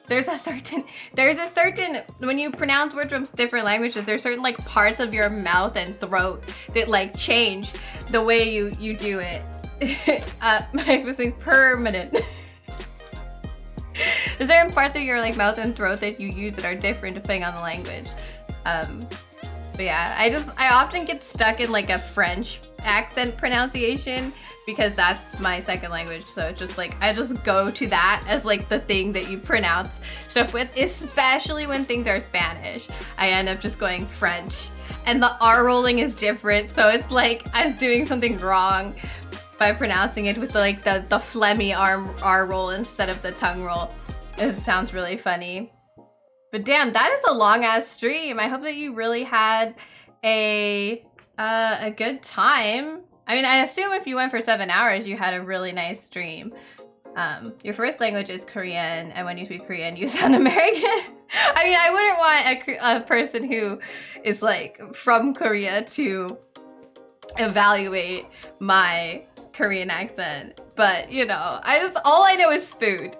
There's a certain when you pronounce words from different languages, there's certain like parts of your mouth and throat that like change the way you do it. I was saying permanent. There's certain parts of your like mouth and throat that you use that are different depending on the language. But yeah, I often get stuck in like a French accent pronunciation because that's my second language. So it's just like, I just go to that as like the thing that you pronounce stuff with, especially when things are Spanish. I end up just going French and the R rolling is different. So it's like I'm doing something wrong by pronouncing it with like the phlegmy R roll instead of the tongue roll. It sounds really funny. But damn, that is a long ass stream. I hope that you really had a good time. I mean, I assume if you went for 7 hours, you had a really nice stream. Your first language is Korean, and when you speak Korean, you sound American. I mean, I wouldn't want a person who is like from Korea to evaluate my Korean accent, but you know, all I know is food,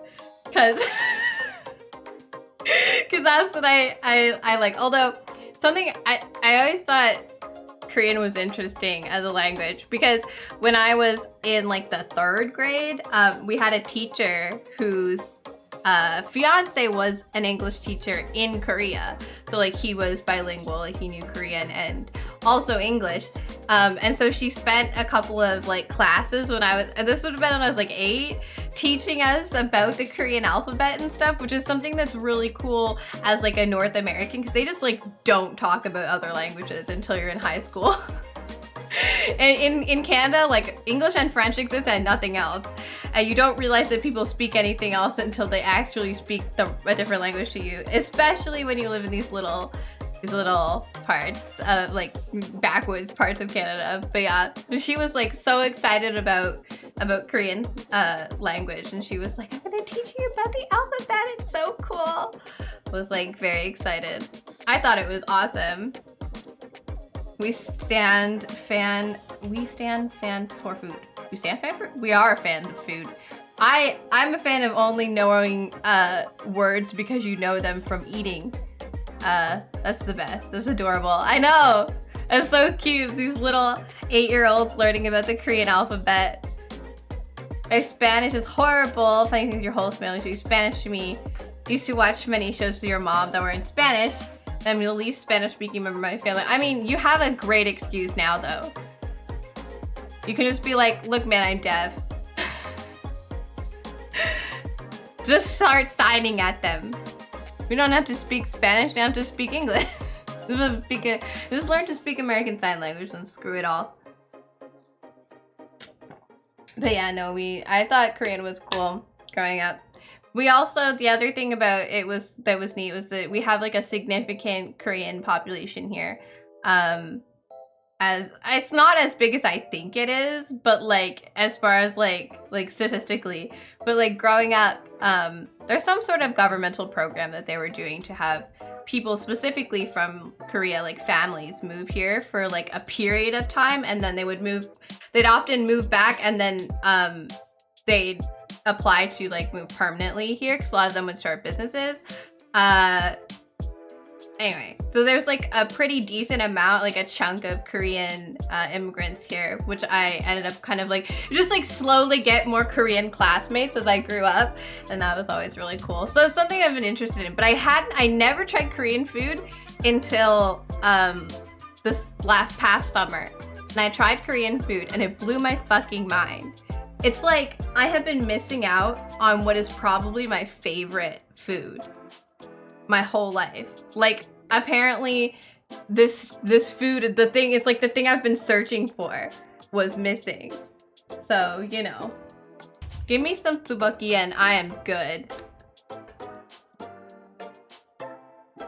because that's what I like. Although something I always thought Korean was interesting as a language, because when I was in like the 3rd grade, we had a teacher whose fiance was an English teacher in Korea. So like he was bilingual, like he knew Korean and also English. And so she spent a couple of like classes when I was, and this would have been when I was like 8, teaching us about the Korean alphabet and stuff, which is something that's really cool as like a North American, because they just like don't talk about other languages until you're in high school. And in Canada, like English and French exist and nothing else. And you don't realize that people speak anything else until they actually speak a different language to you, especially when you live in these little parts of like backwoods parts of Canada. But yeah, she was like so excited about Korean language, and she was like, I'm gonna teach you about the alphabet, it's so cool. Was like very excited. I thought it was awesome. We stand fan for food. We stand fan for, we are a fan of food. I'm a fan of only knowing words because you know them from eating. That's the best. That's adorable. I know. It's so cute. These little 8-year-olds learning about the Korean alphabet. My Spanish is horrible. If I think your whole Spanish, you Spanish to me. Used to watch many shows with your mom that were in Spanish. I'm the least Spanish-speaking member of my family. I mean, you have a great excuse now, though. You can just be like, look, man, I'm deaf. Just start signing at them. We don't have to speak Spanish, we have to speak English. Just learn to speak American Sign Language and screw it all. But yeah, no, I thought Korean was cool growing up. We also, the other thing about it that was neat was that we have like a significant Korean population here. As it's not as big as I think it is, but like as far as like statistically, but like growing up, there's some sort of governmental program that they were doing to have people specifically from Korea, like families, move here for like a period of time, and then they'd often move back, and then they'd apply to like move permanently here, because a lot of them would start businesses. Anyway, so there's like a pretty decent amount, like a chunk of Korean immigrants here, which I ended up kind of like just like slowly get more Korean classmates as I grew up, and that was always really cool. So it's something I've been interested in, but I never tried Korean food until this past summer, and I tried Korean food and it blew my fucking mind. It's like I have been missing out on what is probably my favorite food my whole life. Like apparently this food, the thing is like the thing I've been searching for was missing. So, you know, give me some tteokbokki and I am good.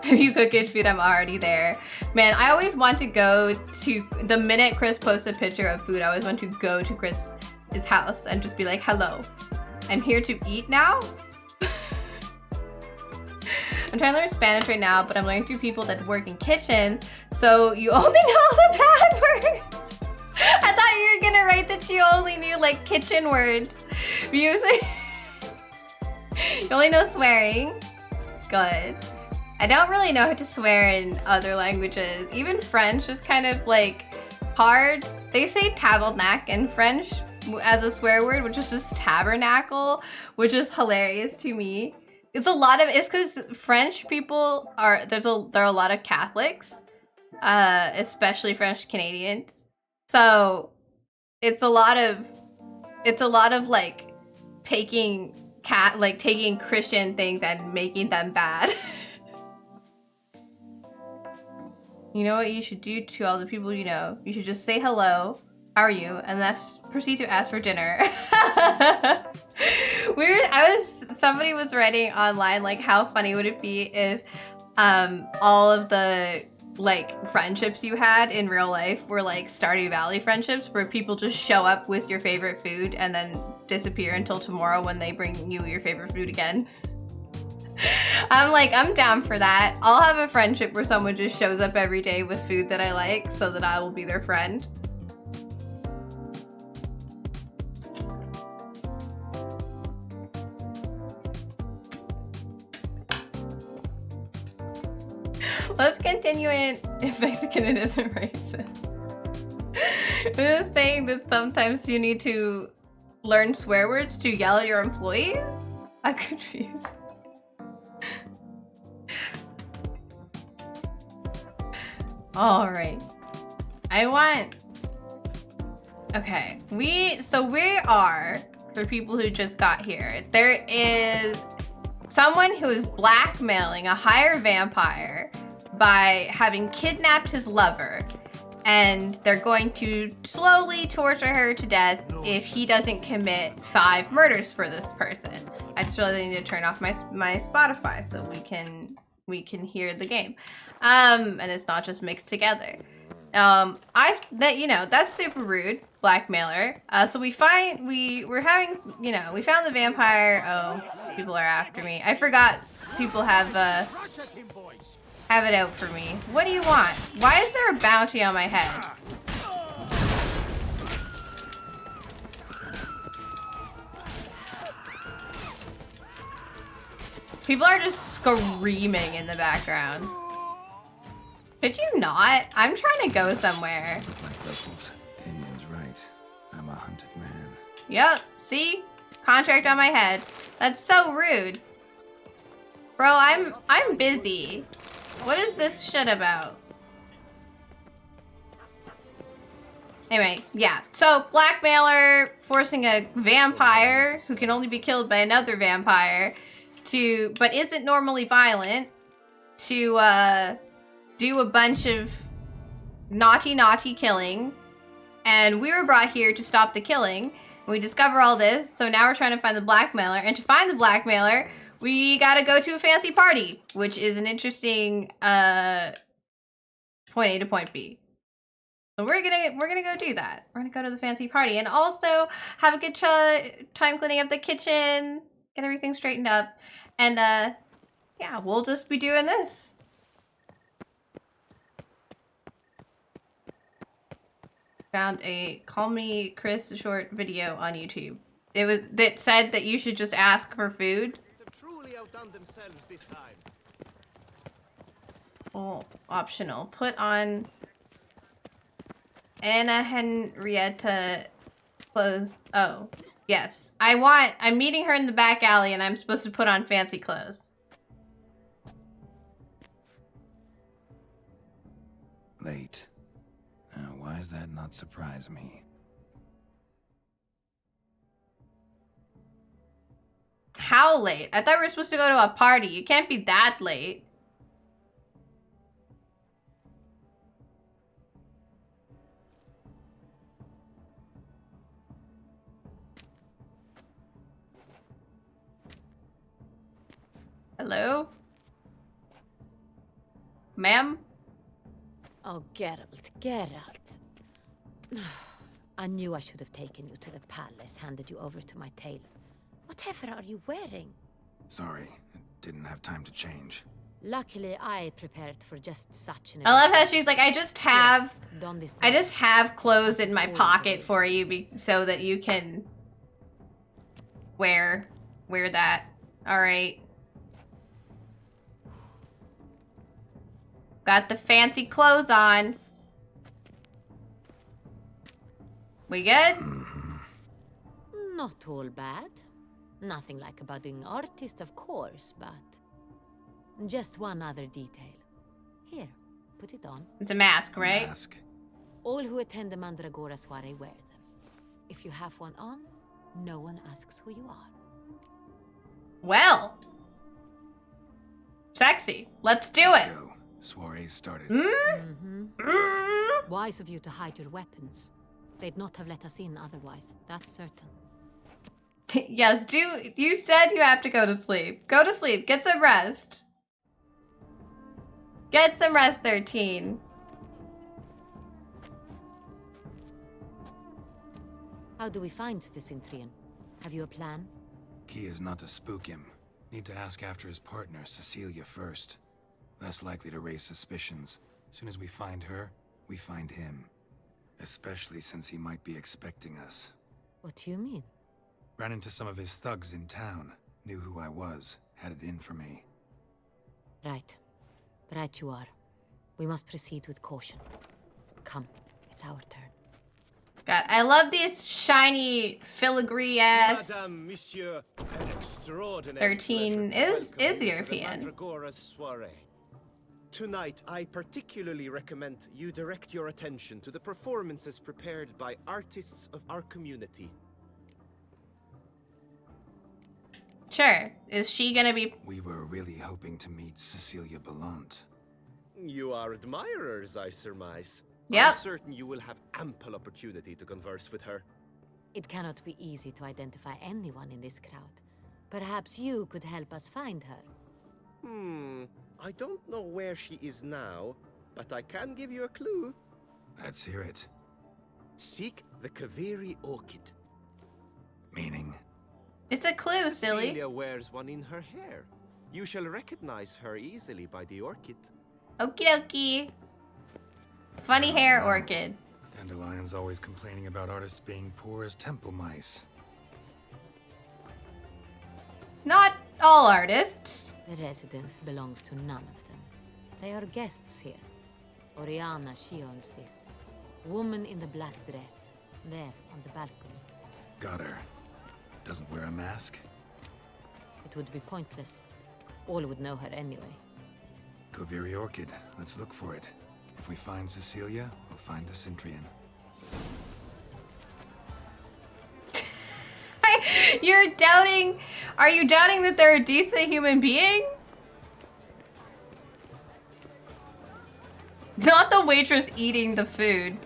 If you cook good food, I'm already there. Man, I always want to go to, the minute Chris posts a picture of food, I always want to go to Chris' house and just be like, hello, I'm here to eat now. I'm trying to learn Spanish right now, but I'm learning through people that work in kitchen, so you only know the bad words. I thought you were gonna write that you only knew like kitchen words. Music. You only know swearing. Good. I don't really know how to swear in other languages. Even French is kind of like hard. They say tabarnak in French, as a swear word, which is just tabernacle, which is hilarious to me. It's because French people there are a lot of Catholics, especially French Canadians. So it's a lot of like taking Christian things and making them bad. You know what you should do to all the people you know? You should just say hello, how are you, and let's proceed to ask for dinner. Somebody was writing online, like, how funny would it be if all of the like friendships you had in real life were like Stardew Valley friendships, where people just show up with your favorite food and then disappear until tomorrow when they bring you your favorite food again. I'm down for that. I'll have a friendship where someone just shows up every day with food that I like so that I will be their friend. Let's continue in if Mexican it isn't racist. I'm just saying that sometimes you need to learn swear words to yell at your employees? I'm confused. All right. Okay. We are, for people who just got here, there is someone who is blackmailing a higher vampire by having kidnapped his lover, and they're going to slowly torture her to death if he doesn't commit 5 murders for this person. I just really need to turn off my Spotify so we can hear the game, and it's not just mixed together. That's super rude, blackmailer. So we found the vampire. Oh, people are after me. I forgot people have it out for me. What do you want? Why is there a bounty on my head? People are just screaming in the background. Could you not? I'm trying to go somewhere. Like locals, Damien's right. I'm a hunted man. Yep, see? Contract on my head. That's so rude. Bro, I'm busy. What is this shit about? Anyway, yeah. So, blackmailer forcing a vampire who can only be killed by another vampire but isn't normally violent, to do a bunch of naughty killing. And we were brought here to stop the killing. We discover all this, so now we're trying to find the blackmailer. And to find the blackmailer, we gotta go to a fancy party, which is an interesting point A to point B. So we're gonna go do that. We're gonna go to the fancy party and also have a good time cleaning up the kitchen, get everything straightened up, and yeah, we'll just be doing this. Found a Call Me Chris short video on YouTube. That said that you should just ask for food. Truly outdone themselves this time. Oh, optional. Put on Anna Henrietta clothes. Oh, yes. I'm meeting her in the back alley and I'm supposed to put on fancy clothes. Late. Why does that not surprise me? How late? I thought we were supposed to go to a party. You can't be that late. Hello? Ma'am? Oh, Geralt. I knew I should have taken you to the palace, handed you over to my tailor. Whatever are you wearing? Sorry, didn't have time to change. Luckily, I prepared for just such an I love how she's like, I just have clothes in my pocket for you so that you can wear that. All right. Got the fancy clothes on. We good? Not all bad. Nothing like a budding artist, of course, but just one other detail. Here, put it on. It's a mask, right? Mask. All who attend the Mandragora soiree wear them. If you have one on, no one asks who you are. Well. Sexy. Let's do it. Go. Soiree started. Wise of you to hide your weapons. They'd not have let us in otherwise, that's certain. Yes, you said you have to go to sleep. Go to sleep. Get some rest. Get some rest, 13. How do we find this Intrian? Have you a plan? Key is not to spook him. Need to ask after his partner, Cecilia, first. Less likely to raise suspicions. As soon as we find her, we find him. Especially since he might be expecting us. What do you mean? Ran into some of his thugs in town. Knew who I was. Had it in for me. Right. Right you are. We must proceed with caution. Come, it's our turn. God, I love these shiny filigree-ass. Madame, Monsieur, an extraordinary 13 is European. Mandragora's soiree. Tonight, I particularly recommend you direct your attention to the performances prepared by artists of our community. Sure. Is she gonna be... We were really hoping to meet Cecilia Belant. You are admirers, I surmise. Yep. I'm certain you will have ample opportunity to converse with her. It cannot be easy to identify anyone in this crowd. Perhaps you could help us find her. I don't know where she is now, but I can give you a clue. Let's hear it. Seek the Kaveri orchid. Meaning? It's a clue, silly. Cecilia wears one in her hair. You shall recognize her easily by the orchid. Okie dokie. Funny hair orchid. Dandelion's always complaining about artists being poor as temple mice. Not all artists. The residence belongs to none of them. They are guests here. Oriana, she owns this. Woman in the black dress. There, on the balcony. Got her. Doesn't wear a mask? It would be pointless. All would know her anyway. Kaveri Orchid. Let's look for it. If we find Cecilia, we'll find the Cintrian. You're doubting... Are you doubting that they're a decent human being? Not the waitress eating the food.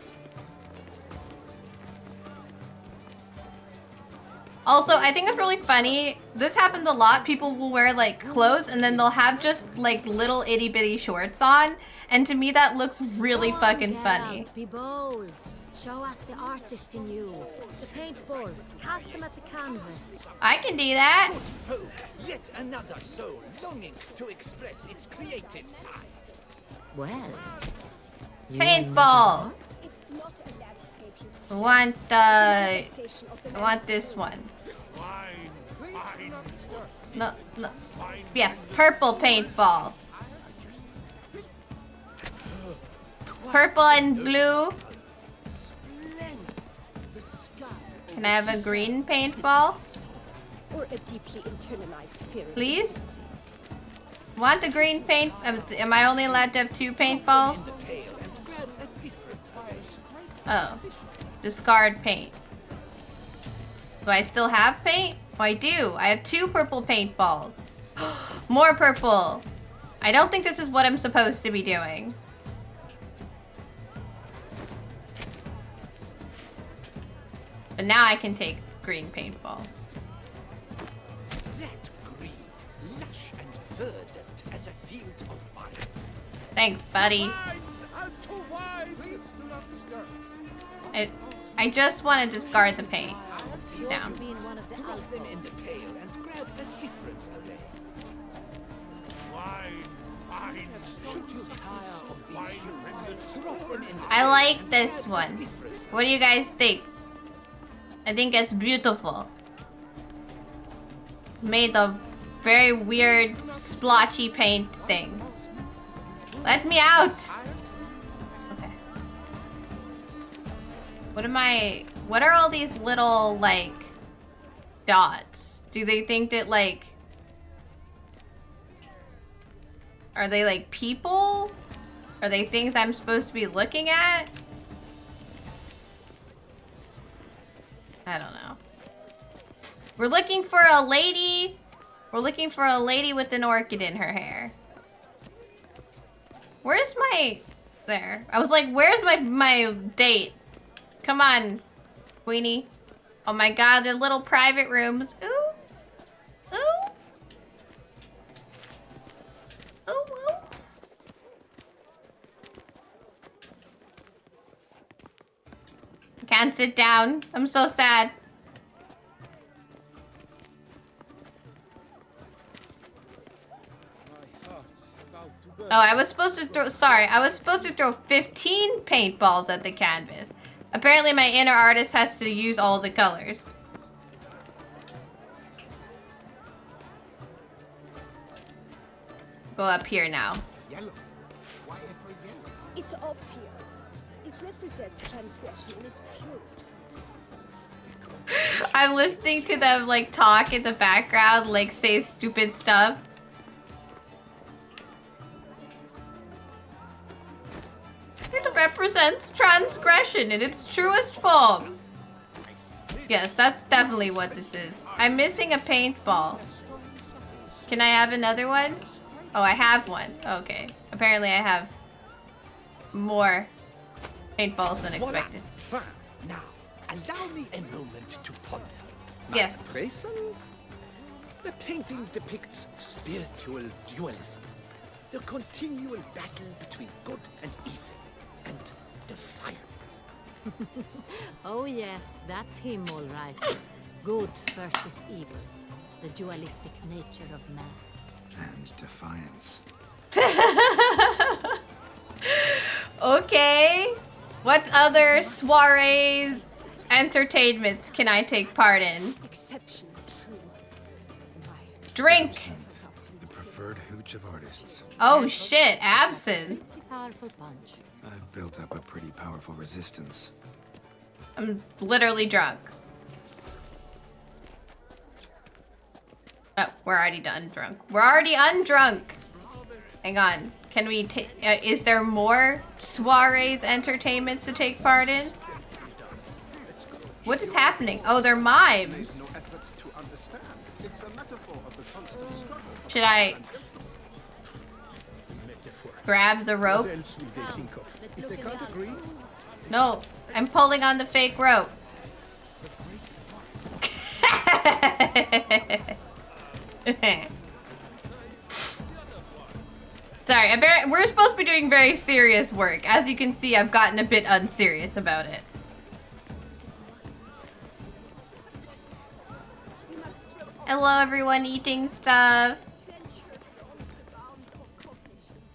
Also, I think it's really funny. This happens a lot. People will wear like clothes and then they'll have just like little itty bitty shorts on. And to me that looks really fucking funny. Be bold. Show us the artist in you. The paintballs, cast them at the canvas. I can do that. Folk, yet another soul longing to express its creative side. Well, paintball. I want this one. No, no. Yes, purple paintball. Purple and blue. Can I have a green paintball? Or a deeply internalized fear. Please? Want a green paint? Am I only allowed to have 2 paintballs? Oh. Discard paint. Do I still have paint? Oh, I do. I have 2 purple paintballs. More purple. I don't think this is what I'm supposed to be doing. But now I can take green paintballs. That green, lush and verdant as a field of vines. Thanks, buddy. I just want to discard the paint. Down. Drop them in the pail and grab a different array. Wine. Should you tire of these fumes, drop them in the I like this one. What do you guys think? I think it's beautiful. Made of very weird splotchy paint thing. Let me out! Okay. What are all these little, like, dots? Do they think that, like... Are they, like, people? Are they things I'm supposed to be looking at? I don't know. We're looking for a lady. We're looking for a lady with an orchid in her hair. Where's my... There. I was like, where's my date? Come on, Queenie. Oh my god, they're little private rooms. Ooh. Ooh. Ooh, ooh. I can't sit down. I'm so sad. Oh, I was supposed to throw, sorry, I was supposed to throw 15 paintballs at the canvas. Apparently my inner artist has to use all the colors. Go up here now. Yellow. Why ever yellow? It's obvious. It represents transgression in its purest form. I'm listening to them like talk in the background, like say stupid stuff. It represents transgression in its truest form. Yes, that's definitely what this is. I'm missing a paintball. Can I have another one? Oh, I have one. Okay. Apparently I have more paintballs than expected. Fine. Now, allow me a moment to ponder. My Yes. appraisal? The painting depicts spiritual dualism. The continual battle between good and evil. And defiance. Oh yes, that's him all right. Good versus evil. The dualistic nature of man. And defiance. Okay. What other soirees, entertainments can I take part in? Exception true. Drink. The preferred hooch of artists. Oh shit, absinthe. Powerful punch. I've built up a pretty powerful resistance. I'm literally drunk. Oh, we're already done drunk. We're already undrunk. Hang on. Can we take... is there more soirees, entertainments to take part in? What is happening? Oh, they're mimes. Should I... grab the rope? No, I'm pulling on the fake rope. Sorry, we're supposed to be doing very serious work. As you can see, I've gotten a bit unserious about it. Hello, everyone eating stuff.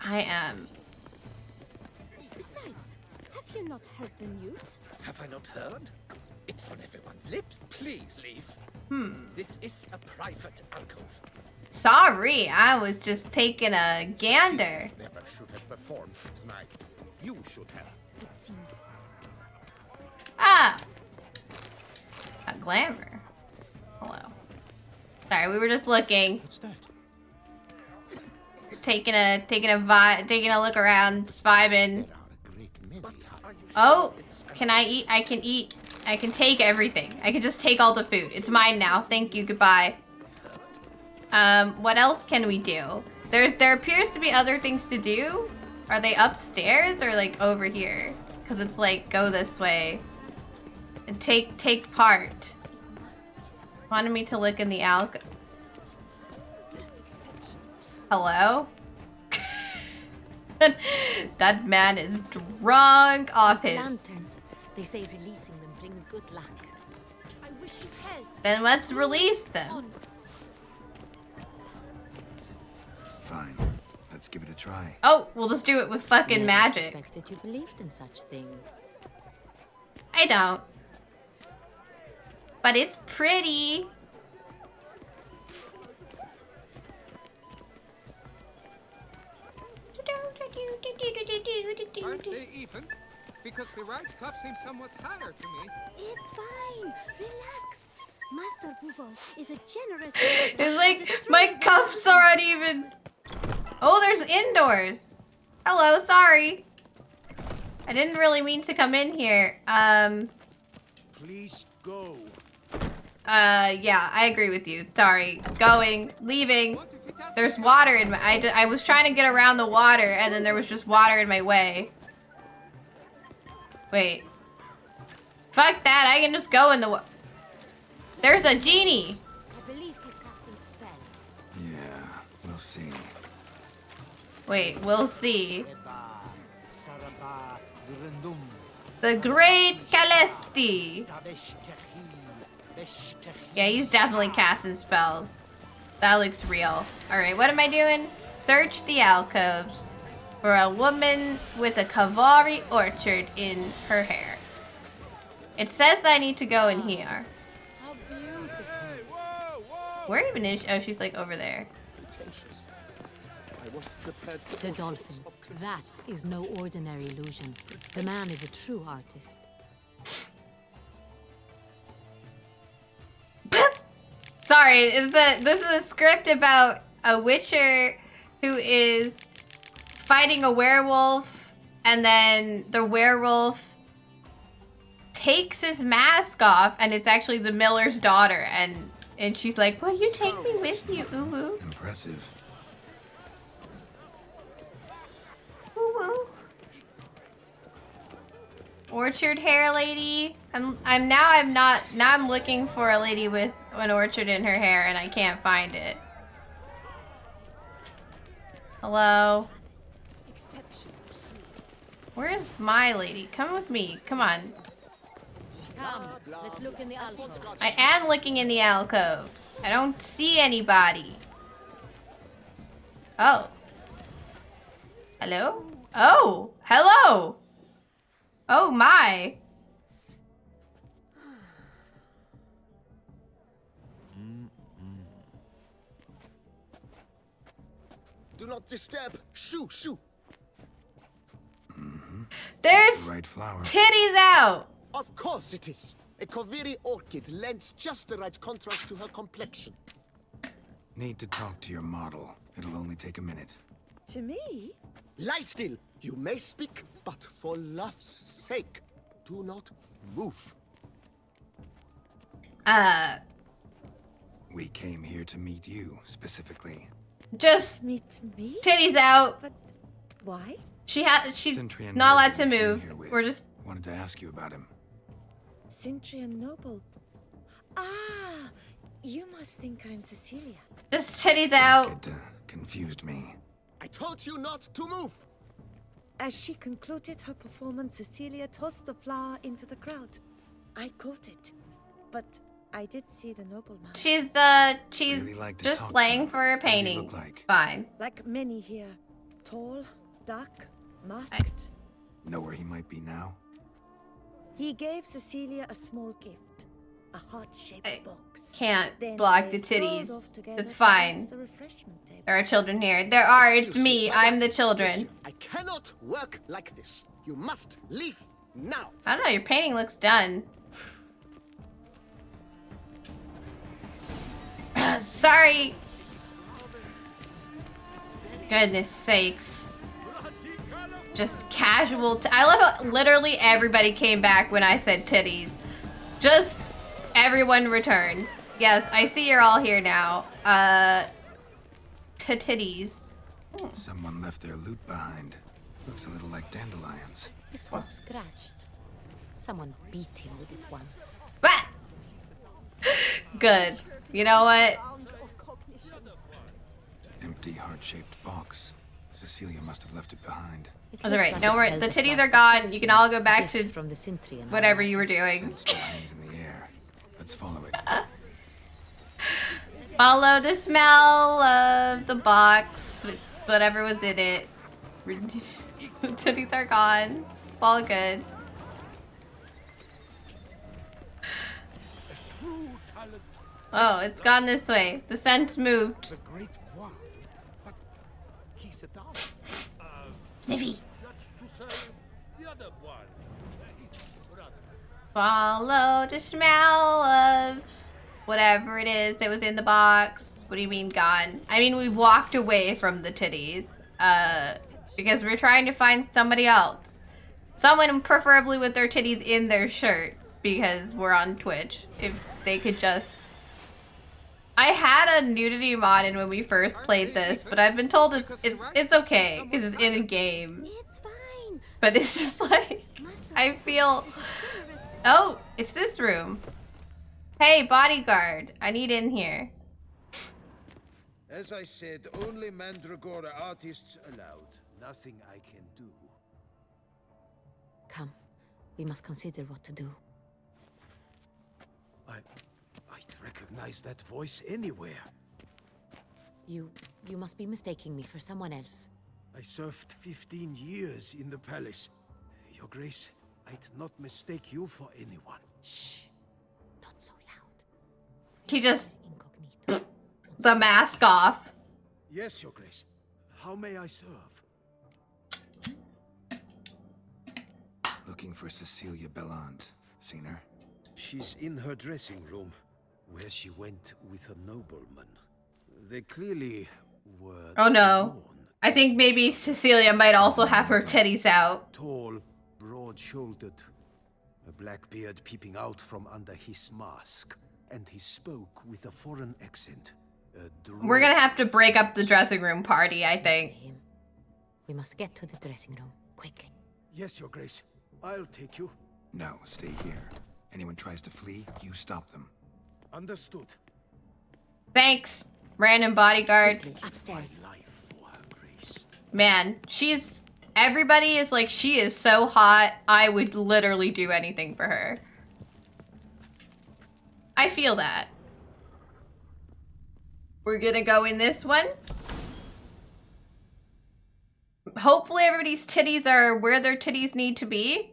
I am. Besides, have you not heard the news? Have I not heard? It's on everyone's lips. Please leave. This is a private alcove. Sorry, I was just taking a gander. Never should have performed tonight. You should have. It seems. Ah! A glamour. Hello. Sorry, we were just looking. What's that? Just taking a look around, just vibing. Oh, can I eat? I can eat. I can take everything. I can just take all the food. It's mine now. Thank you. Goodbye. What else can we do? There appears to be other things to do. Are they upstairs or like over here? Because it's like go this way and take part. Wanted me to look in the alcove. Hello? That man is drunk off his. Lanterns. They say releasing them brings good luck. I wish you had. Then let's release them. Fine. Let's give it a try. Oh, we'll just do it with fucking Never magic. suspected you believed in such things. I don't. But it's pretty. Aren't they even? Because the right cuff seems somewhat higher to me. It's fine. Relax. Master Buvo is a generous. It's like my cuffs aren't even. Oh, there's indoors. Hello, sorry. I didn't really mean to come in here. Please go. Yeah, I agree with you. Sorry. Going, leaving. There's water in my. I was trying to get around the water, and then there was just water in my way. Wait. Fuck that! I can just go in the. There's a genie. I believe he's casting spells. Yeah, we'll see. Wait, we'll see. The Great Calesti. Yeah, he's definitely casting spells. That looks real. Alright, what am I doing? Search the alcoves for a woman with a Kavari orchard in her hair. It says I need to go in here. How beautiful. Where even is she? Oh, she's like over there. The dolphins. That is no ordinary illusion. The man is a true artist. Sorry, this is a script about a witcher who is fighting a werewolf, and then the werewolf takes his mask off, and it's actually the miller's daughter, and she's like, "Will you take me with you, ooh?" Impressive. Ooh. Orchard hair lady. I'm looking for a lady with an orchard in her hair, and I can't find it. Hello? Where's my lady? Come with me. Come on. Come, let's look in the alcove. I am looking in the alcoves. I don't see anybody. Oh. Hello? Oh, hello. Oh my. Do not disturb. Shoo, shoo. There's right flower. titties out. Of course it is. A Koviri orchid lends just the right contrast to her complexion. Need to talk to your model. It'll only take a minute. To me? Lie still. You may speak, but for love's sake, do not move. We came here to meet you, specifically. Just meet me? Titties out. But why? She's Centrian not allowed to Noble came move. here with. We're just Wanted to ask you about him. Centrian Noble. Ah, you must think I'm Cecilia. just titties out. It confused me. I told you not to move. As she concluded her performance, Cecilia tossed the flower into the crowd. I caught it, but I did see the nobleman. She's Really like to just talk to laying him. for a What did he painting. look like? Fine. Like many here, tall, dark, masked. Know where he might be now? He gave Cecilia a small gift, a heart-shaped box. Can't Then block the they strolled titties. off together It's towards fine. the refreshment table. There are children here. There are. It's Excuse me. madam. I'm the children. Monsieur, I cannot work like this. You must leave now. I don't know. Your painting looks done. Sorry. Goodness sakes. Just casual. I love how literally everybody came back when I said titties. Just everyone returned. Yes, I see you're all here now. Titties. Someone left their loot behind. Looks a little like dandelions. This was scratched. Someone beat him with it once. Bah! Good. You know what? Empty heart-shaped box. Cecilia must have left it behind. It That's looks right. like No a more. belt The of titties are plastic gone. You can all go back gift to from the Cintrian. whatever you were doing. Scent still hangs in the air. Let's follow it. Follow the smell of the box, whatever was in it. The titties are gone. It's all good. Oh, it's gone this way. The scent's moved. The great Bois. But he's a dancer. Sniffy. That's to say, the other one. His brother. Follow the smell of whatever it is that was in the box. What do you mean gone? I mean, we walked away from the titties. Because we're trying to find somebody else. Someone preferably with their titties in their shirt. Because we're on Twitch. If they could just... I had a nudity mod in when we first played this, but I've been told it's okay. Because it's in a game. It's fine. But it's just like... I feel... Oh, it's this room. Hey, bodyguard. I need in here. As I said, only Mandragora artists allowed. Nothing I can do. Come, we must consider what to do. I'd recognize that voice anywhere. You must be mistaking me for someone else. I served 15 years in the palace. Your Grace, I'd not mistake you for anyone. Shh. Not so loud. He just... the mask off. Yes, Your Grace. How may I serve? Looking for Cecilia Bellant. Seen her? She's in her dressing room, where she went with a nobleman. They clearly were... Oh no. I think maybe Cecilia might also have her titties out. Tall, broad-shouldered, a black beard peeping out from under his mask, and he spoke with a foreign accent. We're gonna have to break up the dressing room party, I think. We must get to the dressing room, quickly. Yes, Your Grace. I'll take you. No, stay here. Anyone tries to flee, you stop them. Understood. Thanks, random bodyguard. Upstairs. Man, she's... Everybody is like, she is so hot, I would literally do anything for her. I feel that. We're gonna go in this one. Hopefully everybody's titties are where their titties need to be.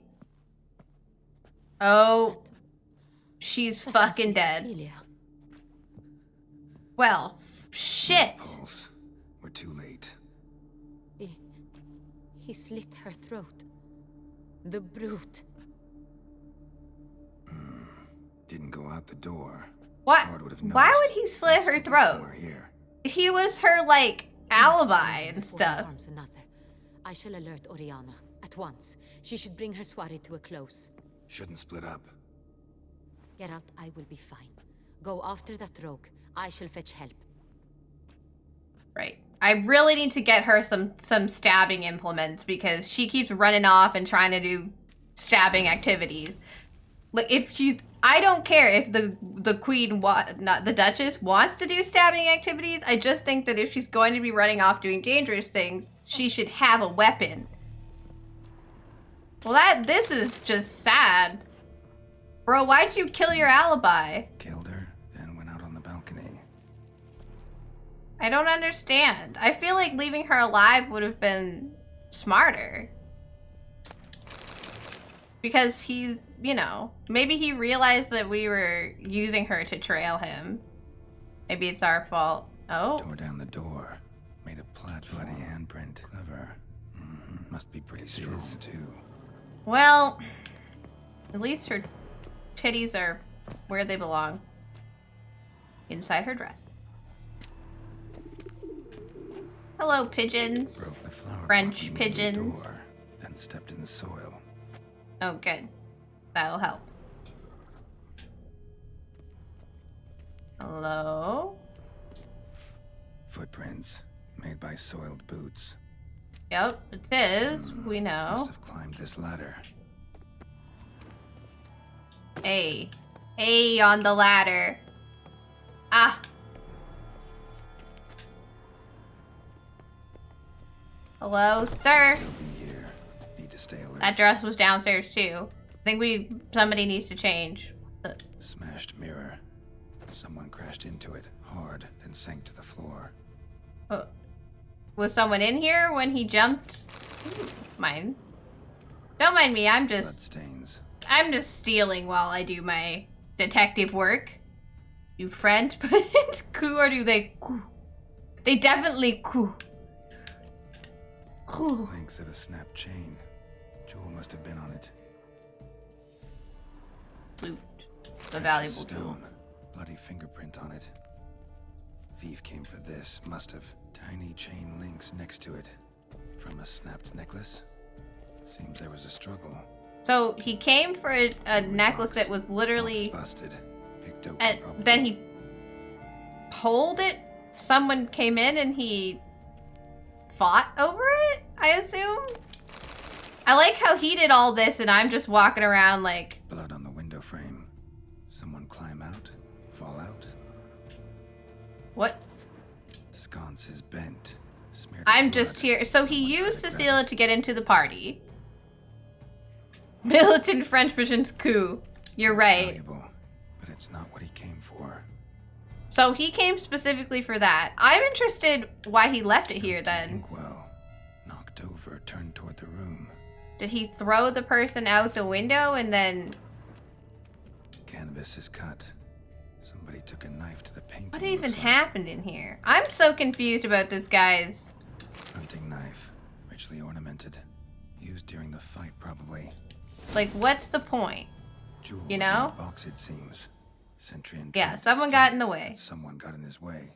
Oh. She's fucking dead. Cecilia. Well, shit. Pulse. We're too late. He slit her throat. The brute. Didn't go out the door. What? Why would he slit her throat? He was her, like, alibi and stuff. Harms another. I shall alert Oriana at once. She should bring her soiree to a close. Shouldn't split up. Geralt, I will be fine. Go after that rogue. I shall fetch help. Right. I really need to get her some stabbing implements because she keeps running off and trying to do stabbing activities. Like, if she... I don't care if the queen, not the Duchess, wants to do stabbing activities. I just think that if she's going to be running off doing dangerous things, she should have a weapon. Well, this is just sad. Bro, why'd you kill your alibi? Killed her, then went out on the balcony. I don't understand. I feel like leaving her alive would have been smarter. Because he's, you know, maybe he realized that we were using her to trail him. Maybe it's our fault. Oh. Tore down the door. Made a bloody handprint. Clever. Must be pretty strong, too. Well, at least her titties are where they belong. Inside her dress. Hello, pigeons. Broke the flower French pot pigeons. The door, then stepped in the soil. Oh, good. That'll help. Hello? Footprints made by soiled boots. Yep, it is. We know. Must have climbed this ladder. A. A on the ladder. Ah. Hello, sir. Need to stay alert. That dress was downstairs too. I think somebody needs to change. Smashed mirror. Someone crashed into it hard, then sank to the floor. Was someone in here when he jumped? Mine. Don't mind me. I'm just stealing while I do my detective work. Do French put it coup or do they coup? They definitely coup. Coup. Links of a snapped chain. Jewel must have been on it. Loot. The valuable stone. bloody fingerprint on it. Thief came for this, must have. Tiny chain links next to it. From a snapped necklace? Seems there was a struggle. So he came for a necklace that was literally busted. Picked open, and then he pulled it. Someone came in and he fought over it, I assume. I like how he did all this and I'm just walking around like blood on the window frame. Someone climb out? Fall out? What? Sconce is bent. Smeared with I'm blood. just here. So he used Cecilia to get into the party. Militant French version's coup. You're right. Valuable, but it's not what he came for. So he came specifically for that. I'm interested why he left it here then. Inkwell, knocked over, turned toward the room. Did he throw the person out the window and then... Canvas is cut. Somebody took a knife to the painting. What even happened in here? I'm so confused about this guy's... Hunting knife, richly ornamented. Used during the fight, probably. Like, what's the point? Jewels You know? in the box, it seems. Sentry and Yeah, trap someone still, got in the way. but someone got in his way.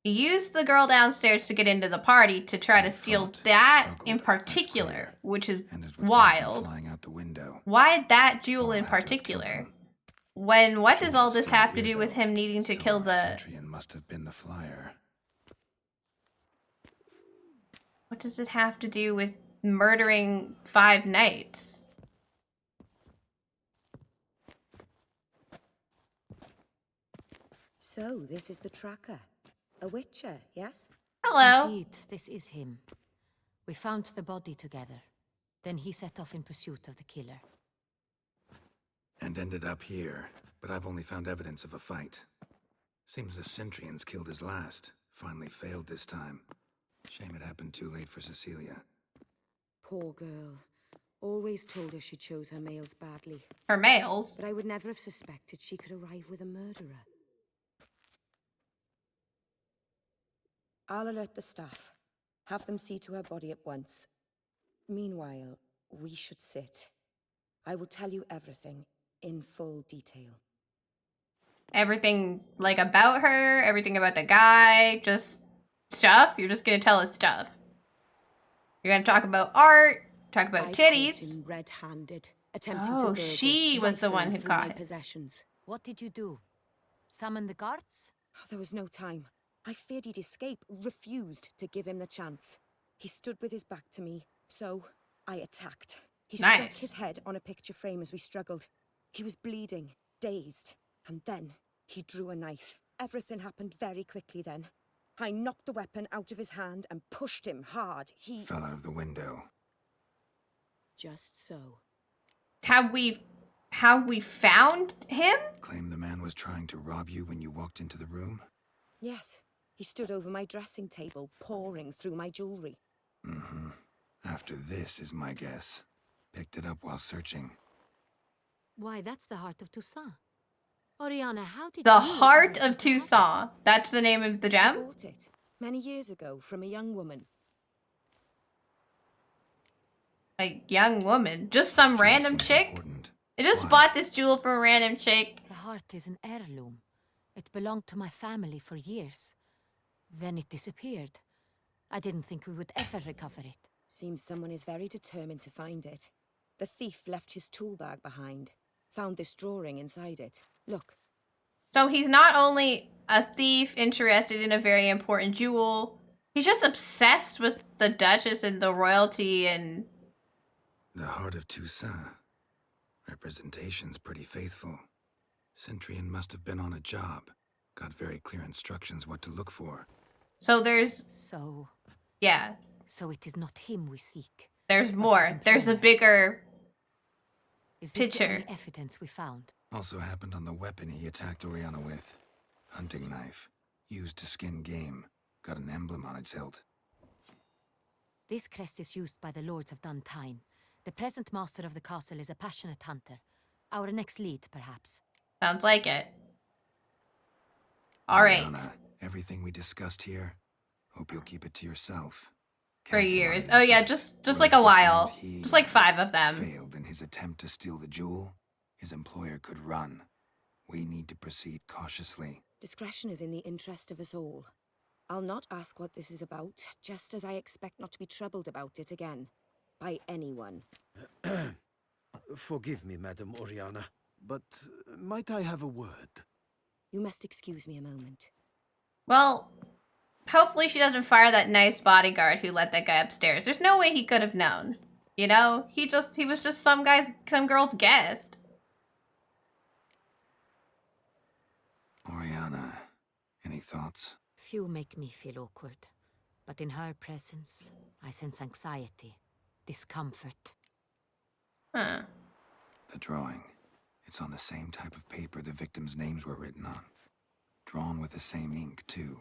He used the girl downstairs to get into the party to try to steal that in particular, which is wild. Flying out the window. Why that jewel in particular? When what does all this have to do with him needing to kill the... Sentry and must have been the flyer. What does it have to do with murdering 5 knights? So, this is the tracker. A witcher, yes? Hello. Indeed, this is him. We found the body together. Then he set off in pursuit of the killer. And ended up here, but I've only found evidence of a fight. Seems the Centrians killed his last. Finally failed this time. Shame it happened too late for Cecilia. Poor girl. Always told her she chose her males badly. Her males? But I would never have suspected she could arrive with a murderer. I'll alert the staff. Have them see to her body at once. Meanwhile, we should sit. I will tell you everything in full detail. Everything, like, about her, everything about the guy, just stuff? You're just gonna tell us stuff. You're gonna talk about art, talk about titties. Red-handed, attempting to Oh, burgle, she was the one who rifling through my caught it. possessions. What did you do? Summon the guards? Oh, there was no time. I feared he'd escape, refused to give him the chance. He stood with his back to me, so I attacked. He struck Nice. his head on a picture frame as we struggled. He was bleeding, dazed, and then he drew a knife. Everything happened very quickly then. I knocked the weapon out of his hand and pushed him hard. He Fell out of the window. Just so. Have we found him? Claim the man was trying to rob you when you walked into the room? Yes. He stood over my dressing table, pouring through my jewelry. Mm-hmm. After this is my guess. Picked it up while searching. Why, that's the heart of Toussaint. Oriana, how did The you... Heart of Toussaint. That's the name of the I gem? bought it many years ago from a young woman. A young woman. Just some random chick? I just bought this jewel from a random chick. The heart is an heirloom. It belonged to my family for years. Then it disappeared. I didn't think we would ever recover it. Seems someone is very determined to find it. The thief left his tool bag behind. Found this drawing inside it. Look. So he's not only a thief interested in a very important jewel, he's just obsessed with the Duchess and the royalty and... The Heart of Toussaint. Representation's pretty faithful. Centurion must have been on a job. Got very clear instructions what to look for. So there's... So... Yeah. So it is not him we seek. There's more. There's a bigger Is this picture. the only evidence we found? Also happened on the weapon he attacked Oriana with. Hunting knife. Used to skin game. Got an emblem on its hilt. This crest is used by the lords of Duntine. The present master of the castle is a passionate hunter. Our next lead, perhaps. Sounds like it. All right. Oriana, everything we discussed here, hope you'll keep it to yourself. For years. Oh yeah, just like a while. Just like 5 of them. Failed in his attempt to steal the jewel, his employer could run. We need to proceed cautiously. Discretion is in the interest of us all. I'll not ask what this is about, just as I expect not to be troubled about it again. By anyone. Forgive me, Madam Oriana, but might I have a word? You must excuse me a moment. Well, hopefully she doesn't fire that nice bodyguard who let that guy upstairs. There's no way he could have known. You know? He was just some girl's guest. Oriana, any thoughts? Few make me feel awkward, but in her presence, I sense anxiety, discomfort. Huh. The drawing. It's on the same type of paper the victims' names were written on. Drawn with the same ink, too.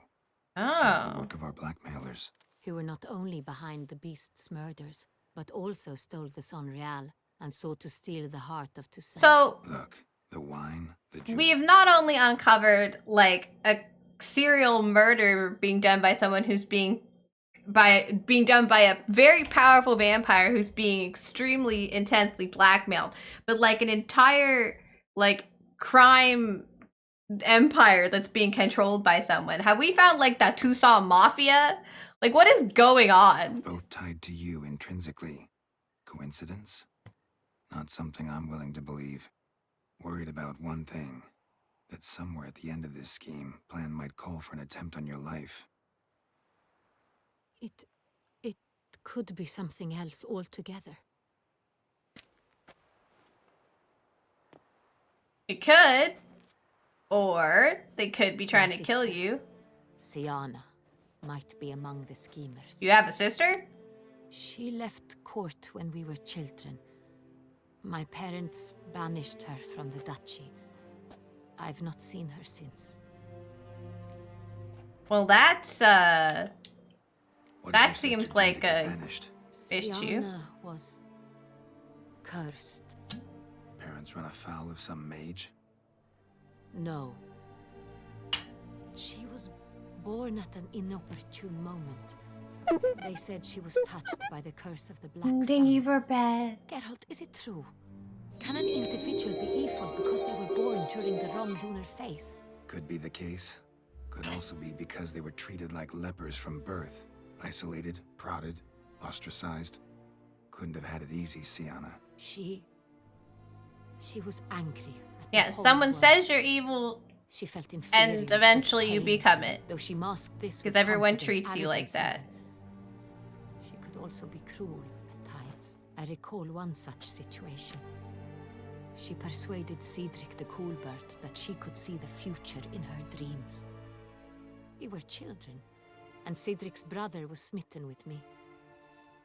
Oh. The work of our blackmailers. Who were not only behind the beast's murders, but also stole the Sonreal and sought to steal the heart of Toussaint. So, look, the wine, the jewel. We've not only uncovered, like, a serial murder being done by someone who's being done by a very powerful vampire who's being extremely intensely blackmailed, but like an entire like crime empire that's being controlled by someone. Have we found like that Toussaint mafia? Like, what is going on? Both tied to you intrinsically. Coincidence? Not something I'm willing to believe. Worried about one thing. That somewhere at the end of this scheme, plan might call for an attempt on your life. It could be something else altogether. It could. Or they could be trying to kill you. Siana might be among the schemers. You have a sister? She left court when we were children. My parents banished her from the duchy. I've not seen her since. Well, that's that seems like a issue. Siana was cursed. Parents run afoul of some mage? No. She was born at an inopportune moment. They said she was touched by the curse of the Black Sun. Thank you for bed. Geralt, is it true? Can an individual be evil because they were born during the wrong lunar phase? Could be the case. Could also be because they were treated like lepers from birth. Isolated, prodded, ostracized. Couldn't have had it easy, Siana. She was angry. Yeah, someone says you're evil, she felt inferior, and eventually you become it. Though she masked this because everyone treats you like that. She could also be cruel at times. I recall one such situation. She persuaded Cedric the Coolbird that she could see the future in her dreams. We were children, and Cedric's brother was smitten with me.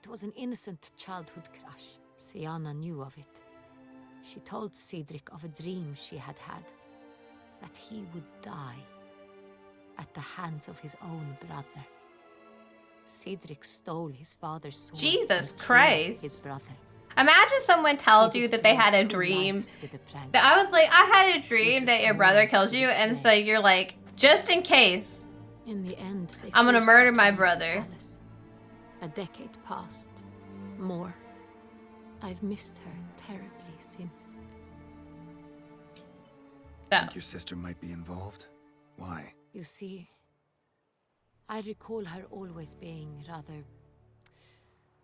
It was an innocent childhood crush. Siana knew of it. She told Cedric of a dream she had had, that he would die at the hands of his own brother. Cedric stole his father's sword. Jesus and Christ. His brother. Imagine someone tells you that they had a dream. That I was like, I had a dream that your brother kills you, and so you're like, just in case. In the end, I'm gonna murder my brother. A decade passed. More. I've missed her terribly since. Think your sister might be involved? Why? You see, I recall her always being rather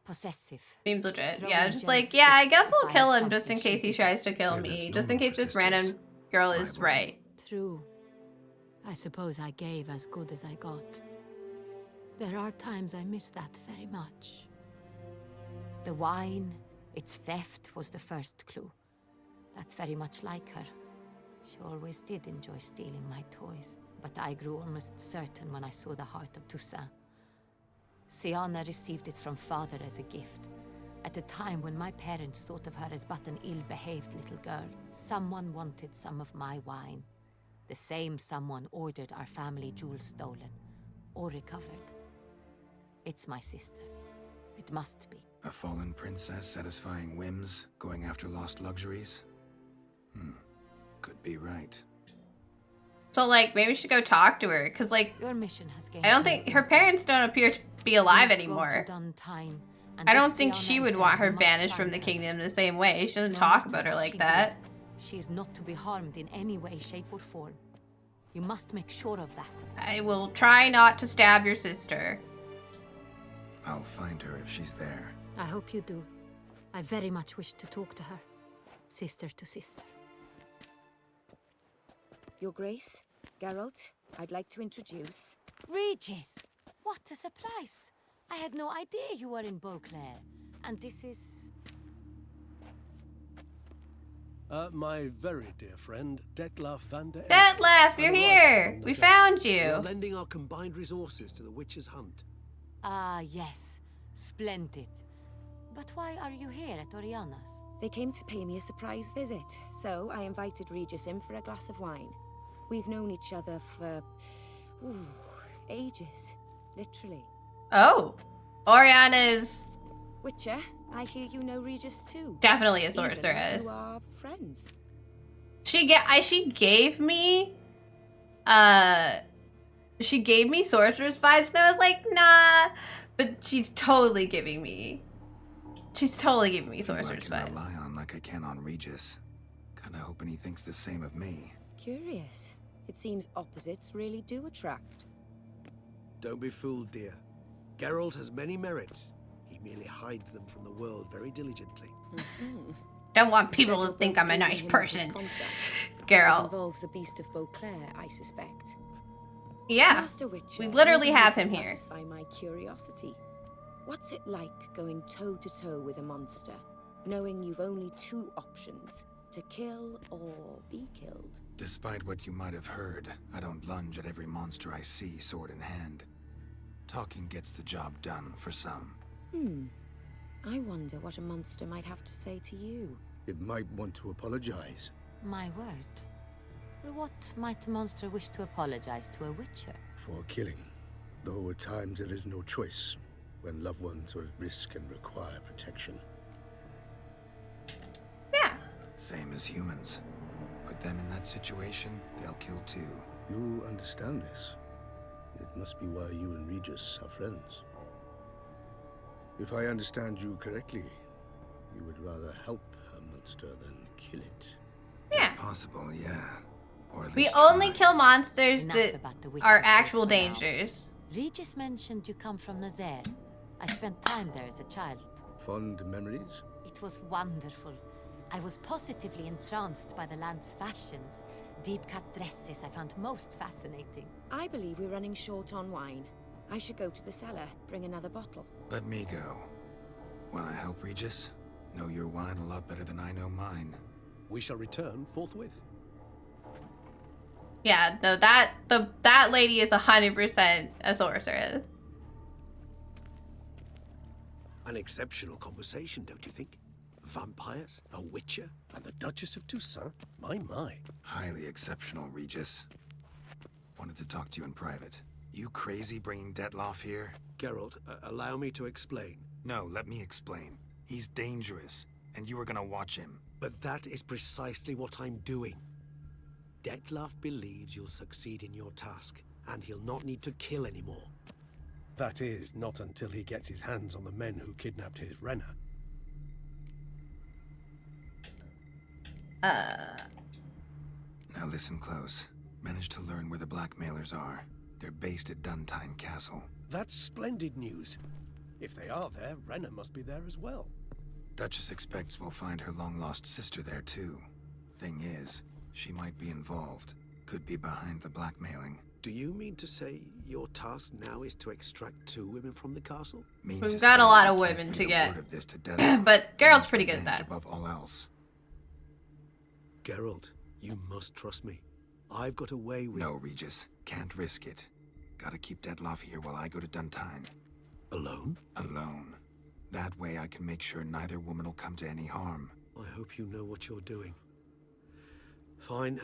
possessive. Seems legit. Yeah, just like, yeah, I guess I'll kill him just in case he tries to kill me. Just in case this random girl is right. True. I suppose I gave as good as I got. There are times I miss that very much. The wine, its theft was the first clue. That's very much like her. She always did enjoy stealing my toys, but I grew almost certain when I saw the heart of Toussaint. Siana received it from father as a gift. At a time when my parents thought of her as but an ill-behaved little girl, someone wanted some of my wine. The same someone ordered our family jewels stolen, or recovered. It's my sister. It must be. A fallen princess satisfying whims, going after lost luxuries? Could be right. So, like, maybe we should go talk to her, because, like, your mission has gained I don't think her parents don't appear to be alive anymore. I don't think she would want her banished from the kingdom the same way. She doesn't talk about her like that. She is not to be harmed in any way, shape, or form. You must make sure of that. I will try not to stab your sister. I'll find her if she's there. I hope you do. I very much wish to talk to her. Sister to sister. Your Grace, Geralt, I'd like to introduce... Regis! What a surprise! I had no idea you were in Beauclair. And this is... My very dear friend, Detlef van der Eyck. Detlef, you're here! We found We are you! lending our combined resources to the witch's hunt. Ah, yes. Splendid. But why are you here at Oriana's? They came to pay me a surprise visit, so I invited Regis in for a glass of wine. We've known each other for... ages. Literally. Oh. Oriana's... Witcher, I hear you know Regis too. Definitely a Even sorceress. you are friends. She gave me sorceress vibes, and I was like, nah. But she's totally giving me sorceress I can vibes. rely on like I can on Regis. Kinda hoping he thinks the same of me. Curious. It seems opposites really do attract. Don't be fooled, dear. Geralt has many merits. He merely hides them from the world very diligently. Don't want people to think I'm a nice person. This Geralt. involves the Beast of Beauclair, I suspect. Yeah. Master Witcher, We literally maybe you have can him here. Satisfy my curiosity. What's it like going toe to toe with a monster, knowing you've only two options: to kill or be killed? Despite what you might have heard, I don't lunge at every monster I see sword in hand. Talking gets the job done for some. I wonder what a monster might have to say to you. It might want to apologize. My word. For what might a monster wish to apologize to a witcher? For killing. Though at times there is no choice, when loved ones are at risk and require protection. Yeah. Same as humans. Put them in that situation, they'll kill too. You understand this. It must be why you and Regis are friends. If I understand you correctly, you would rather help a monster than kill it. Yeah. If possible, yeah. Or at We least only try. kill monsters Enough that about the witcher are folk actual for now. dangers. Regis mentioned you come from Nazaire. I spent time there as a child. Fond memories? It was wonderful. I was positively entranced by the land's fashions. Deep-cut dresses I found most fascinating. I believe we're running short on wine. I should go to the cellar, bring another bottle. Let me go. Wanna help, Regis? Know your wine a lot better than I know mine. We shall return forthwith. Yeah, no, that lady is 100% a sorceress. An exceptional conversation, don't you think? Vampires, a witcher, and the Duchess of Toussaint? My. Highly exceptional, Regis. Wanted to talk to you in private. You crazy bringing Detlef here? Geralt, allow me to explain. No, let me explain. He's dangerous, and you were gonna watch him. But that is precisely what I'm doing. Detlef believes you'll succeed in your task, and he'll not need to kill anymore. That is, not until he gets his hands on the men who kidnapped his Renner. Now listen close. Managed to learn where the blackmailers are. They're based at Duntine Castle. That's splendid news. If they are there, Renner must be there as well. Duchess expects we'll find her long-lost sister there too. Thing is, she might be involved. Could be behind the blackmailing. Do you mean to say your task now is to extract 2 women from the castle? We've got a lot of women to get. But Geralt's pretty good at that. Above all else. Geralt, you must trust me. I've got a way with... No, Regis. Can't risk it. Gotta keep Detlef here while I go to Duntine. Alone? Alone. That way I can make sure neither woman will come to any harm. I hope you know what you're doing. Fine.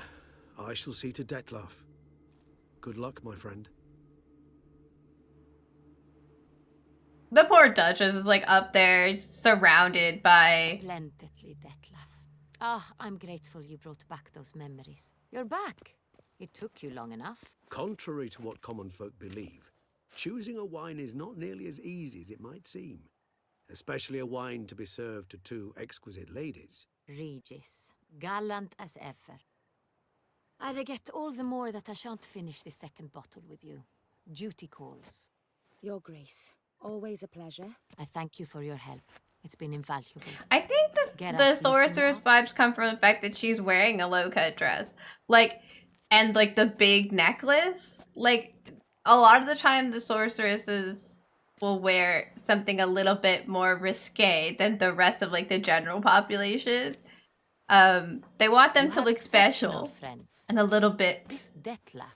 I shall see to Detlef. Good luck, my friend. The poor Duchess is like up there, surrounded by... Splendidly, Detlef. Ah, I'm grateful you brought back those memories. You're back. It took you long enough. Contrary to what common folk believe, choosing a wine is not nearly as easy as it might seem. Especially a wine to be served to 2 exquisite ladies. Regis, Gallant as ever. I regret all the more that I shan't finish the second bottle with you. Duty calls. Your Grace, always a pleasure. I thank you for your help. It's been invaluable. I think the sorcerer's vibes come from the fact that she's wearing a low-cut dress. Like, and like the big necklace. Like, a lot of the time the sorceresses will wear something a little bit more risque than the rest of like the general population. They want them to look special and a little bit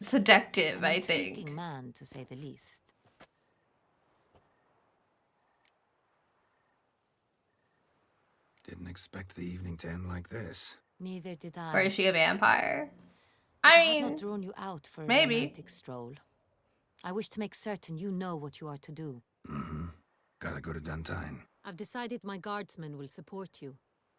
seductive, I think. Man, to say the least. Didn't expect the evening to end like this. Neither did I. Or is she a vampire? I mean, have not drawn you out for a maybe. Romantic stroll. I wish to make certain you know what you are to do. Mm-hmm. Gotta go to Duntine. I've decided my guardsmen will support you.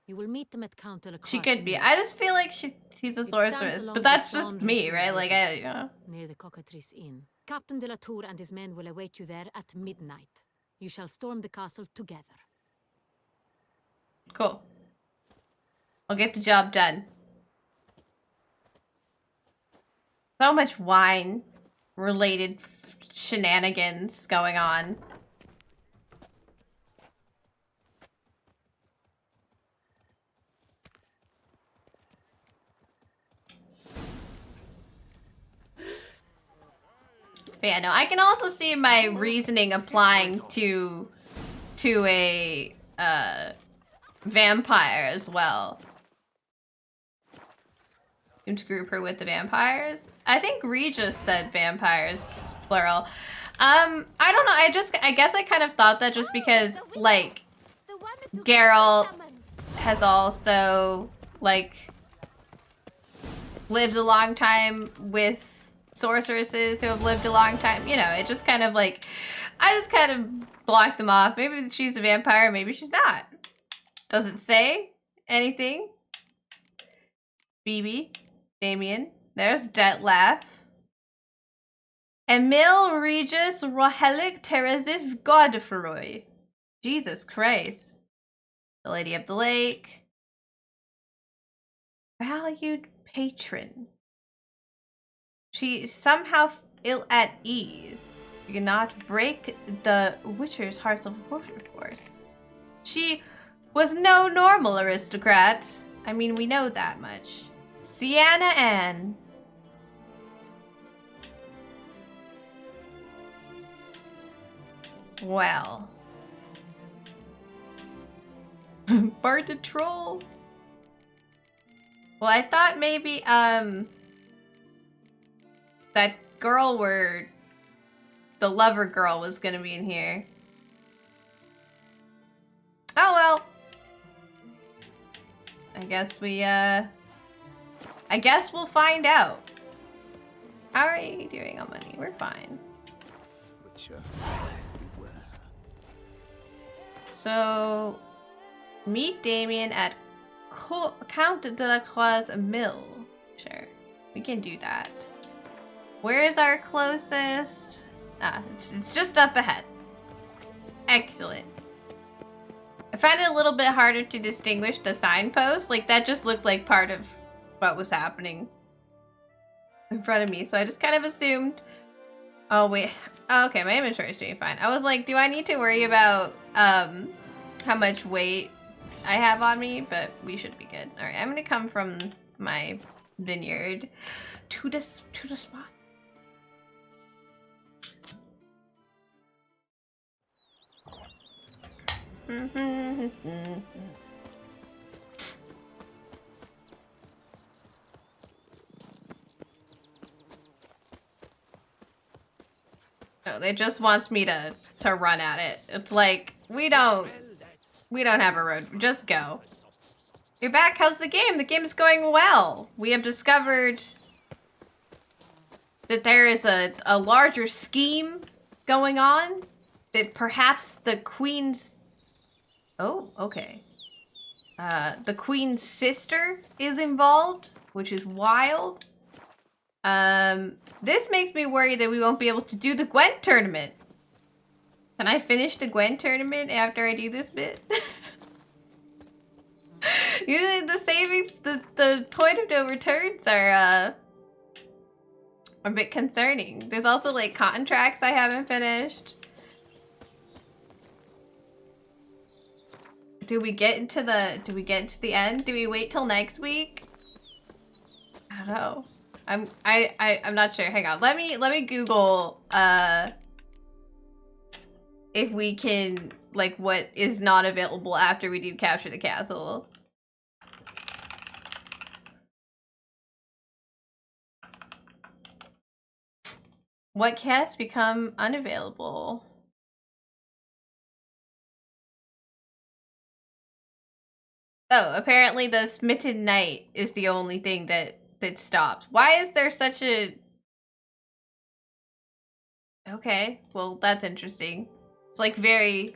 You will meet them at Count de la She Croix's could be. mill. I just feel like she's a sorceress, but that's just me, right? Like you know. Near the Cockatrice Inn. Captain de la Tour and his men will await you there at midnight. You shall storm the castle together. Cool. I'll get the job done. So much wine-related shenanigans going on. But yeah, no, I can also see my reasoning applying to a vampire as well. To group her with the vampires. I think Regis said vampires plural. I don't know. I guess I kind of thought that just because like Geralt has also like lived a long time with sorceresses who have lived a long time. You know, it just kind of like I just kind of blocked them off. Maybe she's a vampire, maybe she's not. Doesn't say anything. BB, Damien, there's Detlef. Emil Regis Rohelic Teresif Godefroy. Jesus Christ. The Lady of the Lake. Valued patron. She somehow ill at ease. You cannot break the Witcher's hearts of course. She was no normal aristocrat. I mean, we know that much. Sienna Ann. Well. Bart the Troll. Well, I thought maybe, that girl where the lover girl was gonna be in here. Oh well. I guess we'll find out. How are you doing on money? We're fine. So, meet Damien at Count de la Croix's mill. Sure, we can do that. Where is our closest? Ah, it's just up ahead. Excellent. I find it a little bit harder to distinguish the signpost. Like, that just looked like part of what was happening in front of me. So I just kind of assumed... Oh, wait. Oh, okay, my inventory is doing fine. I was like, do I need to worry about how much weight I have on me? But we should be good. Alright, I'm going to come from my vineyard to the spot. No, they just wants me to run at it. It's like we don't have a road. Just go. You're back. How's the game? The game is going well. We have discovered that there is a larger scheme going on. That perhaps the Queen's... Oh, okay. The Queen's sister is involved, which is wild. This makes me worry that we won't be able to do the Gwent tournament. Can I finish the Gwent tournament after I do this bit? Usually the saving, the point of no returns are a bit concerning. There's also like contracts I haven't finished. Do we get into the end? Do we wait till next week? I don't know. I'm not sure. Hang on. Let me Google if we can, like, what is not available after we do capture the castle. What casts become unavailable? Oh, apparently the Smitten Knight is the only thing that stops. Why is there such a... Okay, well, that's interesting. It's like very...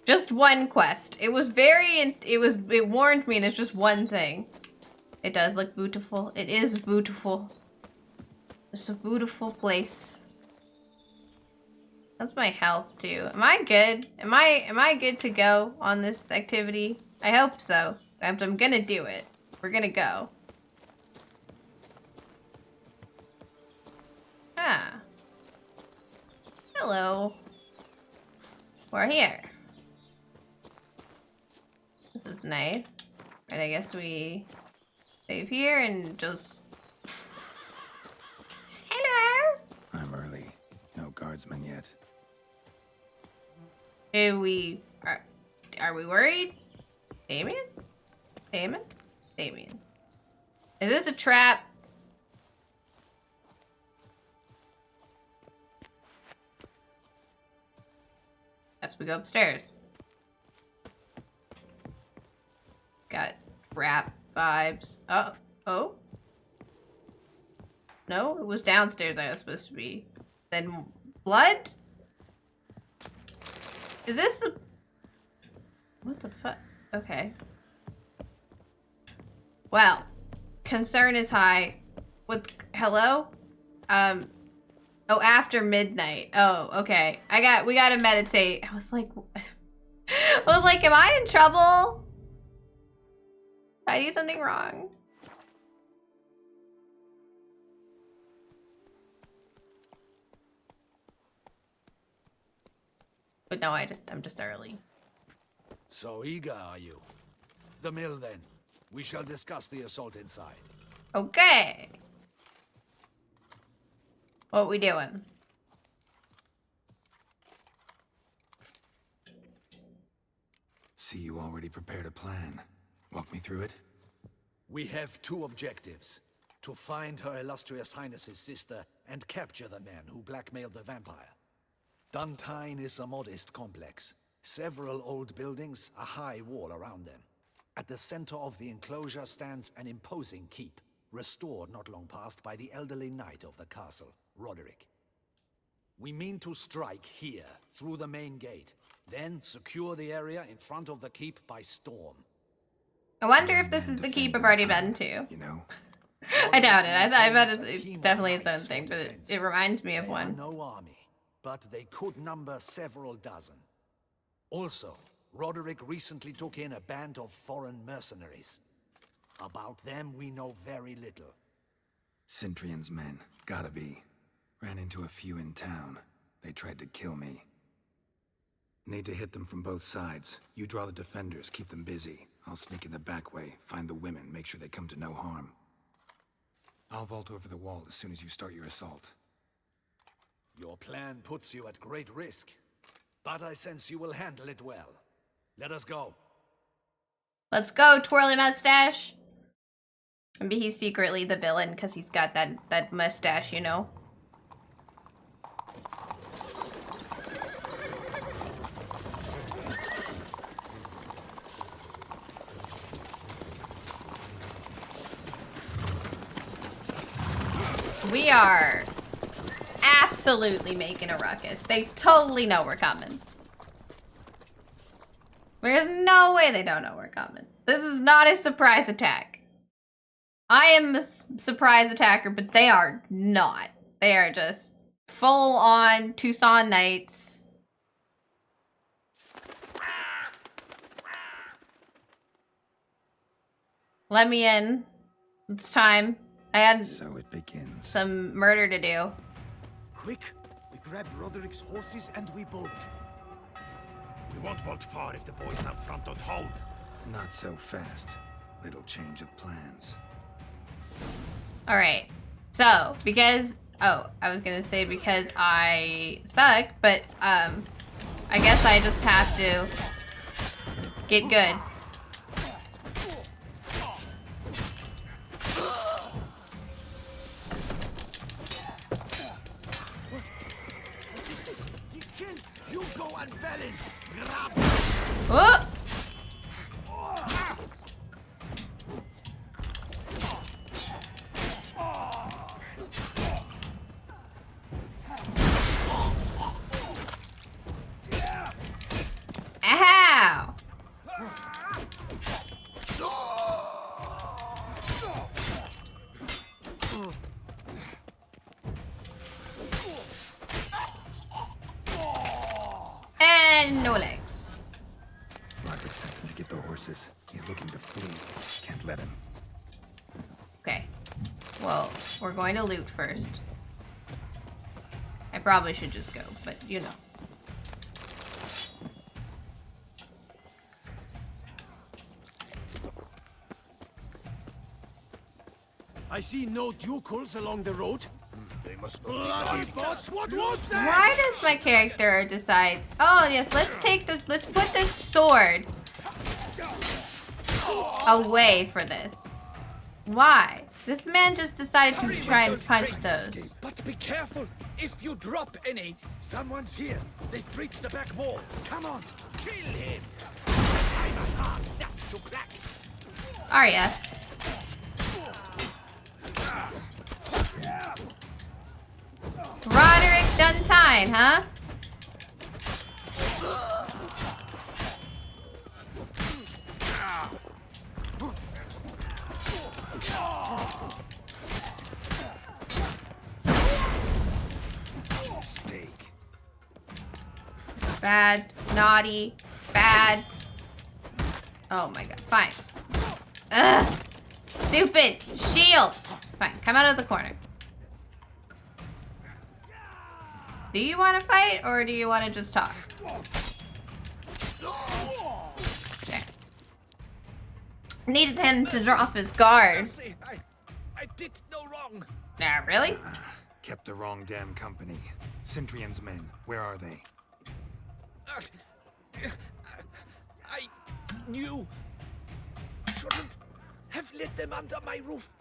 Just one quest. It was very... It warned me and it's just one thing. It does look beautiful. It is beautiful. It's a beautiful place. That's my health too. Am I good? Am I good to go on this activity? I hope so. I'm gonna do it. We're gonna go. Ah. Hello. We're here. This is nice. Right, I guess we save here and just... Hello! I'm early. No guardsmen yet. Are we worried? Damien? Damon? Damien. Is this a trap? Yes, we go upstairs. Got rap vibes. Oh. No, it was downstairs I was supposed to be. Then blood? Is this the... What the fuck? Okay. Well, concern is high. What? Hello? Oh, after midnight. Oh, okay. We gotta meditate. I was like, am I in trouble? Did I do something wrong? But no, I'm just early. So eager are you? The mill then. We shall discuss the assault inside. Okay. What we doing? See, you already prepared a plan. Walk me through it. We have two objectives. To find Her Illustrious Highness's sister and capture the man who blackmailed the vampire. Duntine is a modest complex. Several old buildings, a high wall around them. At the center of the enclosure stands an imposing keep, restored not long past by the elderly knight of the castle, Roderick. We mean to strike here, through the main gate, then secure the area in front of the keep by storm. I wonder if this is the keep I've already been to. You know? I doubt it. I bet it's definitely its own thing, but it reminds me of one. No army, but they could number several dozen. Also, Roderick recently took in a band of foreign mercenaries. About them, we know very little. Cintrian's men. Gotta be. Ran into a few in town. They tried to kill me. Need to hit them from both sides. You draw the defenders, keep them busy. I'll sneak in the back way, find the women, make sure they come to no harm. I'll vault over the wall as soon as you start your assault. Your plan puts you at great risk, but I sense you will handle it well. Let us go. Let's go, twirly mustache. Maybe he's secretly the villain because he's got that mustache, you know. We are absolutely making a ruckus. They totally know we're coming. There's no way they don't know we're coming. This is not a surprise attack. I am a surprise attacker, but they are not. They are just full on Tucson Knights. Let me in. It's time. I had So it begins. some murder to do. Quick! We grab Roderick's horses and we bolt. We won't vault far if the boys out front don't hold. Not so fast. Little change of plans. Alright. So, because... Oh, I was gonna say because I suck, but, I guess I just have to get good. What is this? He killed Hugo and Bellin! Grab! Oh! Ow! And no legs. Margaret sent him to get the horses. He's looking to flee. Can't let him. Okay. Well, we're going to loot first. I probably should just go, but you know. I see no Ducals along the road. They must be bloody bots. What was that? Why does my character decide, oh yes, let's put this sword away for this? Why? This man just decided to try and punch those. But be careful. If you drop any, someone's here. They've breached the back wall. Come on, kill him. I'm a hard nut to crack. Arya. Roderick Duntine, huh? Mistake. Bad, naughty, bad. Oh my god, fine. Ugh! Stupid! Shield! Fine, come out of the corner. Do you want to fight, or do you want to just talk? Okay. Needed him to drop his guard. I did no wrong. Nah, really? Kept the wrong damn company. Centrion's men, where are they? I knew. Shouldn't have let them under my roof.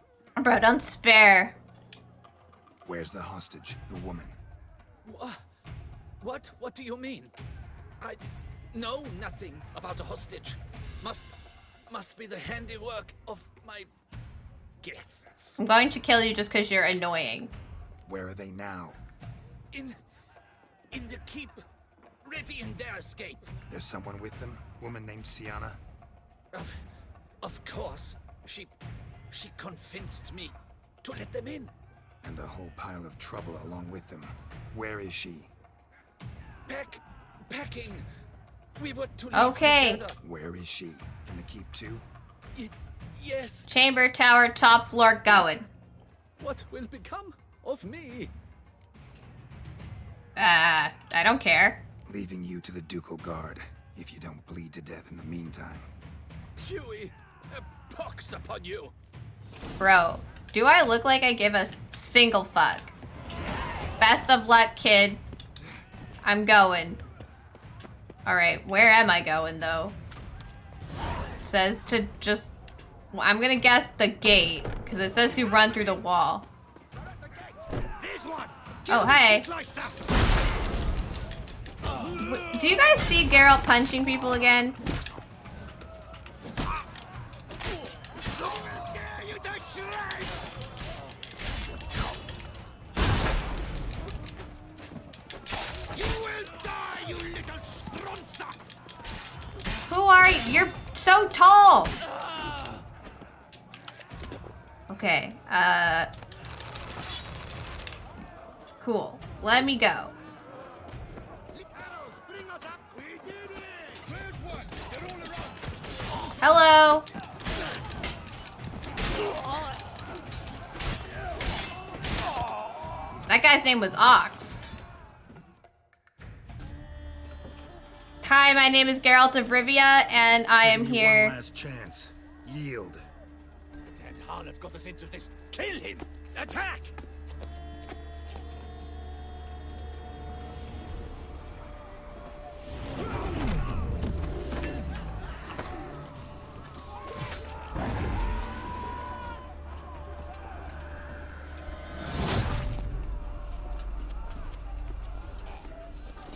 Bro, don't spare. Where's the hostage, the woman? What? What do you mean? I know nothing about a hostage. Must be the handiwork of my guests. I'm going to kill you just because you're annoying. Where are they now? In the keep, ready in their escape. There's someone with them? Woman named Sienna? Of course. She convinced me to let them in. And a whole pile of trouble along with them. Where is she? Packing. We were to leave Okay. together. Where is she? In the keep too? Yes. Chamber, tower, top floor, going. What will become of me? I don't care. Leaving you to the Ducal guard, if you don't bleed to death in the meantime. Huey, a pox upon you. Bro, do I look like I give a single fuck? Best of luck, kid. I'm going. Alright, where am I going, though? Says to just... well, I'm gonna guess the gate, because it says to run through the wall. Oh, hey. Do you guys see Geralt punching people again? Who are you? You're so tall! Okay, cool. Let me go. Hello! That guy's name was Ox. Hi, my name is Geralt of Rivia, and I am Giving you here. One last chance. Yield. The damned harlot got us into this. Kill him! Attack!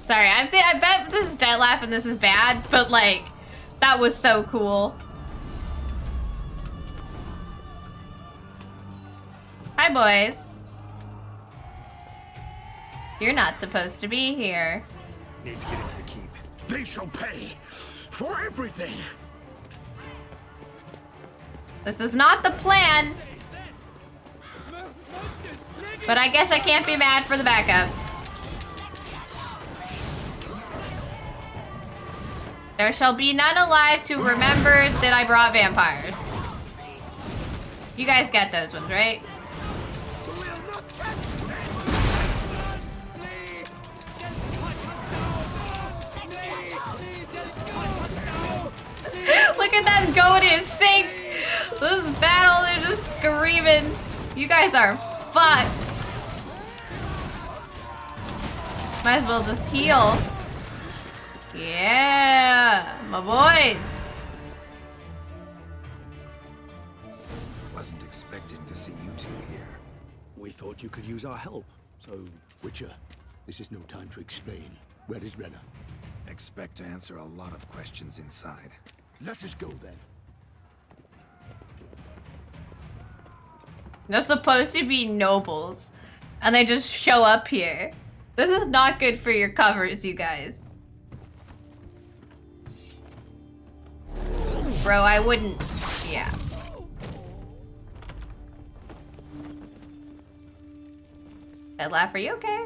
Sorry, I bet this is dead laugh and this is bad, but like, that was so cool. Hi, boys. You're not supposed to be here. Need to get into the keep. They shall pay for everything. This is not the plan. But I guess I can't be mad for the backup. There shall be none alive to remember that I brought vampires. You guys get those ones, right? Look at them go to his sink. This battle, they're just screaming. You guys are fucked. Might as well just heal. Yeah, my boys. Wasn't expecting to see you two here. We thought you could use our help, so... Witcher, this is no time to explain. Where is Renna? Expect to answer a lot of questions inside. Let us go then. They're supposed to be nobles, and they just show up here. This is not good for your covers, you guys. Bro, I wouldn't... Yeah. Ed Laugh, are you okay?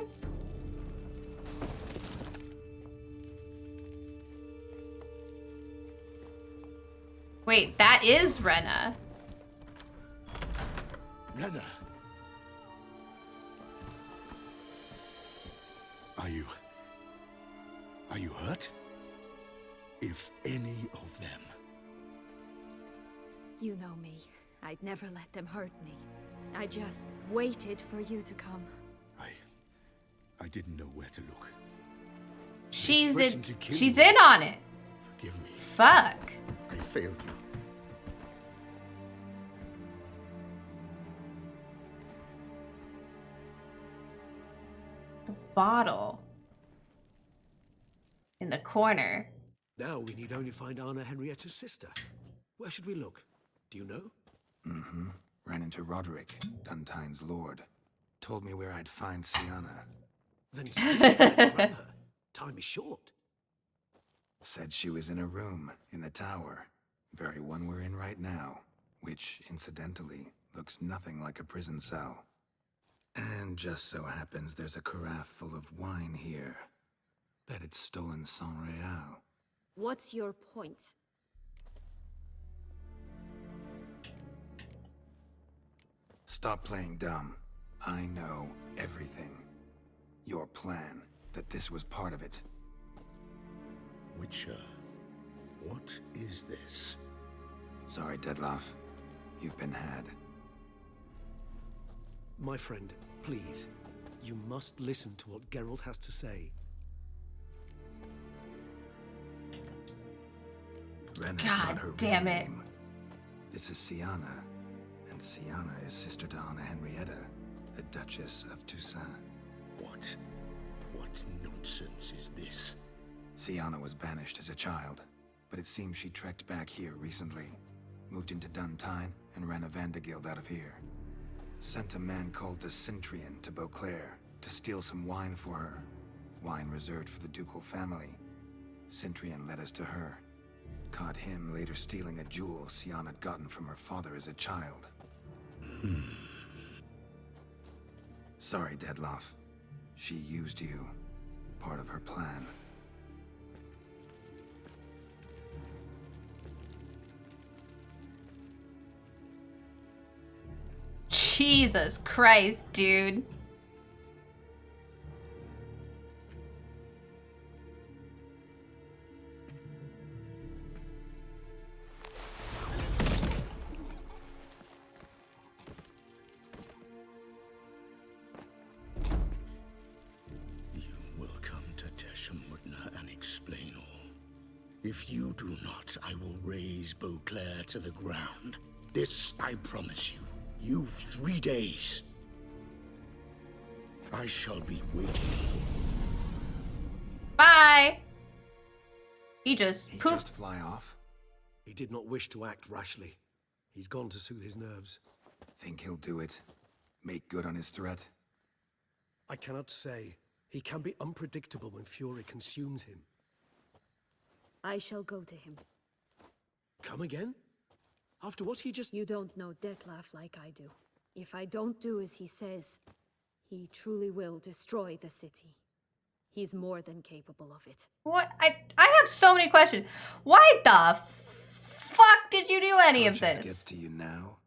Wait, that is Renna. Renna. Are you hurt? If any of them. You know me. I'd never let them hurt me. I just waited for you to come. I didn't know where to look. She's Threatened to kill she's you. in on it. Forgive me. Fuck. I failed you. The bottle. In the corner. Now we need only find Anna Henrietta's sister. Where should we look? Do you know? Mm-hmm. Ran into Roderick, Duntine's lord. Told me where I'd find Sienna. Then grab her. Time is short. Said she was in a room in the tower. Very one we're in right now. Which, incidentally, looks nothing like a prison cell. And just so happens there's a carafe full of wine here. Bet it's stolen Saint-Réal. What's your point? Stop playing dumb. I know everything. Your plan, that this was part of it. Witcher, what is this? Sorry, Deadloff. You've been had. My friend, please. You must listen to what Geralt has to say. Renna's God not her damn real it. name. This is Sienna. And Sienna is sister to Anna Henrietta, the Duchess of Toussaint. What nonsense is this? Sienna was banished as a child, but it seems she trekked back here recently. Moved into Duntine and ran a Vandergild out of here. Sent a man called the Centrian to Beauclair to steal some wine for her. Wine reserved for the Ducal family. Centrian led us to her. Caught him later stealing a jewel Sienna had gotten from her father as a child. Sorry, Deadloff. She used you. Part of her plan. Jesus Christ, dude. Shemutna and explain all. If you do not, I will raise Beauclair to the ground. This I promise you. You've 3 days. I shall be waiting. Bye. He just He poofed. just fly off? He did not wish to act rashly. He's gone to soothe his nerves. Think he'll do it? Make good on his threat? I cannot say. He can be unpredictable when fury consumes him. I shall go to him. Come again? After what he just... You don't know Detlef like I do. If I don't do as he says, he truly will destroy the city. He's more than capable of it. What? I have so many questions. Why the fuck did you do any of Conscience this? gets to you now?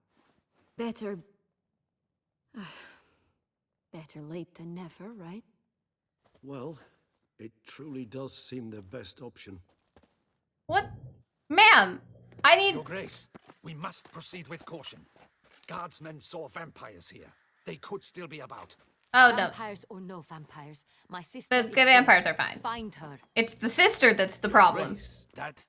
Better... better late than never, right? Well, it truly does seem the best option. What? Ma'am, I need... Your Grace, we must proceed with caution. Guardsmen saw vampires here. They could still be about. Oh, no. Vampires or no vampires, my sister. The vampires are fine. Find her. It's the sister that's the problem. Grace, that...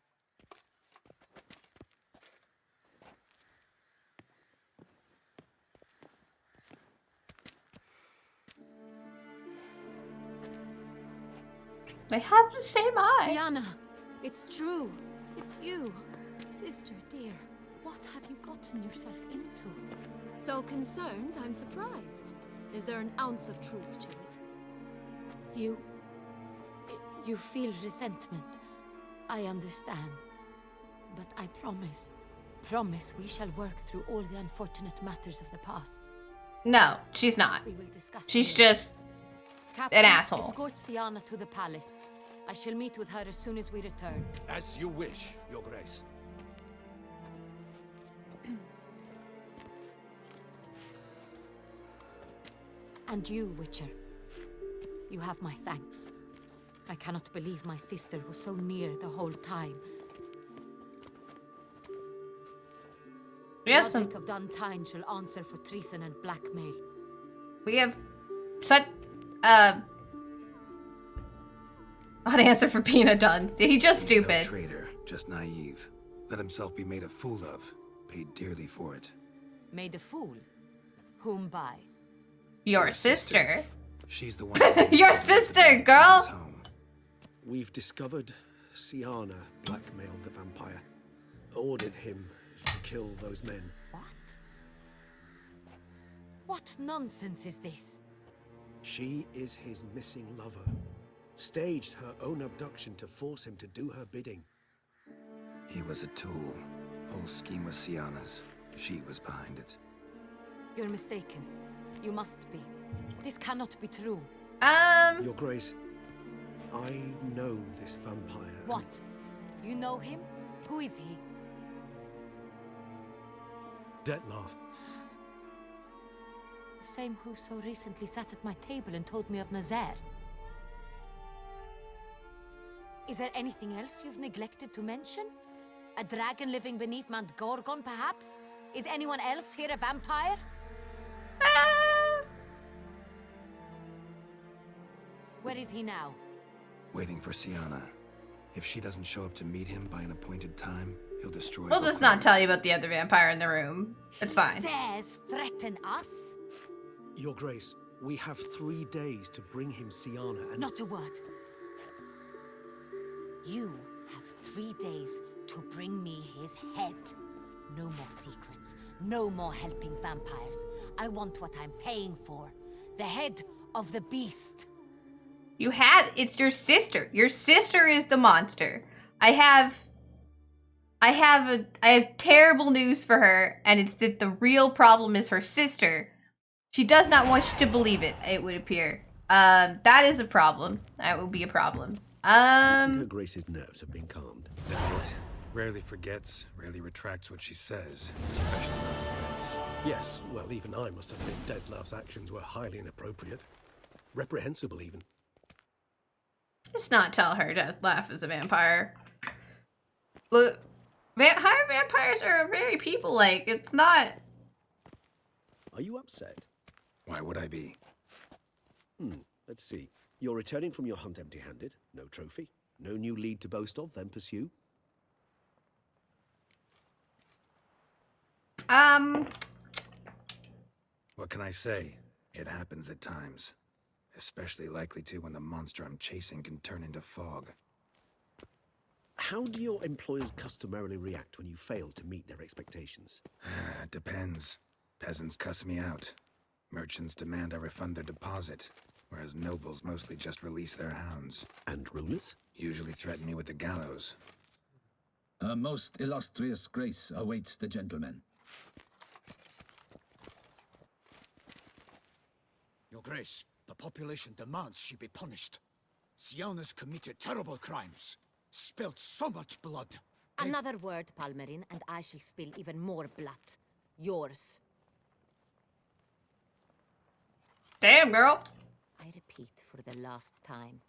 They have the same eye. Sienna, it's true. It's you. Sister, dear. What have you gotten yourself into? So concerned, I'm surprised. Is there an ounce of truth to it? You feel resentment. I understand. But I promise we shall work through all the unfortunate matters of the past. No, she's not. We will discuss She's them. just Captain, an asshole. Escort Sienna to the palace. I shall meet with her as soon as we return. As you wish, Your Grace. And you, Witcher. You have my thanks. I cannot believe my sister was so near the whole time. Yes, Roderick of Duntine shall answer for treason and blackmail. we have such odd answer for being a dunce. He's just He's stupid. No traitor, just naive. Let himself be made a fool of. Paid dearly for it. Made a fool? Whom by? Your sister. She's the one. Your sister, girl. We've discovered Sienna blackmailed the vampire. Ordered him to kill those men. What nonsense is this? She is his missing lover. Staged her own abduction to force him to do her bidding. He was a tool. Whole scheme was Sienna's. She was behind it. You're mistaken. You must be. This cannot be true. Your Grace, I know this vampire. What? You know him? Who is he? Detlef. The same who so recently sat at my table and told me of Nazaire. Is there anything else you've neglected to mention? A dragon living beneath Mount Gorgon, perhaps? Is anyone else here a vampire? Where is he now? Waiting for Sienna. If she doesn't show up to meet him by an appointed time, he'll destroy We'll just not tell you about the other vampire in the room. It's fine. Dares threaten us? Your Grace, we have 3 days to bring him Sienna and... Not a word. You have 3 days to bring me his head. No more secrets. No more helping vampires. I want what I'm paying for. The head of the beast. It's your sister. Your sister is the monster. I have terrible news for her, and it's that the real problem is her sister. She does not want you to believe it, it would appear. That is a problem. That would be a problem. I think Her Grace's nerves have been calmed. Right. Rarely forgets, rarely retracts what she says, especially when friends. Yes, well, even I must admit Detlef's actions were highly inappropriate. Reprehensible, even. Just not tell her Detlef is a vampire. Look, higher vampires are very people-like. It's not... Are you upset? Why would I be? Let's see. You're returning from your hunt empty-handed. No trophy. No new lead to boast of, then pursue. What can I say? It happens at times. Especially likely to when the monster I'm chasing can turn into fog. How do your employers customarily react when you fail to meet their expectations? Depends. Peasants cuss me out. Merchants demand I refund their deposit, whereas nobles mostly just release their hounds. And rulers? Usually threaten me with the gallows. A most illustrious grace awaits the gentleman. Your Grace, the population demands she be punished. Siana's committed terrible crimes. Spilt so much blood. Another word, Palmerin, and I shall spill even more blood. Yours. Damn, girl. I repeat for the last time.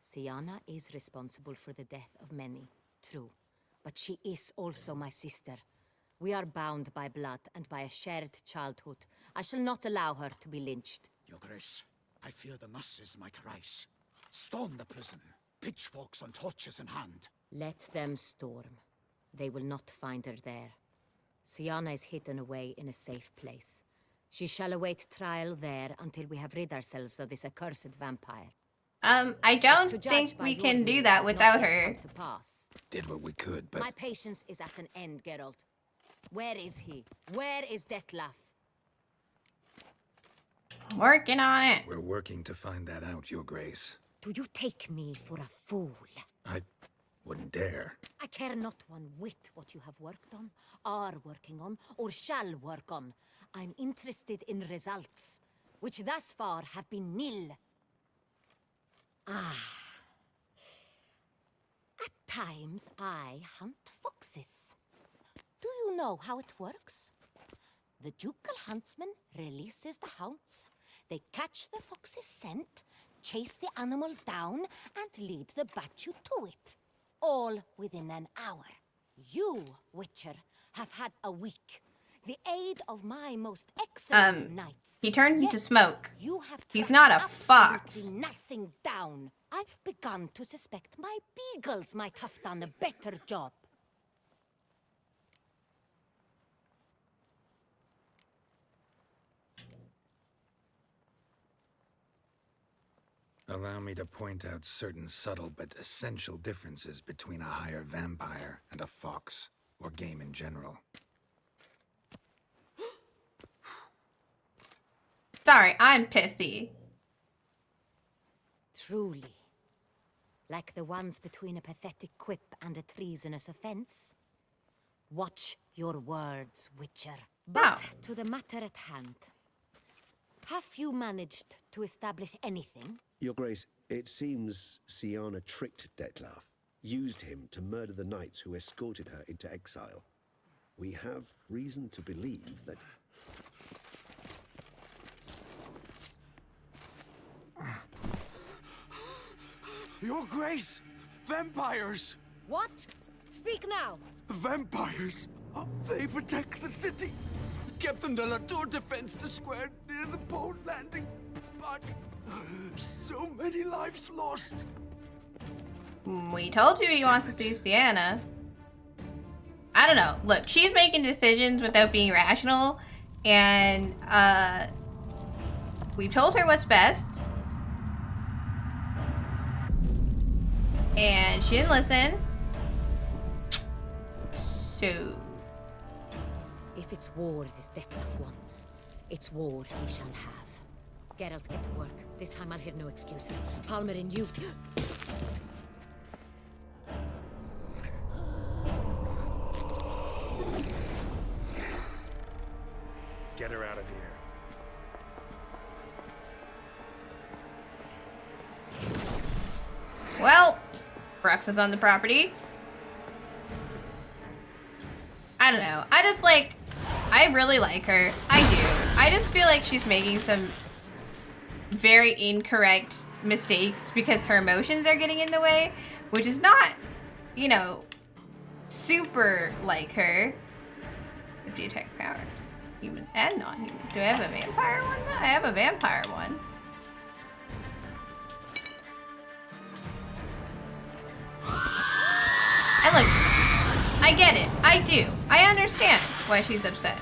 Siana is responsible for the death of many, true. But she is also my sister. We are bound by blood and by a shared childhood. I shall not allow her to be lynched. Your Grace, I fear the masses might rise. Storm the prison, pitchforks and torches in hand. Let them storm. They will not find her there. Siana is hidden away in a safe place. She shall await trial there until we have rid ourselves of this accursed vampire. I don't think we can do that without her. Did what we could, but... My patience is at an end, Geralt. Where is he? Where is Detlef? Working on it. We're working to find that out, Your Grace. Do you take me for a fool? I wouldn't dare. I care not one whit what you have worked on, are working on, or shall work on. I'm interested in results, which thus far have been nil. At times, I hunt foxes. Do you know how it works? The Ducal huntsman releases the hounds. They catch the fox's scent, chase the animal down, and lead the Batu to it. All within an hour. You, Witcher, have had a week. The aid of my most excellent knights. He turned into smoke. You have He's not a fox. absolutely nothing down. I've begun to suspect my beagles might have done a better job. Allow me to point out certain subtle but essential differences between a higher vampire and a fox, or game in general. Sorry, I'm pissy. Truly. Like the ones between a pathetic quip and a treasonous offense. Watch your words, Witcher. But to the matter at hand. Have you managed to establish anything? Your Grace, it seems Siana tricked Detlef, used him to murder the knights who escorted her into exile. We have reason to believe that... Your Grace! Vampires! What? Speak now! Vampires! They protect the city! Captain de la Tour defends the square near the boat landing, but so many lives lost. We told you he wants to see Sienna. I don't know. Look, she's making decisions without being rational, and we've told her what's best. And she didn't listen. So... If it's war this Detlef wants, it's war he shall have. Geralt, get to work. This time I'll hear no excuses. Palmerin, you... Get her out of here. Well, Rex is on the property. I don't know. I really like her. I do. I just feel like she's making some very incorrect mistakes because her emotions are getting in the way, which is not, you know, super like her. 50 attack power. Humans and non-humans. Do I have a vampire one? I have a vampire one. I get it. I do. I understand why she's upset.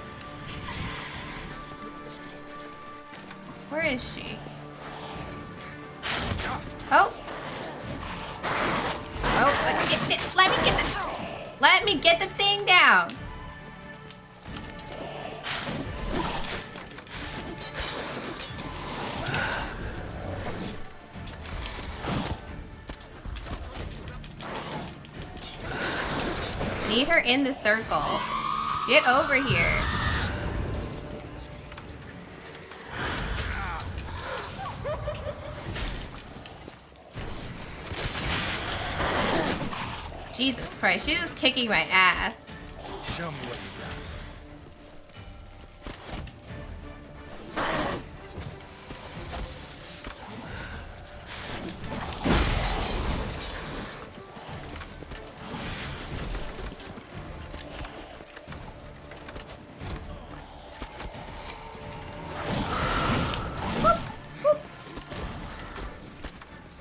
Where is she? Oh. Oh, let me get the thing down. Need her in the circle. Get over here. Jesus Christ, she's just kicking my ass. Show me what you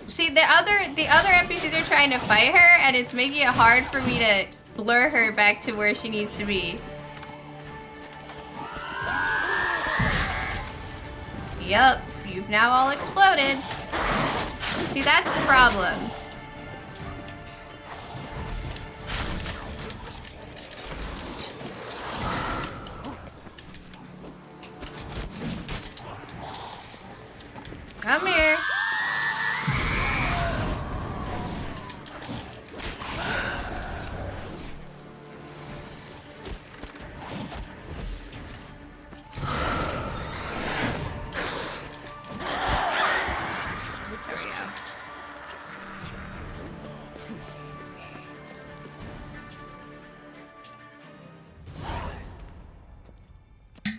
See, the other NPCs are trying to fight her, and it's making it hard for me to blur her back to where she needs to be. Yup, you've now all exploded. See, that's the problem. Come here.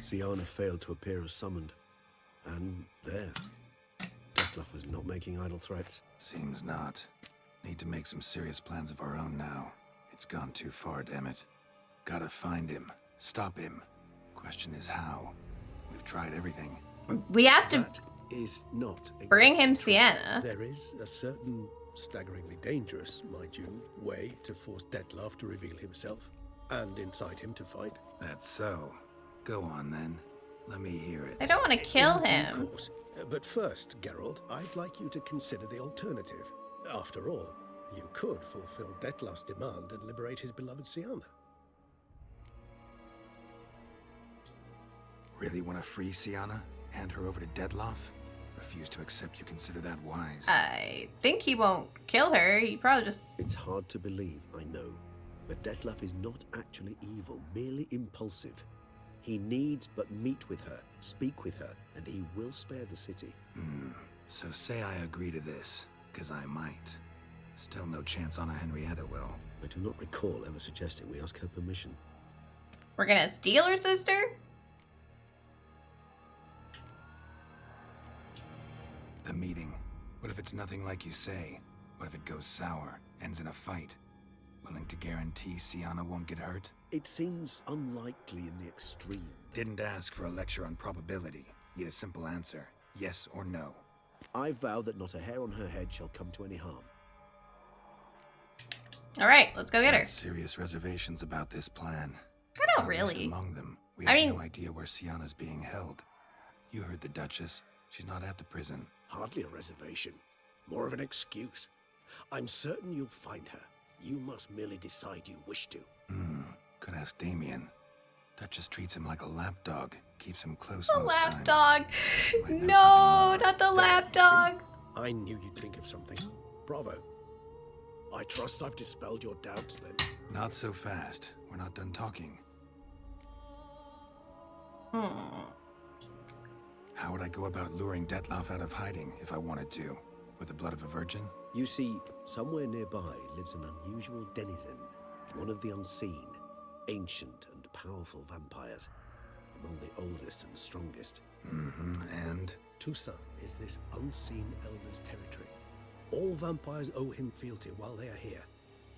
Siana failed to appear as summoned. And there. Dettlaff was not making idle threats. Seems not. Need to make some serious plans of our own now. It's gone too far, damn it. Gotta find him. Stop him. Question is how. We've tried everything. We have to That is not bring him exactly true. Sienna. There is a certain, staggeringly dangerous, mind you, way to force Dettlaff to reveal himself and incite him to fight. That's so. Go on then. Let me hear it. I don't want to kill In due him. course. But first, Geralt, I'd like you to consider the alternative. After all, you could fulfill Dettlaff's demand and liberate his beloved Siana. Really want to free Siana? Hand her over to Dettlaff? Refuse to accept you consider that wise. I think he won't kill her. He probably just... It's hard to believe, I know. But Dettlaff is not actually evil, merely impulsive. He needs but meet with her, speak with her, and he will spare the city. So say I agree to this, because I might. Still no chance Anna Henrietta will. I do not recall ever suggesting we ask her permission. We're gonna steal her sister? The meeting. What if it's nothing like you say? What if it goes sour, ends in a fight? Willing to guarantee Siana won't get hurt? It seems unlikely in the extreme. Didn't ask for a lecture on probability. Need a simple answer. Yes or no. I vow that not a hair on her head shall come to any harm. Alright, let's go get her. Got serious reservations about this plan. I don't Not least really. among them, we I have mean- no idea where Siana's being held. You heard the Duchess. She's not at the prison. Hardly a reservation. More of an excuse. I'm certain you'll find her. You must merely decide you wish to. Could ask Damien. Duchess treats him like a lapdog. Keeps him close The most times. lapdog. Might know No, not the lapdog. I knew you'd think of something. Bravo. I trust I've dispelled your doubts then. Not so fast. We're not done talking. How would I go about luring Dettlaff out of hiding if I wanted to? With the blood of a virgin? You see, somewhere nearby lives an unusual denizen, one of the unseen, ancient and powerful vampires, among the oldest and strongest. And? Toussaint is this unseen elder's territory. All vampires owe him fealty while they are here.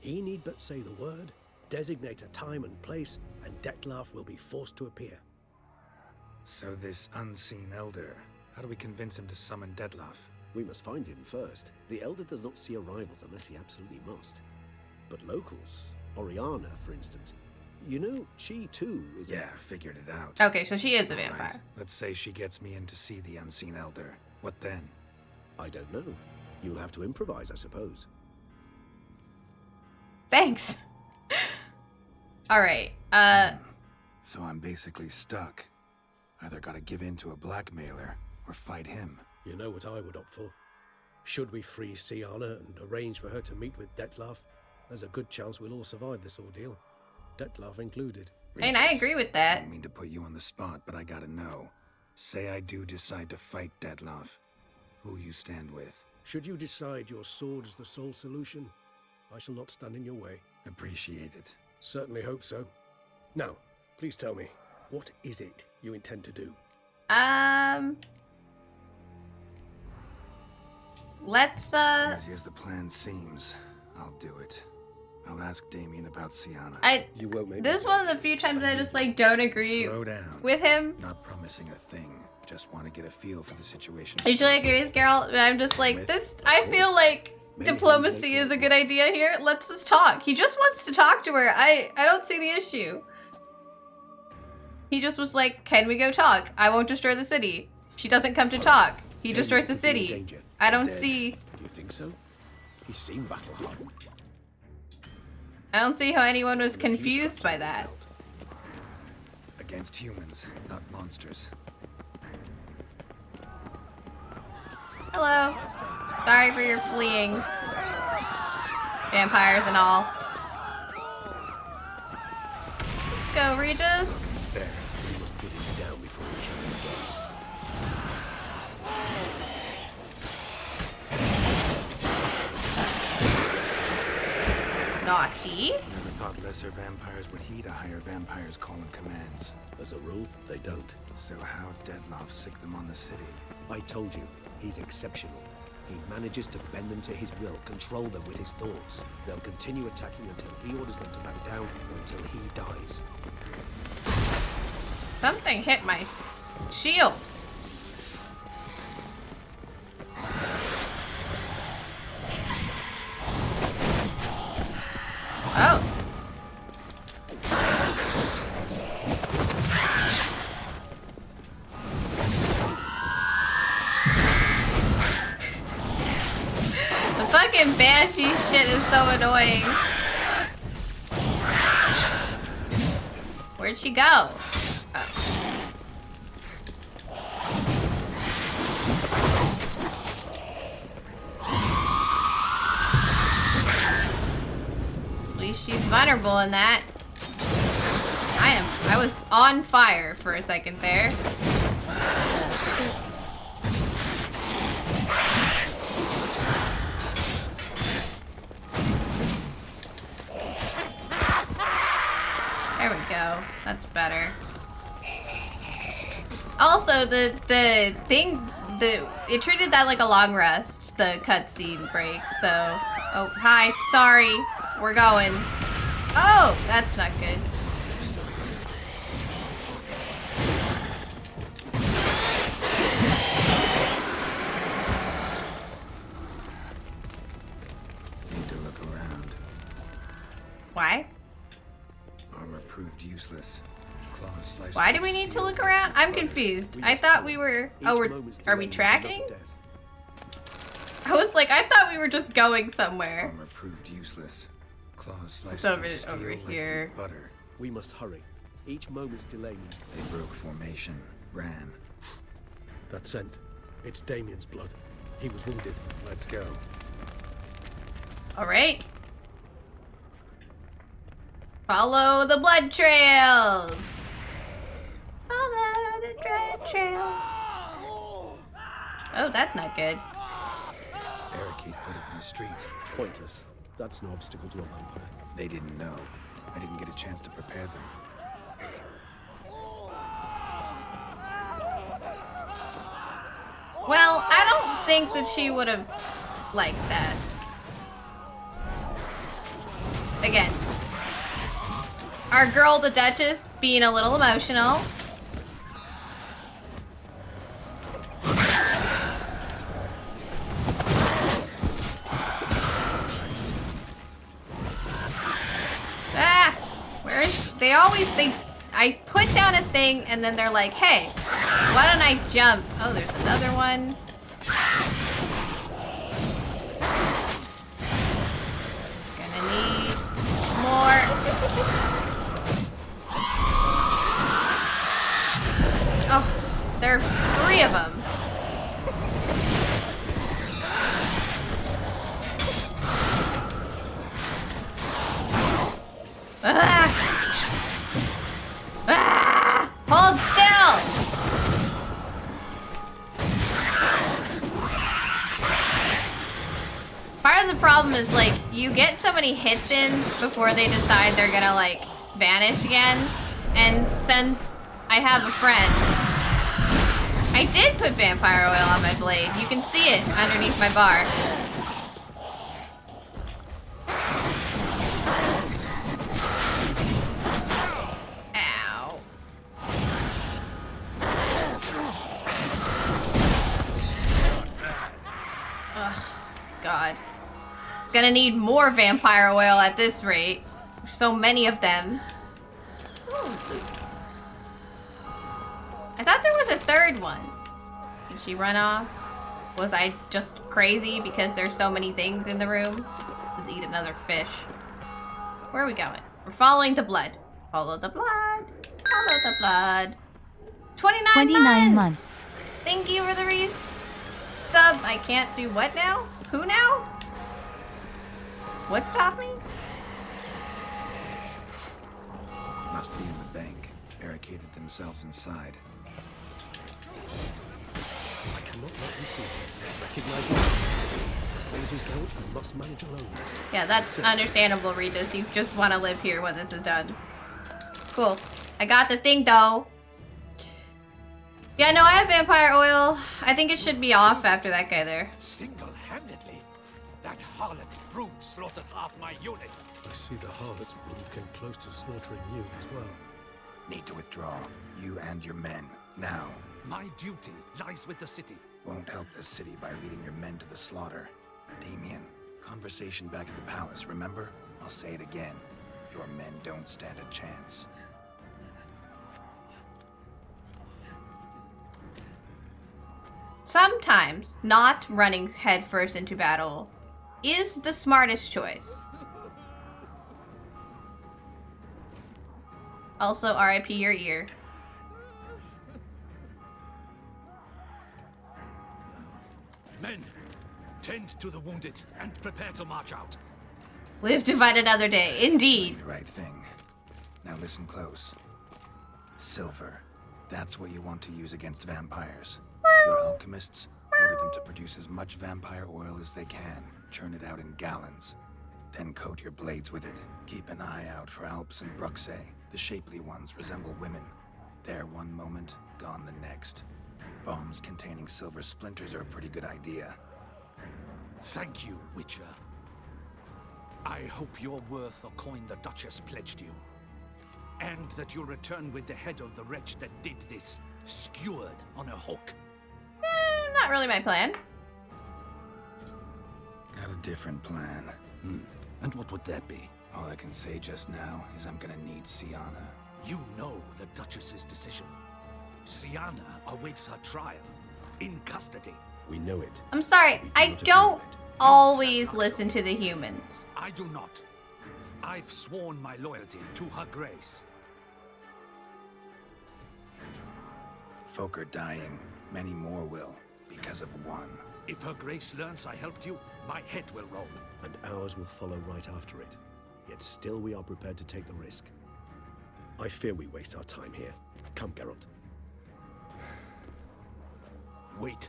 He need but say the word, designate a time and place, and Dettlaff will be forced to appear. So this unseen elder, how do we convince him to summon Dettlaff? We must find him first. The elder does not see arrivals unless he absolutely must. But locals, Oriana, for instance. You know, she too is. Yeah, figured it out. Okay, so she is a All vampire. right. Let's say she gets me in to see the unseen elder. What then? I don't know. You'll have to improvise, I suppose. Thanks. All right. So I'm basically stuck. Either gotta give in to a blackmailer or fight him. You know what I would opt for? Should we free Siana and arrange for her to meet with Dettlaff, there's a good chance we'll all survive this ordeal. Dettlaff included. And I agree with I that. don't mean to put you on the spot, but I gotta know. Say I do decide to fight Dettlaff. Who'll you stand with? Should you decide your sword is the sole solution, I shall not stand in your way. Appreciate it. Certainly hope so. Now, please tell me, what is it you intend to do? Let's Easy as the plan seems, I'll do it. I'll ask Damien about Siana. You won't make this is one of the few times I just like don't agree Slow down. with him. Not promising a thing. Just want to get a feel for the situation. I usually agree with Geralt, but I'm just like this. I feel like diplomacy is a good idea here. Let's just talk. He just wants to talk to her. I don't see the issue. He just was like, "Can we go talk? I won't destroy the city." She doesn't come to talk. He destroys the city. I don't see. Do you think so? He seemed battle-hardened. I don't see how anyone was confused by that. Against humans, not monsters. Hello. Sorry for your fleeing. Vampires and all. Let's go, Regis. There, we must put him down before he kills again. Naughty. Never thought lesser vampires would heed a higher vampire's call and commands. As a rule, they don't. So how Dettlaff sick them on the city? I told you, he's exceptional. He manages to bend them to his will, control them with his thoughts. They'll continue attacking until he orders them to back down, or until he dies. Something hit my shield. Oh. The fucking banshee shit is so annoying. Where'd she go? Oh. At least she's vulnerable in that. I was on fire for a second there. There we go. That's better. Also, the thing, it treated that like a long rest, the cutscene break. So, oh hi, sorry, we're going. Oh, that's not good. Need to look around. Why? Armor proved useless. Claws sliced. Why do we need to look around? I'm confused. I thought we were. Oh, are we tracking? I was like, I thought we were just going somewhere. Armor proved useless. Claws sliced It's through over steel here. like butter. We must hurry. Each moment's delay means They broke formation, ran. that scent. It's Damien's blood. He was wounded. Let's go. All right. Follow the blood trails. Follow the blood trail. Oh, that's not good. Barricade put up in the street. Pointless. That's no obstacle to a vampire. They didn't know. I didn't get a chance to prepare them. Well, I don't think that she would have liked that. Again, our girl, the Duchess, being a little emotional. They always think I put down a thing and then they're like, hey, why don't I jump? Oh, there's another one. Gonna need more. Oh, there are 3 of them. Ah! Ah! Hold still! Part of the problem is, like, you get so many hits in before they decide they're gonna, like, vanish again. And since I have a friend, I did put vampire oil on my blade. You can see it underneath my bar. Ow. Ugh, God. Gonna need more vampire oil at this rate. There's so many of them. I thought there was a 3rd one. Did she run off? Was I just crazy because there's so many things in the room? Let's eat another fish. Where are we going? We're following the blood. Follow the blood. Follow the blood. 29 months. Thank you for the sub. I can't do what now? Who now? What stopped me? Must be in the bank. Barricaded themselves inside. I cannot let them see it. Recognize me. Apologies, Geralt. I must manage alone. Yeah, that's understandable, Regis. You just want to live here when this is done. Cool. I got the thing, though. Yeah, no, I have vampire oil. I think it should be off after that guy there. Single-handedly? That harlot's brood slaughtered half my unit. I see the harlot's brood came close to slaughtering you as well. Need to withdraw. You and your men. Now. My duty lies with the city. Won't help the city by leading your men to the slaughter. Damien, conversation back at the palace, remember? I'll say it again. Your men don't stand a chance. Sometimes not running headfirst into battle is the smartest choice. Also, RIP your ear. Men, tend to the wounded and prepare to march out. Live to fight another day, indeed. The right thing. Now listen close. Silver. That's what you want to use against vampires. Your alchemists, order them to produce as much vampire oil as they can. Churn it out in gallons. Then coat your blades with it. Keep an eye out for Alps and Bruxae. The shapely ones resemble women. There one moment, gone the next. Bombs containing silver splinters are a pretty good idea. Thank you, Witcher. I hope you're worth the coin the Duchess pledged you. And that you'll return with the head of the wretch that did this, skewered on a hook. Not really my plan. Got a different plan. And what would that be? All I can say just now is I'm gonna need Siana. You know the Duchess's decision. Siana awaits her trial, in custody. We know it. I'm sorry, I don't always listen to the humans. I do not. I've sworn my loyalty to her grace. Folk are dying. Many more will, because of one. If her grace learns I helped you, my head will roll. And ours will follow right after it. Yet still we are prepared to take the risk. I fear we waste our time here. Come, Geralt. Wait.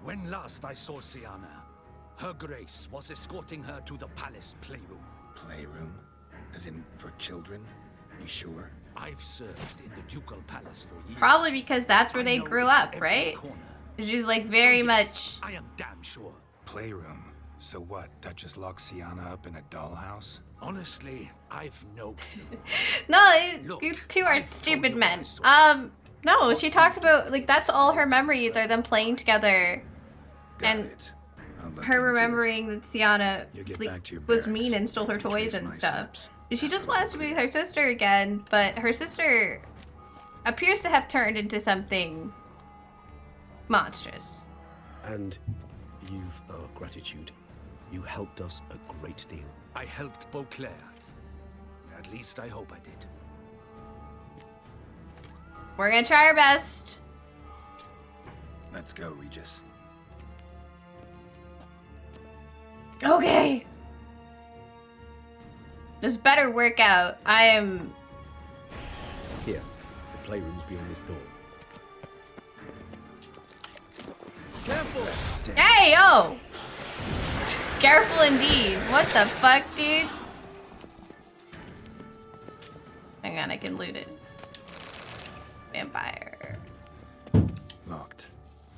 When last I saw Siana, her grace was escorting her to the palace playroom. Playroom? As in, for children? You sure? I've served in the Ducal palace for years. Probably because that's where they grew up, right? She's like very much. I am damn sure. Playroom? So what? Duchess locked Siana up in a dollhouse? Honestly, I've no clue. No, you two are stupid men. No, she talked about, like, that's all her memories are them playing together. Got it. her remembering that Sienna You get like, back to your was barracks mean and stole her and toys trace and my stuff. steps. She just wants to be with her sister again, but her sister appears to have turned into something monstrous. And you've our gratitude. You helped us a great deal. I helped Beauclair. At least I hope I did. We're gonna try our best. Let's go, Regis. Okay. This better work out. I am... Here, the playroom's beyond this door. Careful! Hey, yo! Careful indeed. What the fuck, dude? Hang on, I can loot it. Vampire. Locked.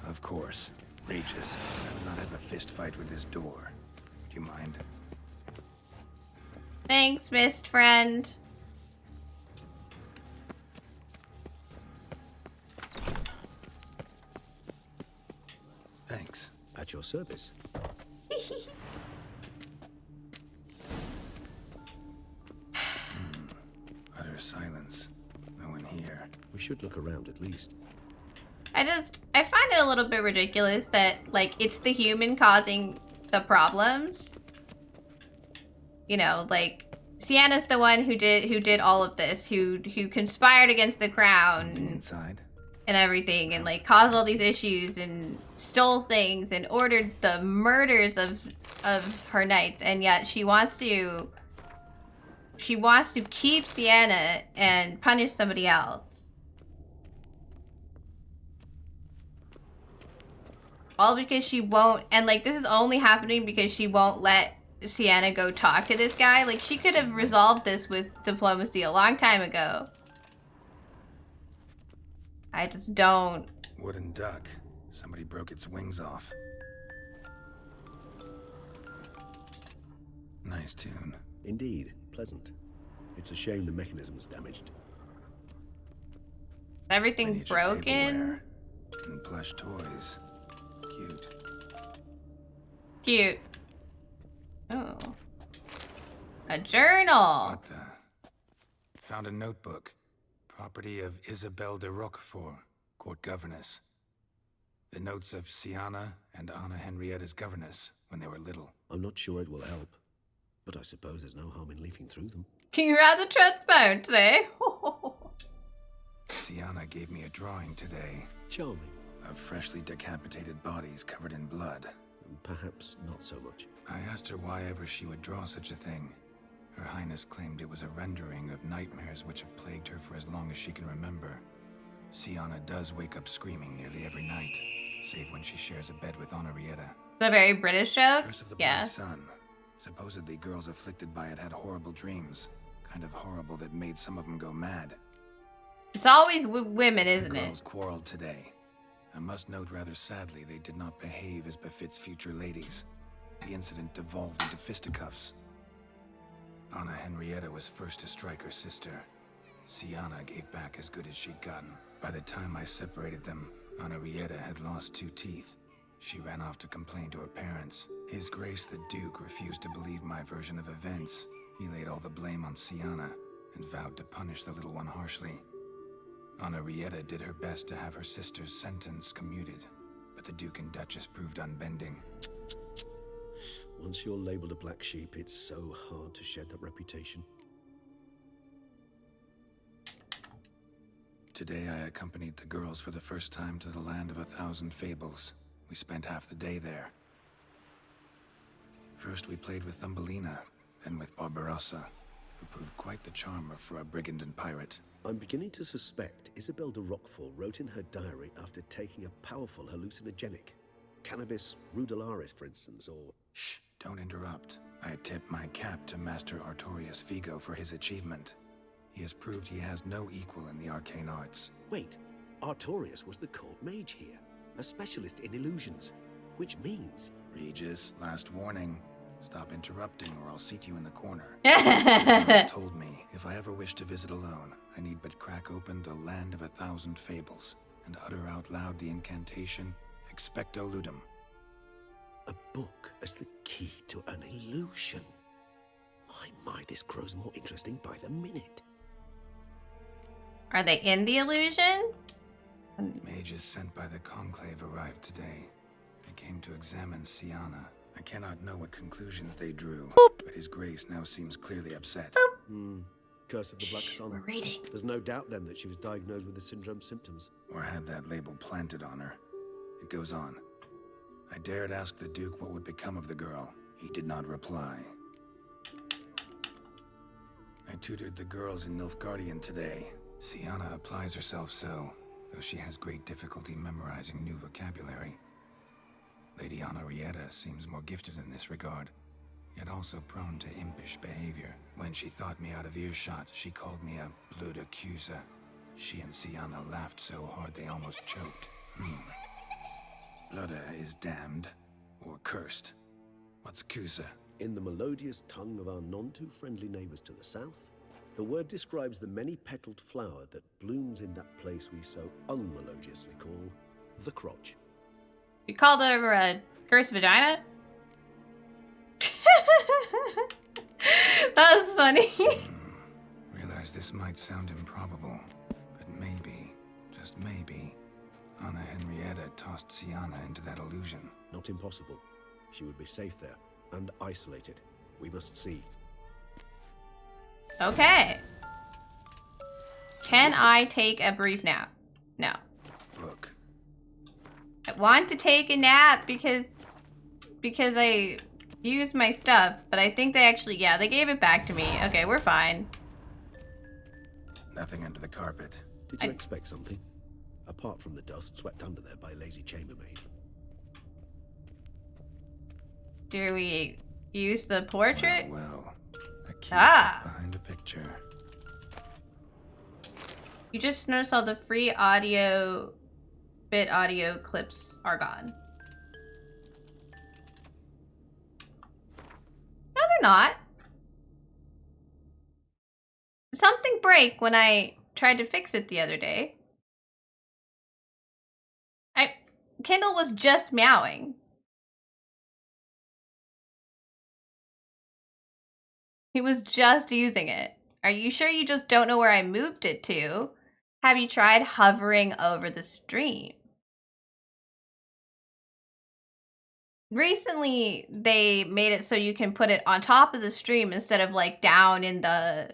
Of course. Regis, I will not have a fist fight with this door. Do you mind? Thanks, mist friend. Thanks. At your service. Utter silence. No one here. We should look around at least. I find it a little bit ridiculous that, like, it's the human causing the problems. You know, like, Sienna's the one who did all of this, who conspired against the crown inside and everything, and like caused all these issues and stole things and ordered the murders of her knights, and yet she wants to keep Sienna and punish somebody else. All because she won't, and like this is only happening because she won't let Sienna go talk to this guy. Like she could have resolved this with diplomacy a long time ago. I just don't. Wooden duck. Somebody broke its wings off. Nice tune. Indeed, pleasant. It's a shame the mechanism's damaged. Everything broken. Tableware and plush toys. Cute. Cute. Oh. A journal. What the? Found a notebook. Property of Isabelle de Roquefort, court governess. The notes of Sienna and Anna Henrietta's governess when they were little. I'm not sure it will help, but I suppose there's no harm in leafing through them. You're rather transparent today. Sienna gave me a drawing today. Charming. Of freshly decapitated bodies covered in blood. Perhaps not so much. I asked her why ever she would draw such a thing. Her Highness claimed it was a rendering of nightmares which have plagued her for as long as she can remember. Sienna does wake up screaming nearly every night, save when she shares a bed with Henrietta. The very British joke? Curse of the Yeah. Black Sun. Supposedly girls afflicted by it had horrible dreams. Kind of horrible that made some of them go mad. It's always women, isn't The it? girls quarreled today. I must note rather sadly they did not behave as befits future ladies. The incident devolved into fisticuffs. Anna Henrietta was first to strike her sister. Sienna gave back as good as she'd gotten. By the time I separated them, Henrietta had lost 2 teeth. She ran off to complain to her parents. His Grace the Duke refused to believe my version of events. He laid all the blame on Sienna and vowed to punish the little one harshly. Henrietta did her best to have her sister's sentence commuted, but the Duke and Duchess proved unbending. Once you're labeled a black sheep, it's so hard to shed that reputation. Today I accompanied the girls for the first time to the land of 1,000 fables. We spent half the day there. First we played with Thumbelina, then with Barbarossa, who proved quite the charmer for a brigand and pirate. I'm beginning to suspect Isabelle de Roquefort wrote in her diary after taking a powerful hallucinogenic. Cannabis rudelaris, for instance, or... Shh, don't interrupt. I tip my cap to Master Artorius Vigo for his achievement. He has proved he has no equal in the arcane arts. Wait, Artorius was the court mage here, a specialist in illusions, which means... Regis, last warning. Stop interrupting or I'll seat you in the corner. He told me, if I ever wish to visit alone, I need but crack open the land of 1,000 fables and utter out loud the incantation Expecto Ludum. A book as the key to an illusion. My, this grows more interesting by the minute. Are they in the illusion? Mages sent by the Conclave arrived today. They came to examine Siana. I cannot know what conclusions they drew, but His Grace now seems clearly upset. Curse of the Black Sun. We're reading. There's no doubt then that she was diagnosed with the syndrome symptoms. Or had that label planted on her. It goes on. I dared ask the Duke what would become of the girl. He did not reply. I tutored the girls in Nilfgaardian today. Siana applies herself so, though she has great difficulty memorizing new vocabulary. Lady Henrietta seems more gifted in this regard, yet also prone to impish behavior. When she thought me out of earshot, she called me a blood accuser. She and Siana laughed so hard they almost choked. Blooda is damned, or cursed. What's Cusa? In the melodious tongue of our none-too-friendly neighbors to the south, the word describes the many-petaled flower that blooms in that place we so unmelodiously call the crotch. You called her a cursed vagina? That was funny. Realize this might sound improbable, but maybe, just maybe, Anna Henrietta tossed Siana into that illusion. Not impossible. She would be safe there, and isolated. We must see. Okay. Can I take a brief nap? No. Look. I want to take a nap because I used my stuff, but I think they actually, yeah, they gave it back to me. Okay, we're fine. Nothing under the carpet. Did you expect something? Apart from the dust swept under there by a lazy chambermaid. Do we use the portrait? Well, a key behind a picture. You just noticed all the free audio, bit audio clips are gone. No, they're not. Did something break when I tried to fix it the other day? Kindle was just meowing. He was just using it. Are you sure you just don't know where I moved it to? Have you tried hovering over the stream? Recently, they made it so you can put it on top of the stream instead of like down in the,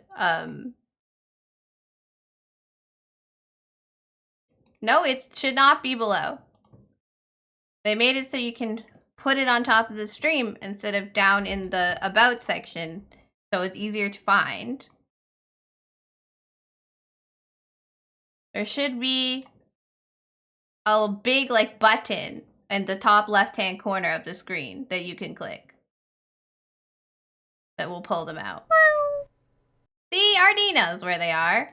No, it should not be below. They made it so you can put it on top of the stream instead of down in the about section, so it's easier to find. There should be a big like button in the top left-hand corner of the screen that you can click. That will pull them out. See, Arnie knows where they are.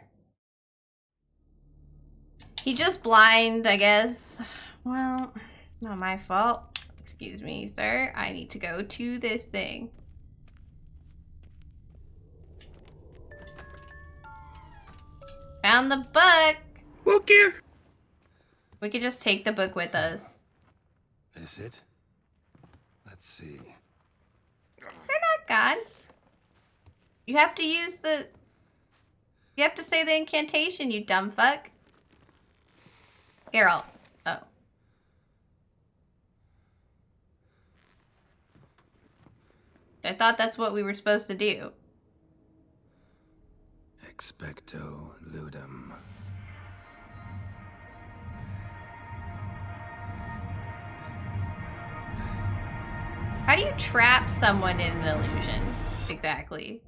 He just blind, I guess. Well, not my fault. Excuse me, sir. I need to go to this thing. Found the book! Book here! We could just take the book with us. Is it? Let's see. They're not gone. You have to use the... You have to say the incantation, you dumb fuck. Geralt. Oh. I thought that's what we were supposed to do. Expecto ludum. How do you trap someone in an illusion? Exactly.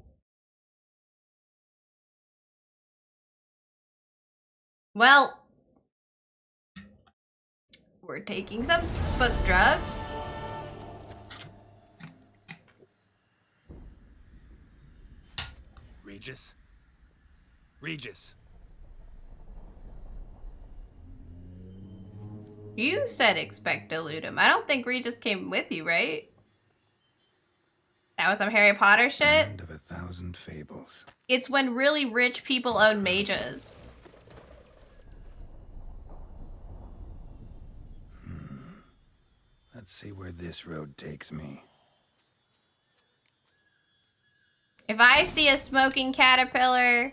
Well, we're taking some book drugs. Regis? Regis. You said expecto ludum. I don't think Regis came with you, right? That was some Harry Potter shit? Land of 1,000 fables. It's when really rich people own mages. That Let's see where this road takes me. If I see a smoking caterpillar...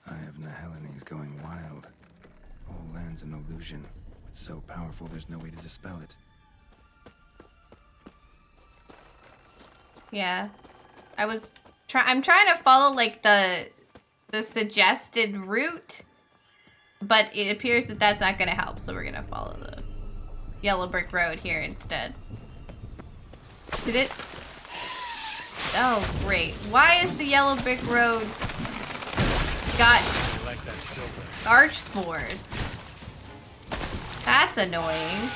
Eye of Nehelene is going wild. All land's an illusion. It's so powerful there's no way to dispel it. Yeah. I'm trying to follow, like, the suggested route, but it appears that that's not going to help, so we're going to follow the yellow brick road here instead. Did it? Oh, great. Why is the yellow brick road got arch spores? That's annoying.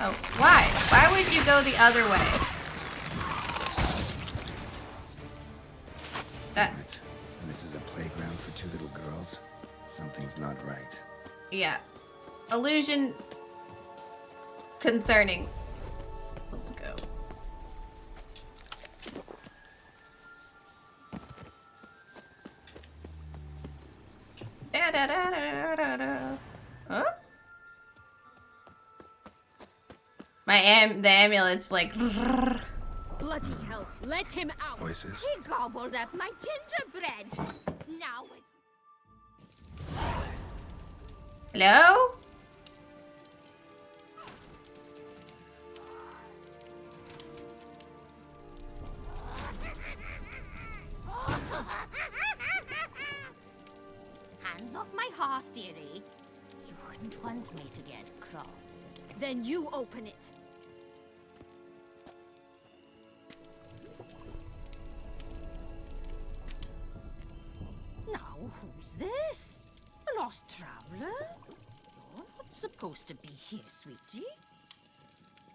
Oh, why? Why would you go the other way? This is a playground for two little girls. Something's not right. Yeah. Illusion concerning. Let's go. Da da da da da da. Huh? The amulet's like. Bloody hell! Let him out! Voices. He gobbled up my gingerbread. Now it's... Hello? Hands off my hearth, dearie. You wouldn't want me to get cross. Then you open it. Now, who's this? A lost traveler? You're not supposed to be here, sweetie.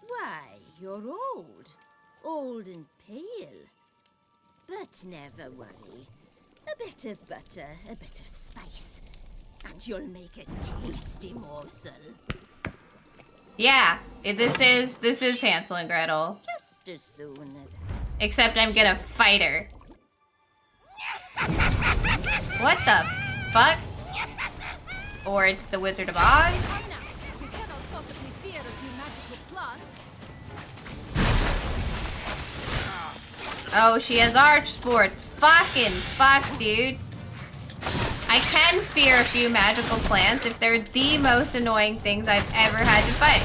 Why, you're old. Old and pale. But never worry. A bit of butter, a bit of spice, and you'll make a tasty morsel. Yeah, this is Hansel and Gretel. Just as soon as... Except I'm gonna fight her. What the fuck? Or it's the Wizard of Oz? You cannot possibly fear a few magical plants. Oh, she has arch sport. Fucking fuck, dude. I can fear a few magical plants if they're the most annoying things I've ever had to fight.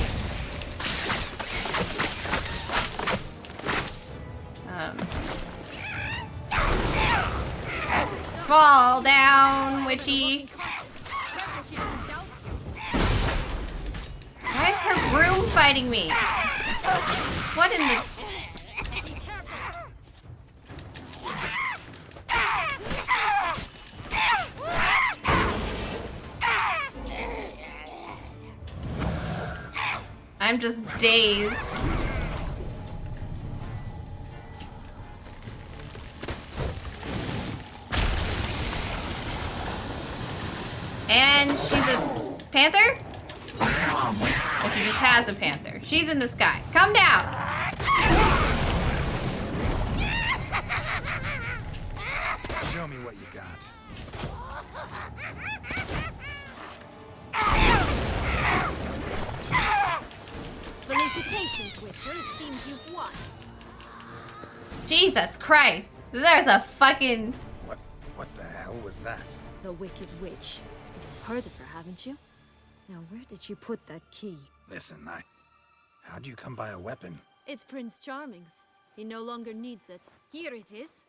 Fall down, witchy. Why is her broom fighting me? What in the... I'm just dazed. And she's a panther? Or she just has a panther. She's in the sky. Come down! Show me what you got. Felicitations, Witcher. It seems you've won. Jesus Christ. There's a fucking... What the hell was that? The Wicked Witch. You've heard of her, haven't you? Now, where did you put that key? Listen, how'd you come by a weapon? It's Prince Charming's. He no longer needs it. Here it is.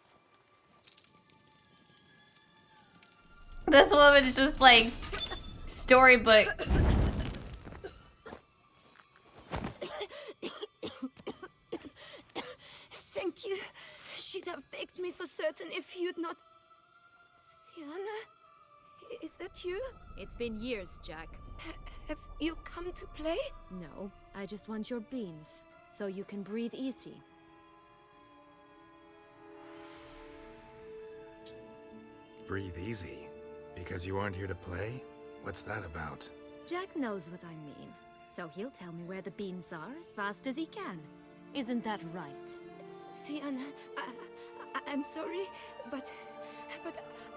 This woman is just like... storybook. Thank you. She'd have baked me for certain if you'd not... Sienna? Is that you? It's been years, Jack. Have you come to play? No, I just want your beans, so you can breathe easy. Breathe easy? Because you aren't here to play? What's that about? Jack knows what I mean, so he'll tell me where the beans are as fast as he can. Isn't that right? Sienna, I'm sorry, but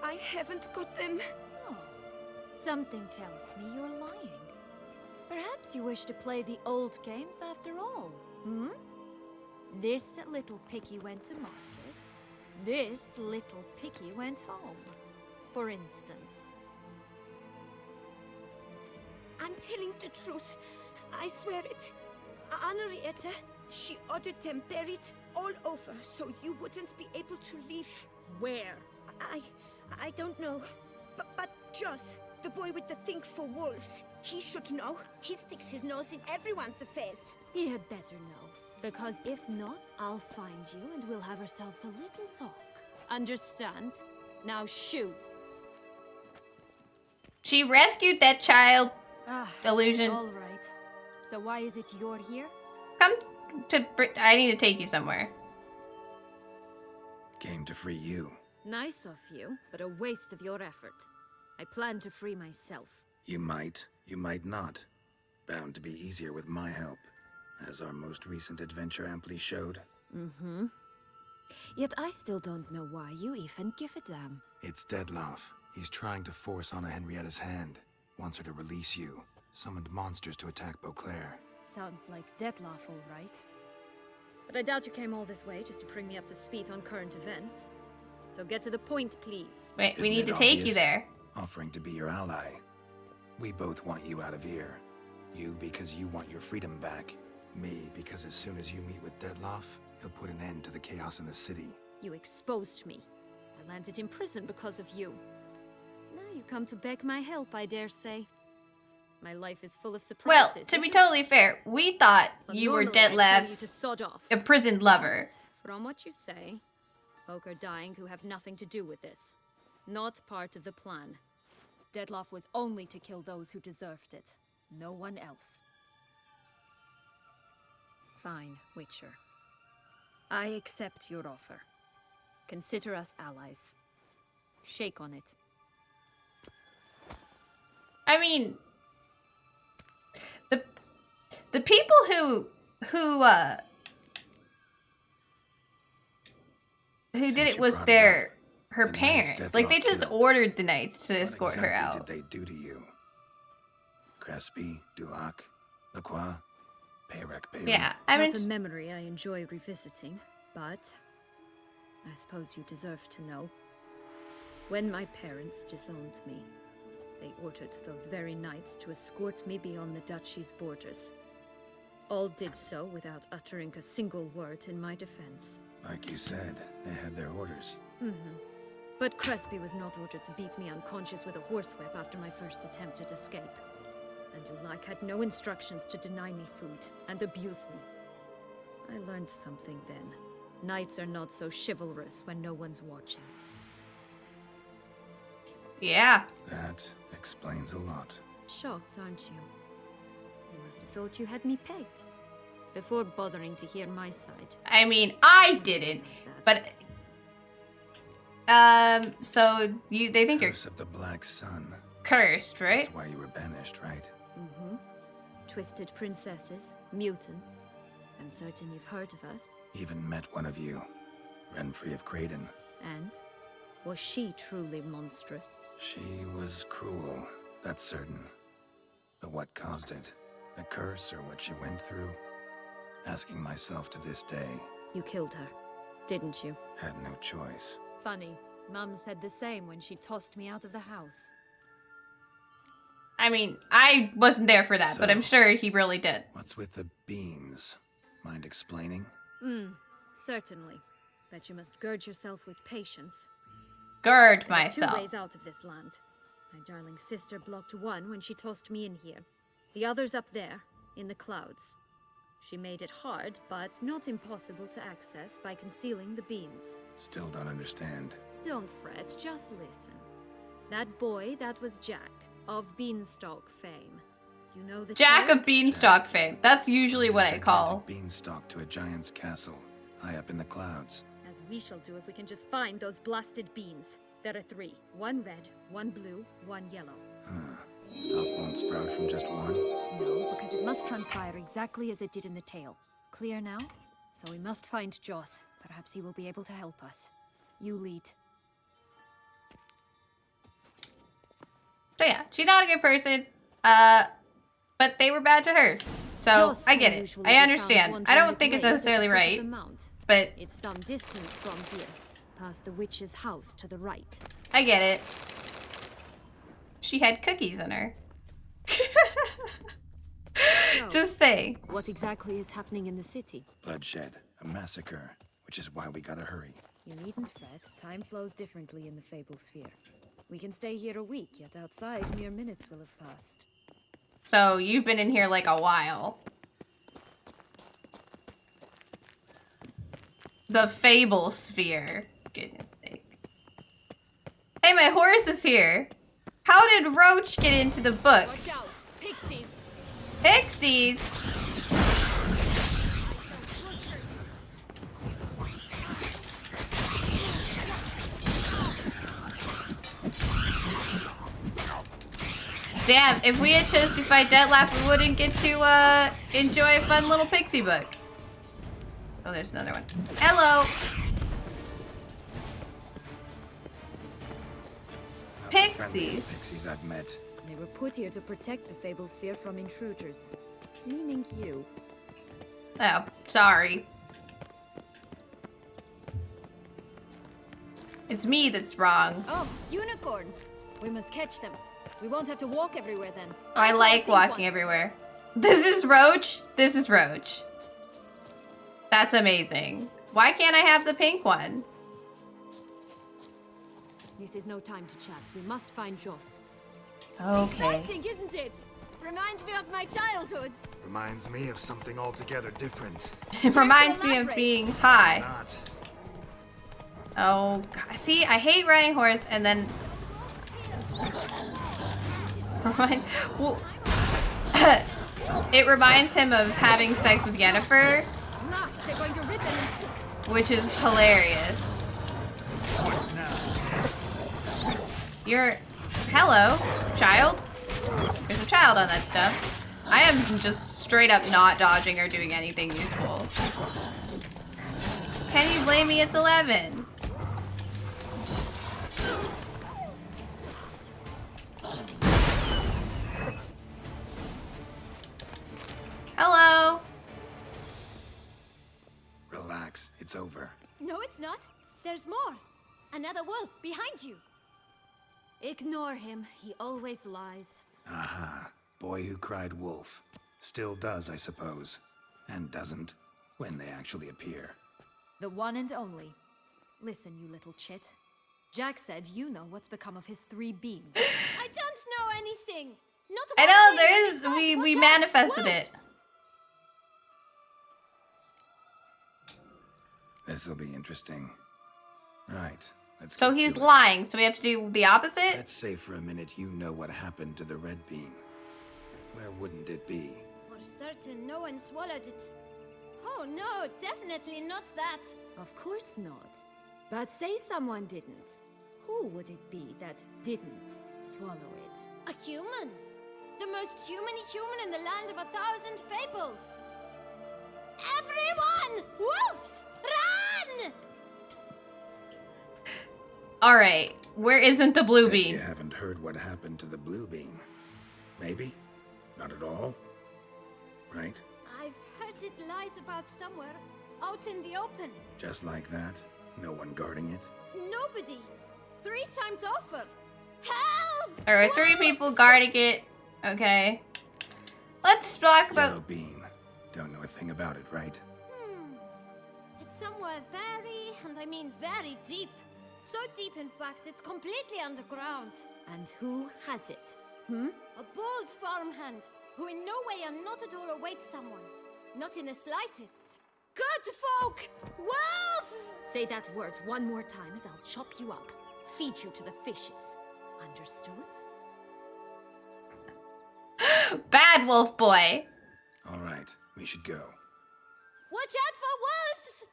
I haven't got them. Oh, Something tells me you're lying. Perhaps you wish to play the old games after all, hmm? This little piggy went to market. This little piggy went home, for instance. I'm telling the truth. I swear it. Henrietta, she ordered them buried all over so you wouldn't be able to leave. Where? I don't know. But Joss, the boy with the think for wolves, he should know. He sticks his nose in everyone's affairs. He had better know. Because if not, I'll find you and we'll have ourselves a little talk. Understand? Now shoo. She rescued that child. Delusion. All right. So why is it you're here? Come to I need to take you somewhere. Came to free you. Nice of you, but a waste of your effort. I plan to free myself. You might not. Bound to be easier with my help, as our most recent adventure amply showed. Mm-hmm. Yet I still don't know why you even give a damn. It's Deadloff. He's trying to force Anna Henrietta's hand. Wants her to release you. Summoned monsters to attack Beauclair. Sounds like Deadloff, all right. But I doubt you came all this way just to bring me up to speed on current events. So get to the point, please. Wait, we need to take you there. Offering to be your ally. We both want you out of here. You because you want your freedom back. Me because as soon as you meet with Deadloff, he'll put an end to the chaos in the city. You exposed me. I landed in prison because of you. Now you come to beg my help, I dare say. My life is full of surprises. Well, to be totally fair, we thought you were Deadloff's imprisoned lover. From what you say, folk are dying who have nothing to do with this. Not part of the plan. Deadloff was only to kill those who deserved it. No one else. Fine, Witcher. I accept your offer. Consider us allies. Shake on it. I mean, the people who did it was her parents. Like, they just ordered the knights to escort her out. What did they do to you? Crespi, Ducal, Lacroix, Peyrac, Yeah, I mean, not a memory I enjoy revisiting, but I suppose you deserve to know. When my parents disowned me, they ordered those very knights to escort me beyond the duchy's borders. All did so without uttering a single word in my defense. Like you said, they had their orders. Mm-hmm. But Crespi was not ordered to beat me unconscious with a horsewhip after my first attempt at escape. And Dulac had no instructions to deny me food and abuse me. I learned something then. Knights are not so chivalrous when no one's watching. Yeah. That explains a lot. Shocked, aren't you? You must have thought you had me pegged. Before bothering to hear my side. I mean, I didn't, but so they think Curse you're of the Black Sun. Cursed, right? That's why you were banished, right? Mm-hmm. Twisted princesses, mutants. I'm certain you've heard of us. Even met one of you, Renfrey of Craden. And was she truly monstrous? She was cruel, that's certain. But what caused it? The curse or what she went through? Asking myself to this day. You killed her, didn't you? Had no choice. Funny. Mum said the same when she tossed me out of the house. I mean, I wasn't there for that, but I'm sure he really did. What's with the beans? Mind explaining? Certainly. But you must gird yourself with patience. Gird There are myself. 2 ways out of this land. My darling sister blocked one when she tossed me in here. The other's up there, in the clouds. She made it hard, but not impossible to access by concealing the beans. Still don't understand. Don't fret, just listen. That boy, that was Jack, of Beanstalk fame. You know the Jack tale? of Beanstalk fame. That's usually what I call. Beanstalk to a giant's castle, high up in the clouds. As we shall do if we can just find those blasted beans. There are 3. 1 red, 1 blue, 1 yellow. Stalk won't sprout from just one? No, because it must transpire exactly as it did in the tale. Clear now? So we must find Joss. Perhaps he will be able to help us. You lead. So yeah, she's not a good person. But they were bad to her. So Joss I get can it. usually I be found understand. I wandering don't at think it's night at the necessarily foot of right. the mount. But It's some distance from here, past the witch's house to the right. I get it. She had cookies in her. So, Just say. what exactly is happening in the city? Bloodshed, a massacre, which is why we gotta hurry. You needn't fret. Time flows differently in the Fable Sphere. We can stay here a week, yet outside mere minutes will have passed. So you've been in here like a while. The Fable Sphere. Goodness sake. Hey, my horse is here. How did Roach get into the book? Watch out! Pixies! Pixies? Damn, if we had chose to fight Deadlaugh, we wouldn't get to enjoy a fun little pixie book. Oh, there's another one. Hello! Pixies. Pixies I've met. They were put here to protect the Fable Sphere from intruders. Meaning you. Oh, sorry. It's me that's wrong. Oh, unicorns! We must catch them. We won't have to walk everywhere then. Oh, I like walking everywhere. This is Roach. This is Roach. That's amazing. Why can't I have the pink one? This is no time to chat. We must find Joss. Okay. Exciting, isn't it? Reminds me of my childhood. Reminds me of something altogether different. It reminds me of being high. Not. Oh, God. See, I hate riding horse and then... well, it reminds him of having sex with Yennefer, Last, they're going to rip them in six. which is hilarious. You're... Hello, child? There's a child on that stuff. I am just straight up not dodging or doing anything useful. Can you blame me? It's 11. Hello. Relax, it's over. No, it's not. There's more. Another wolf behind you. Ignore him. He always lies. Aha, boy who cried wolf. Still does, I suppose. And doesn't, when they actually appear. The one and only. Listen, you little chit. Jack said you know what's become of his 3 beans. I don't know anything. Not I about know, being there any is, sort. we Watch out, manifested it. wolves. This'll be interesting. Right, let's So get he's to it. lying, so we have to do the opposite? Let's say for a minute you know what happened to the red bean. Where wouldn't it be? For certain, no one swallowed it. Oh no, definitely not that. Of course not. But say someone didn't. Who would it be that didn't swallow it? A human. The most humany human in the land of 1,000 fables. Everyone! Wolves! Run! Alright, where isn't the blue Bet bean? You haven't heard what happened to the blue bean. Maybe? Not at all? Right? I've heard it lies about somewhere, out in the open. Just like that? No one guarding it? Nobody. 3 times over. Help! There are 3 people guarding it. Okay. Let's talk about... Yellow bean. Don't know a thing about it, right? It's somewhere very, and I mean very deep. So deep, in fact, it's completely underground. And who has it? Hmm? A bold farmhand, who in no way and not at all awaits someone. Not in the slightest. Good folk! Wolf! Say that word one more time and I'll chop you up. Feed you to the fishes. Understood? Bad wolf boy. All right, we should go. Watch out for wolves!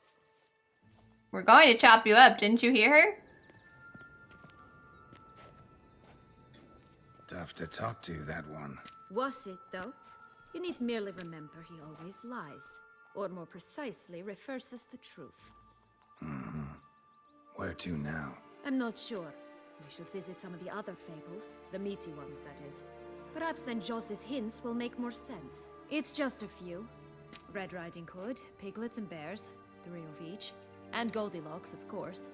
We're going to chop you up, didn't you hear her? Tough to talk to, that one. Was it, though? You need merely remember he always lies. Or more precisely, reverses the truth. Mm-hmm. Where to now? I'm not sure. We should visit some of the other fables, the meaty ones, that is. Perhaps then Joss's hints will make more sense. It's just a few. Red Riding Hood, piglets and bears, 3 of each. And Goldilocks, of course.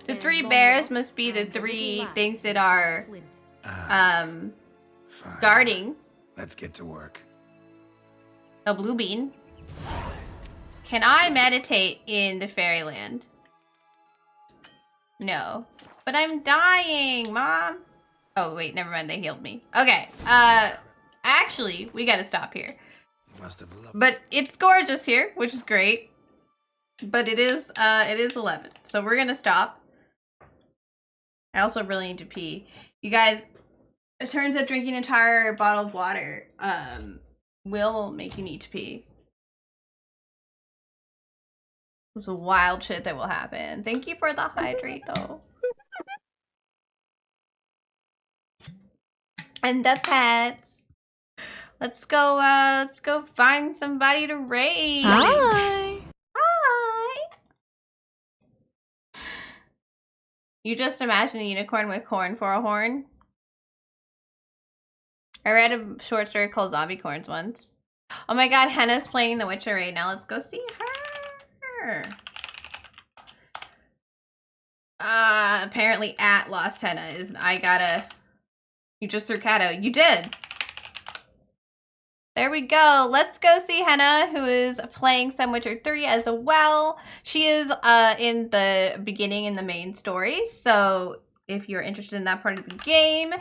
The Then 3 Long bears Locks must be the and 3 little things lass that who are says flint. Fine. guarding Let's get to work. a blue bean. Can I meditate in the fairyland? No. But I'm dying, Mom. Oh, wait, never mind. They healed me. Okay. Actually, we gotta stop here. You must have loved But it's gorgeous here, which is great. But it is 11. So we're gonna stop. I also really need to pee. You guys, it turns out drinking an entire bottle of water, will make you need to pee. It's a wild shit that will happen. Thank you for the hydrate, though. And the pets. Let's go find somebody to raid. Hi. Hi. You just imagine a unicorn with corn for a horn? I read a short story called Zombie Corns once. Oh my god, Henna's playing The Witcher right now. Let's go see her. Apparently at Lost Henna is you just threw cat out. You did. There we go. Let's go see Henna, who is playing Some Witcher 3 as well. She is in the beginning in the main story, so if you're interested in that part of the game,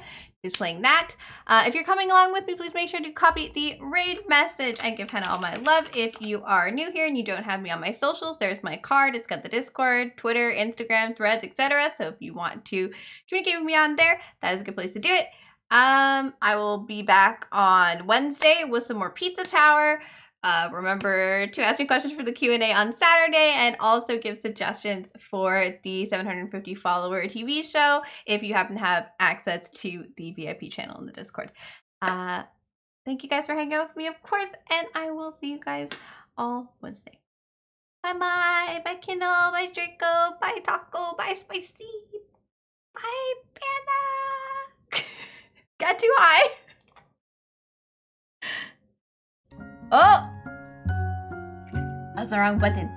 she's playing that. If you're coming along with me, please make sure to copy the raid message and give Henna all my love. If you are new here and you don't have me on my socials, there's my card. It's got the Discord, Twitter, Instagram, Threads, etc. So if you want to communicate with me on there, that is a good place to do it. I will be back on Wednesday with some more Pizza Tower. Remember to ask me questions for the Q&A on Saturday and also give suggestions for the 750 follower TV show if you happen to have access to the VIP channel in the Discord. Thank you guys for hanging out with me, of course, and I will see you guys all Wednesday. Bye-bye. Bye, Kindle. Bye, Draco. Bye, Taco. Bye, Spicy. Bye, Panda. Got too high. Oh! That's the wrong button.